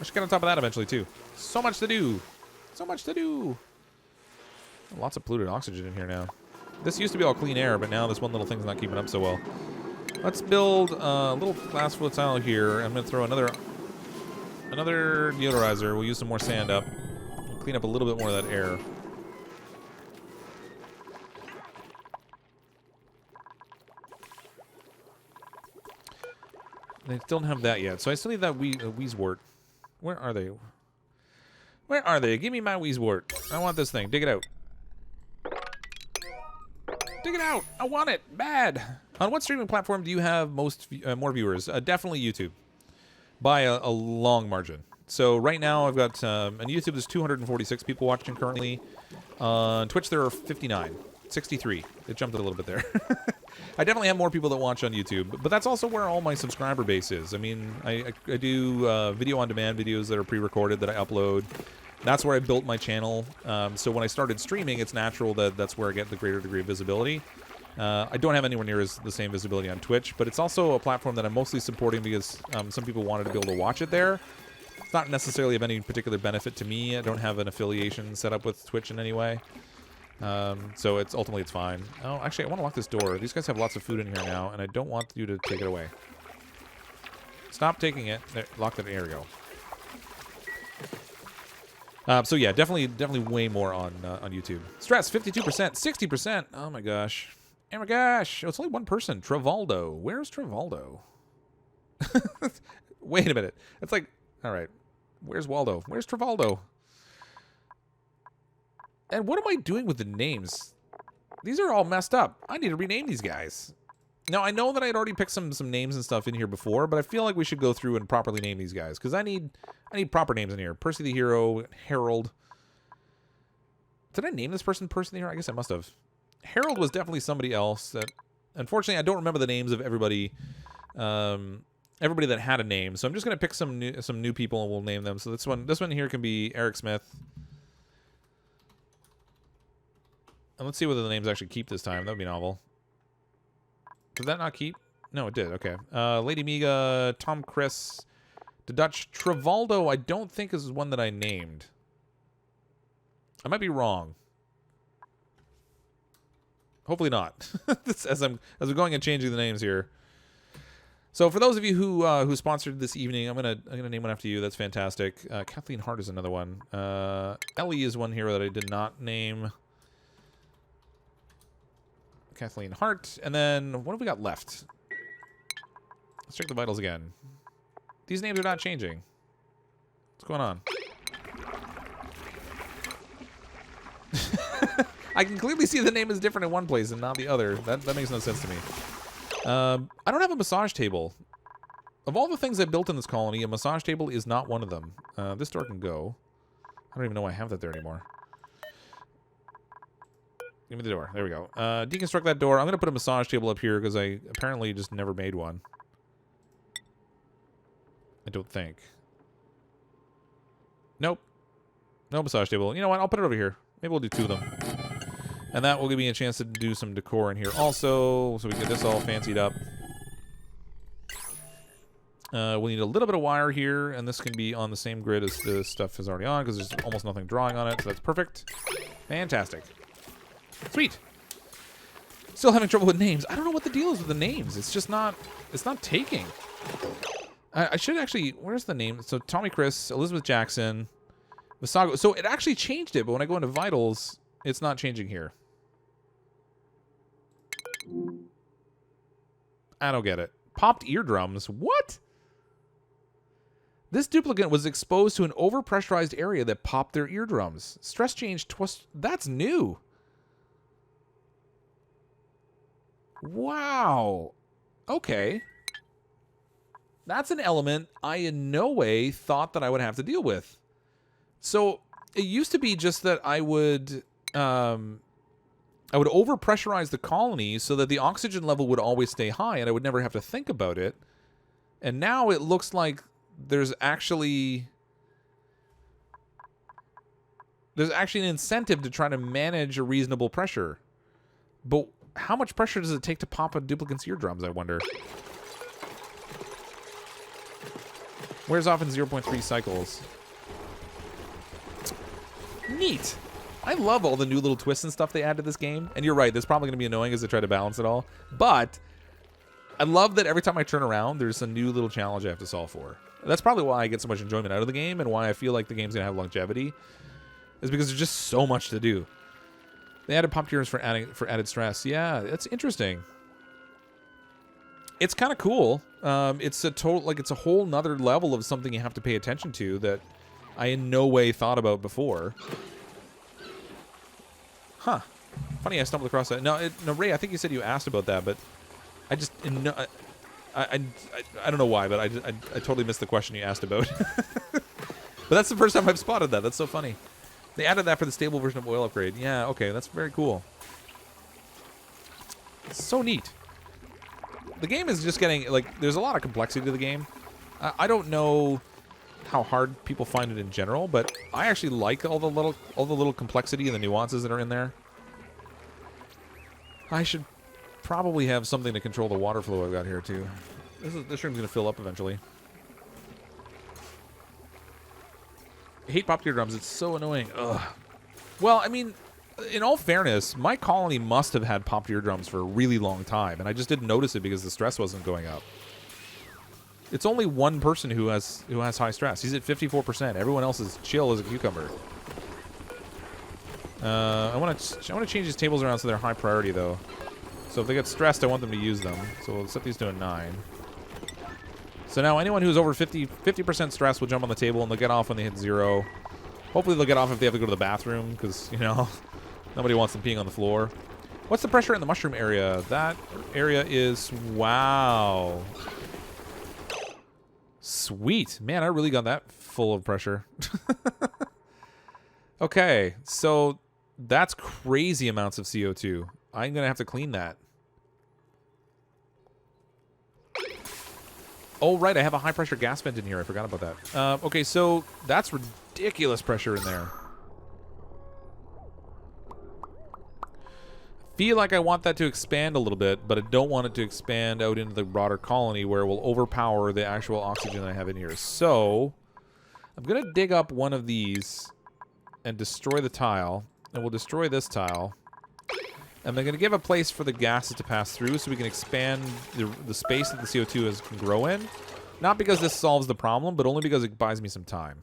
I should get on top of that eventually, too. So much to do. So much to do. Lots of polluted oxygen in here now. This used to be all clean air, but now this one little thing's not keeping up so well. Let's build a little glass float tile here. I'm going to throw another deodorizer. We'll use some more sand up. We'll clean up a little bit more of that air. They still don't have that yet, so I still need that Weezwort. Where are they? Where are they? Give me my Weezwort. I want this thing. Dig it out. Dig it out. I want it. Bad. On what streaming platform do you have more viewers? Definitely YouTube. By a long margin. So right now I've got, on YouTube there's 246 people watching currently. On Twitch there are 59. 63. It jumped a little bit there. I definitely have more people that watch on YouTube, but that's also where all my subscriber base is. I mean, I do video-on-demand videos that are pre-recorded that I upload. That's where I built my channel. So when I started streaming, it's natural that that's where I get the greater degree of visibility. I don't have anywhere near the same visibility on Twitch, but it's also a platform that I'm mostly supporting because some people wanted to be able to watch it there. It's not necessarily of any particular benefit to me. I don't have an affiliation set up with Twitch in any way. So ultimately it's fine. Oh, actually, I want to lock this door. These guys have lots of food in here now, and I don't want you to take it away. Stop taking it. There, lock it. There we go. So yeah, definitely way more on YouTube. Stress 52%, 60%. Oh my gosh. Oh my gosh. Oh, it's only one person. Travaldo. Where's Travaldo? Wait a minute. It's like, all right. Where's Waldo? Where's Travaldo? And what am I doing with the names? These are all messed up. I need to rename these guys. Now, I know that I had already picked some names and stuff in here before, but I feel like we should go through and properly name these guys, because I need proper names in here. Percy the Hero, Harold. Did I name this person Percy the Hero? I guess I must have. Harold was definitely somebody else that, unfortunately, I don't remember the names of everybody. Everybody that had a name. So I'm just gonna pick some new people and we'll name them. So this one here can be Eric Smith. And let's see whether the names actually keep this time. That would be novel. Did that not keep? No, it did. Okay. Lady Miga, Tom Chris, the Dutch Travaldo. I don't think is one that I named. I might be wrong. Hopefully not. as I'm going and changing the names here. So for those of you who sponsored this evening, I'm gonna name one after you. That's fantastic. Kathleen Hart is another one. Ellie is one here that I did not name. Kathleen Hart. And then, what have we got left? Let's check the vitals again. These names are not changing. What's going on? I can clearly see the name is different in one place and not the other. That makes no sense to me. I don't have a massage table. Of all the things I built in this colony, a massage table is not one of them. This door can go. I don't even know why I have that there anymore. Give me the door. There we go. Deconstruct that door. I'm going to put a massage table up here because I apparently just never made one. I don't think. Nope. No massage table. You know what? I'll put it over here. Maybe we'll do two of them. And that will give me a chance to do some decor in here also, so we get this all fancied up. We'll need a little bit of wire here, and this can be on the same grid as the stuff is already on because there's almost nothing drawing on it, so that's perfect. Fantastic. Sweet. Still having trouble with names. I don't know what the deal is with the names. It's just not, it's not taking. I should actually, where's the name? So Tommy Chris, Elizabeth Jackson, Visago. So it actually changed it, but when I go into vitals, it's not changing here. I don't get it. Popped eardrums. What? This duplicate was exposed to an overpressurized area that popped their eardrums. Stress change twice. That's new. Wow. Okay. That's an element I in no way thought that I would have to deal with. So it used to be just that I would overpressurize the colony so that the oxygen level would always stay high and I would never have to think about it. And now it looks like there's actually an incentive to try to manage a reasonable pressure. But how much pressure does it take to pop a duplicate's eardrums, I wonder? Wears off in 0.3 cycles. Neat. I love all the new little twists and stuff they add to this game. And you're right, this is probably going to be annoying as they try to balance it all. But I love that every time I turn around, there's a new little challenge I have to solve for. That's probably why I get so much enjoyment out of the game and why I feel like the game's going to have longevity. Is because there's just so much to do. They added pop tiers for added stress. Yeah, that's interesting. It's kind of cool. It's a whole nother level of something you have to pay attention to that I in no way thought about before. Huh. Funny I stumbled across that. No, Ray, I think you said you asked about that, but I just I don't know why, but I totally missed the question you asked about. But that's the first time I've spotted that. That's so funny. They added that for the stable version of oil upgrade. Yeah, okay, that's very cool. It's so neat. The game is just getting, like, there's a lot of complexity to the game. I don't know how hard people find it in general, but I actually like all the little complexity and the nuances that are in there. I should probably have something to control the water flow I've got here too. This room's gonna fill up eventually. I hate pop eardrums. It's so annoying. Ugh. Well, I mean, in all fairness, my colony must have had popped eardrums for a really long time, and I just didn't notice it because the stress wasn't going up. It's only one person who has high stress. He's at 54%. Everyone else is chill as a cucumber. I want to change these tables around so they're high priority though. So if they get stressed, I want them to use them. So we'll set these to a 9. So now anyone who's over 50% stress will jump on the table and they'll get off when they hit 0. Hopefully they'll get off if they have to go to the bathroom because, you know, nobody wants them peeing on the floor. What's the pressure in the mushroom area? That area is... Wow. Sweet. Man, I really got that full of pressure. Okay, so that's crazy amounts of CO2. I'm going to have to clean that. Oh, right, I have a high-pressure gas vent in here. I forgot about that. Okay, so that's ridiculous pressure in there. Feel like I want that to expand a little bit, but I don't want it to expand out into the broader colony where it will overpower the actual oxygen I have in here. So, I'm going to dig up one of these and destroy the tile. And we'll destroy this tile. And I'm going to give a place for the gases to pass through so we can expand the space that the CO2 can grow in. Not because this solves the problem, but only because it buys me some time.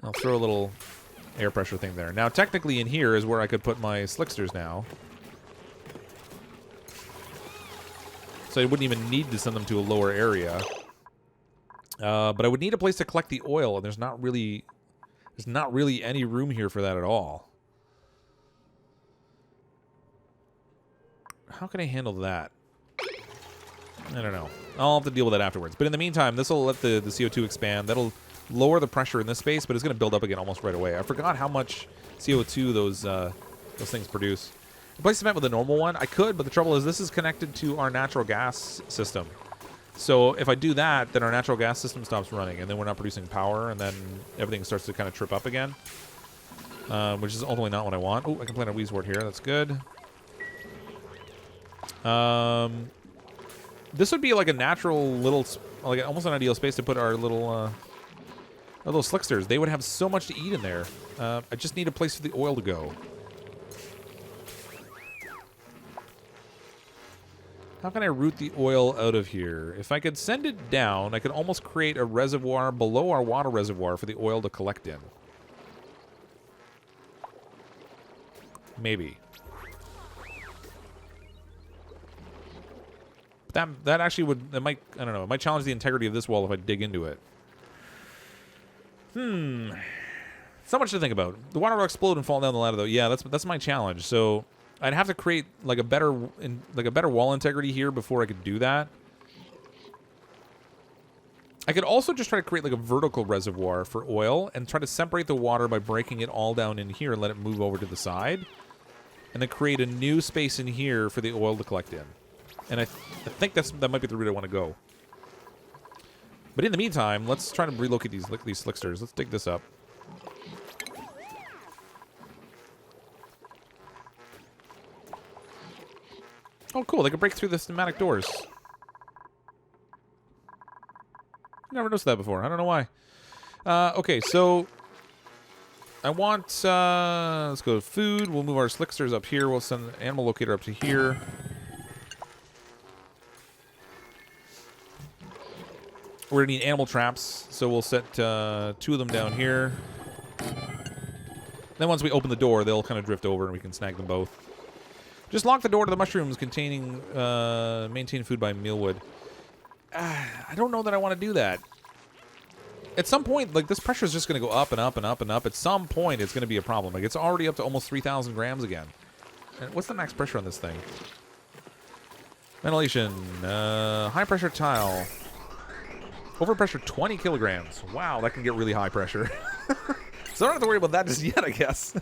I'll throw a little air pressure thing there. Now, technically in here is where I could put my slicksters now. So I wouldn't even need to send them to a lower area. But I would need a place to collect the oil, and there's not really any room here for that at all. How can I handle that? I don't know. I'll have to deal with that afterwards. But in the meantime, this will let the CO2 expand. That'll lower the pressure in this space, but it's going to build up again almost right away. I forgot how much CO2 those things produce. Replace the vent with a normal one? I could, but the trouble is this is connected to our natural gas system. So if I do that, then our natural gas system stops running, and then we're not producing power, and then everything starts to kind of trip up again. Which is ultimately not what I want. Oh, I can plant a Weezewort here. That's good. This would be like a natural little, like almost an ideal space to put our little slicksters. They would have so much to eat in there. I just need a place for the oil to go. How can I route the oil out of here? If I could send it down, I could almost create a reservoir below our water reservoir for the oil to collect in. Maybe. That actually would, it might, I don't know, it might challenge the integrity of this wall if I dig into it. So much to think about. The water will explode and fall down the ladder, though. Yeah, that's my challenge. So I'd have to create like a better wall integrity here before I could do that. I could also just try to create like a vertical reservoir for oil and try to separate the water by breaking it all down in here and let it move over to the side. And then create a new space in here for the oil to collect in. And I think that might be the route I want to go. But in the meantime, let's try to relocate these slicksters. Let's dig this up. Oh, cool. They can break through the pneumatic doors. Never noticed that before. I don't know why. Okay, so I want... let's go to food. We'll move our slicksters up here. We'll send the animal locator up to here. We're going to need animal traps, so we'll set 2 of them down here. Then once we open the door, they'll kind of drift over and we can snag them both. Just lock the door to the mushrooms containing maintain food by mealwood. I don't know that I want to do that. At some point, like, this pressure is just going to go up and up and up and up. At some point, it's going to be a problem. Like, it's already up to almost 3,000 grams again. And what's the max pressure on this thing? Ventilation. High pressure tile. Overpressure 20 kilograms. Wow, that can get really high pressure. So I don't have to worry about that just yet, I guess.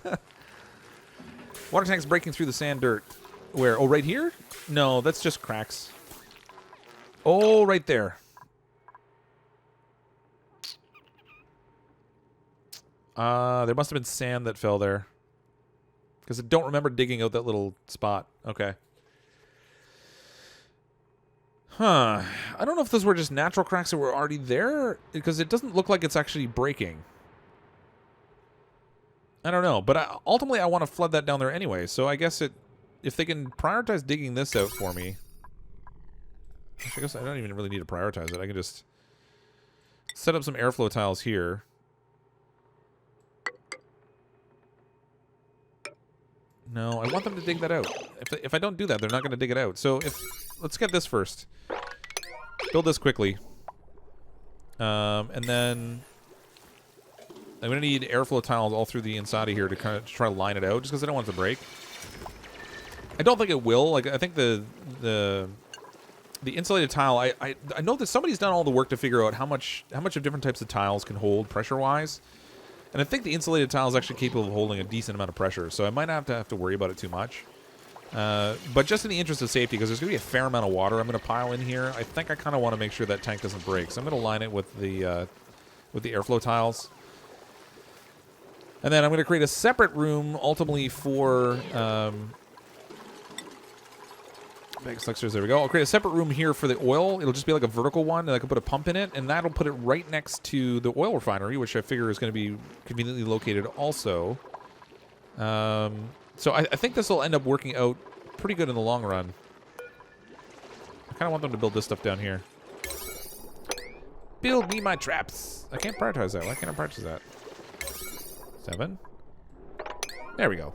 Water tank's breaking through the sand dirt. Where? Oh, right here? No, that's just cracks. Oh, right there. There must have been sand that fell there. Because I don't remember digging out that little spot. Okay. Huh. I don't know if those were just natural cracks that were already there, because it doesn't look like it's actually breaking. I don't know, but ultimately I want to flood that down there anyway, so I guess if they can prioritize digging this out for me... I guess I don't even really need to prioritize it. I can just set up some airflow tiles here. No, I want them to dig that out. If I don't do that, they're not going to dig it out. So let's get this first. Build this quickly. And then I'm going to need airflow tiles all through the inside of here to kind of try to line it out, just because I don't want it to break. I don't think it will. Like, I think the insulated tile, I know that somebody's done all the work to figure out how much of different types of tiles can hold pressure-wise. And I think the insulated tile is actually capable of holding a decent amount of pressure, so I might not have to worry about it too much. But just in the interest of safety, because there's going to be a fair amount of water I'm going to pile in here, I think I kind of want to make sure that tank doesn't break. So I'm going to line it with the airflow tiles. And then I'm going to create a separate room, ultimately, for... there we go. I'll create a separate room here for the oil. It'll just be like a vertical one, and I can put a pump in it, and that'll put it right next to the oil refinery, which I figure is going to be conveniently located also. So I think this will end up working out pretty good in the long run. I kind of want them to build this stuff down here. Build me my traps. I can't prioritize that. Why can't I prioritize that? 7. There we go.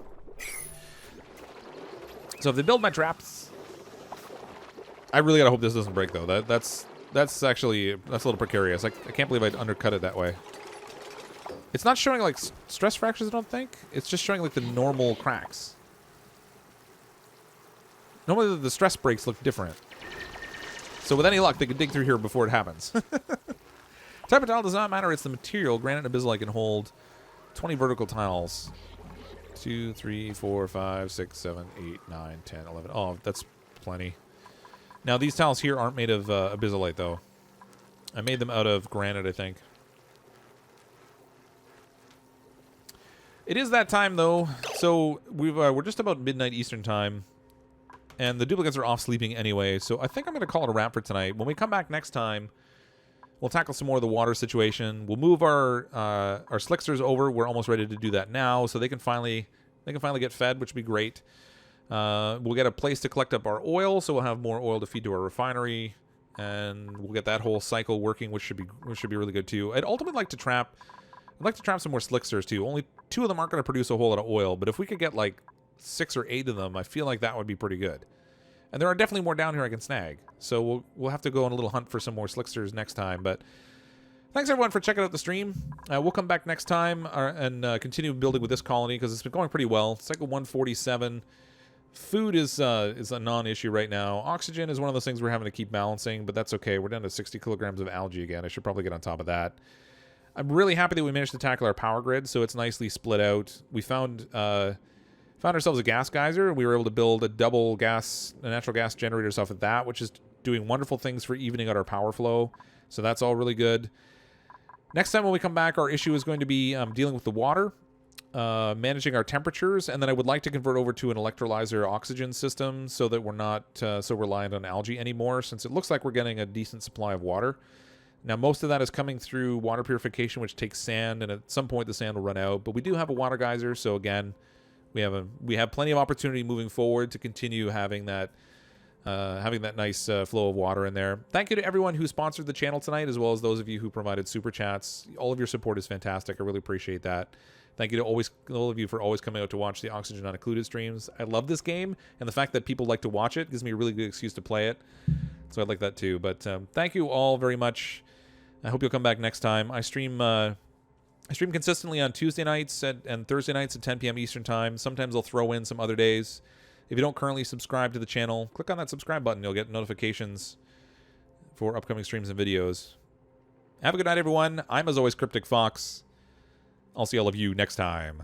So if they build my traps... I really gotta hope this doesn't break, though. That's a little precarious. I can't believe I'd undercut it that way. It's not showing, like, stress fractures, I don't think. It's just showing, like, the normal cracks. Normally, the stress breaks look different. So with any luck, they could dig through here before it happens. Type of tile does not matter. It's the material. Granite and abyssal can hold 20 vertical tiles. 2, 3, 4, 5, 6, 7, 8, 9, 10, 11. Oh, that's plenty. Now, these tiles here aren't made of abyssalite, though. I made them out of granite, I think. It is that time, though. So we're just about midnight Eastern time. And the duplicates are off sleeping anyway. So I think I'm going to call it a wrap for tonight. When we come back next time, we'll tackle some more of the water situation. We'll move our slicksters over. We're almost ready to do that now. So they can finally get fed, which would be great. We'll get a place to collect up our oil, so we'll have more oil to feed to our refinery, and we'll get that whole cycle working, which should be really good too. I'd ultimately like to trap some more slicksters too. Only 2 of them aren't going to produce a whole lot of oil, but if we could get like 6 or 8 of them, I feel like that would be pretty good. And there are definitely more down here I can snag, so we'll have to go on a little hunt for some more slicksters next time. But Thanks, everyone, for checking out the stream. We'll come back next time and continue building with this colony because it's been going pretty well. Cycle 147. Food is a non-issue right now. Oxygen is one of those things we're having to keep balancing, but that's okay. We're down to 60 kilograms of algae again. I should probably get on top of that. I'm really happy that we managed to tackle our power grid, so it's nicely split out. We found ourselves a gas geyser, and we were able to build a natural gas generators off of that, which is doing wonderful things for evening out our power flow. So that's all really good. Next time when we come back, our issue is going to be dealing with the water, managing our temperatures, and then I would like to convert over to an electrolyzer oxygen system so that we're not so reliant on algae anymore, since it looks like we're getting a decent supply of water. Now, most of that is coming through water purification, which takes sand, and at some point the sand will run out. But we do have a water geyser, so again, we have plenty of opportunity moving forward to continue having that nice flow of water in there. Thank you to everyone who sponsored the channel tonight, as well as those of you who provided super chats. All of your support is fantastic. I really appreciate that. Thank you to all of you for always coming out to watch the Oxygen Not Included streams. I love this game, and the fact that people like to watch it gives me a really good excuse to play it. So I like that too. But thank you all very much. I hope you'll come back next time. I stream consistently on Tuesday nights and Thursday nights at 10 p.m. Eastern Time. Sometimes I'll throw in some other days. If you don't currently subscribe to the channel, click on that subscribe button. You'll get notifications for upcoming streams and videos. Have a good night, everyone. I'm, as always, CrypticFox. I'll see all of you next time.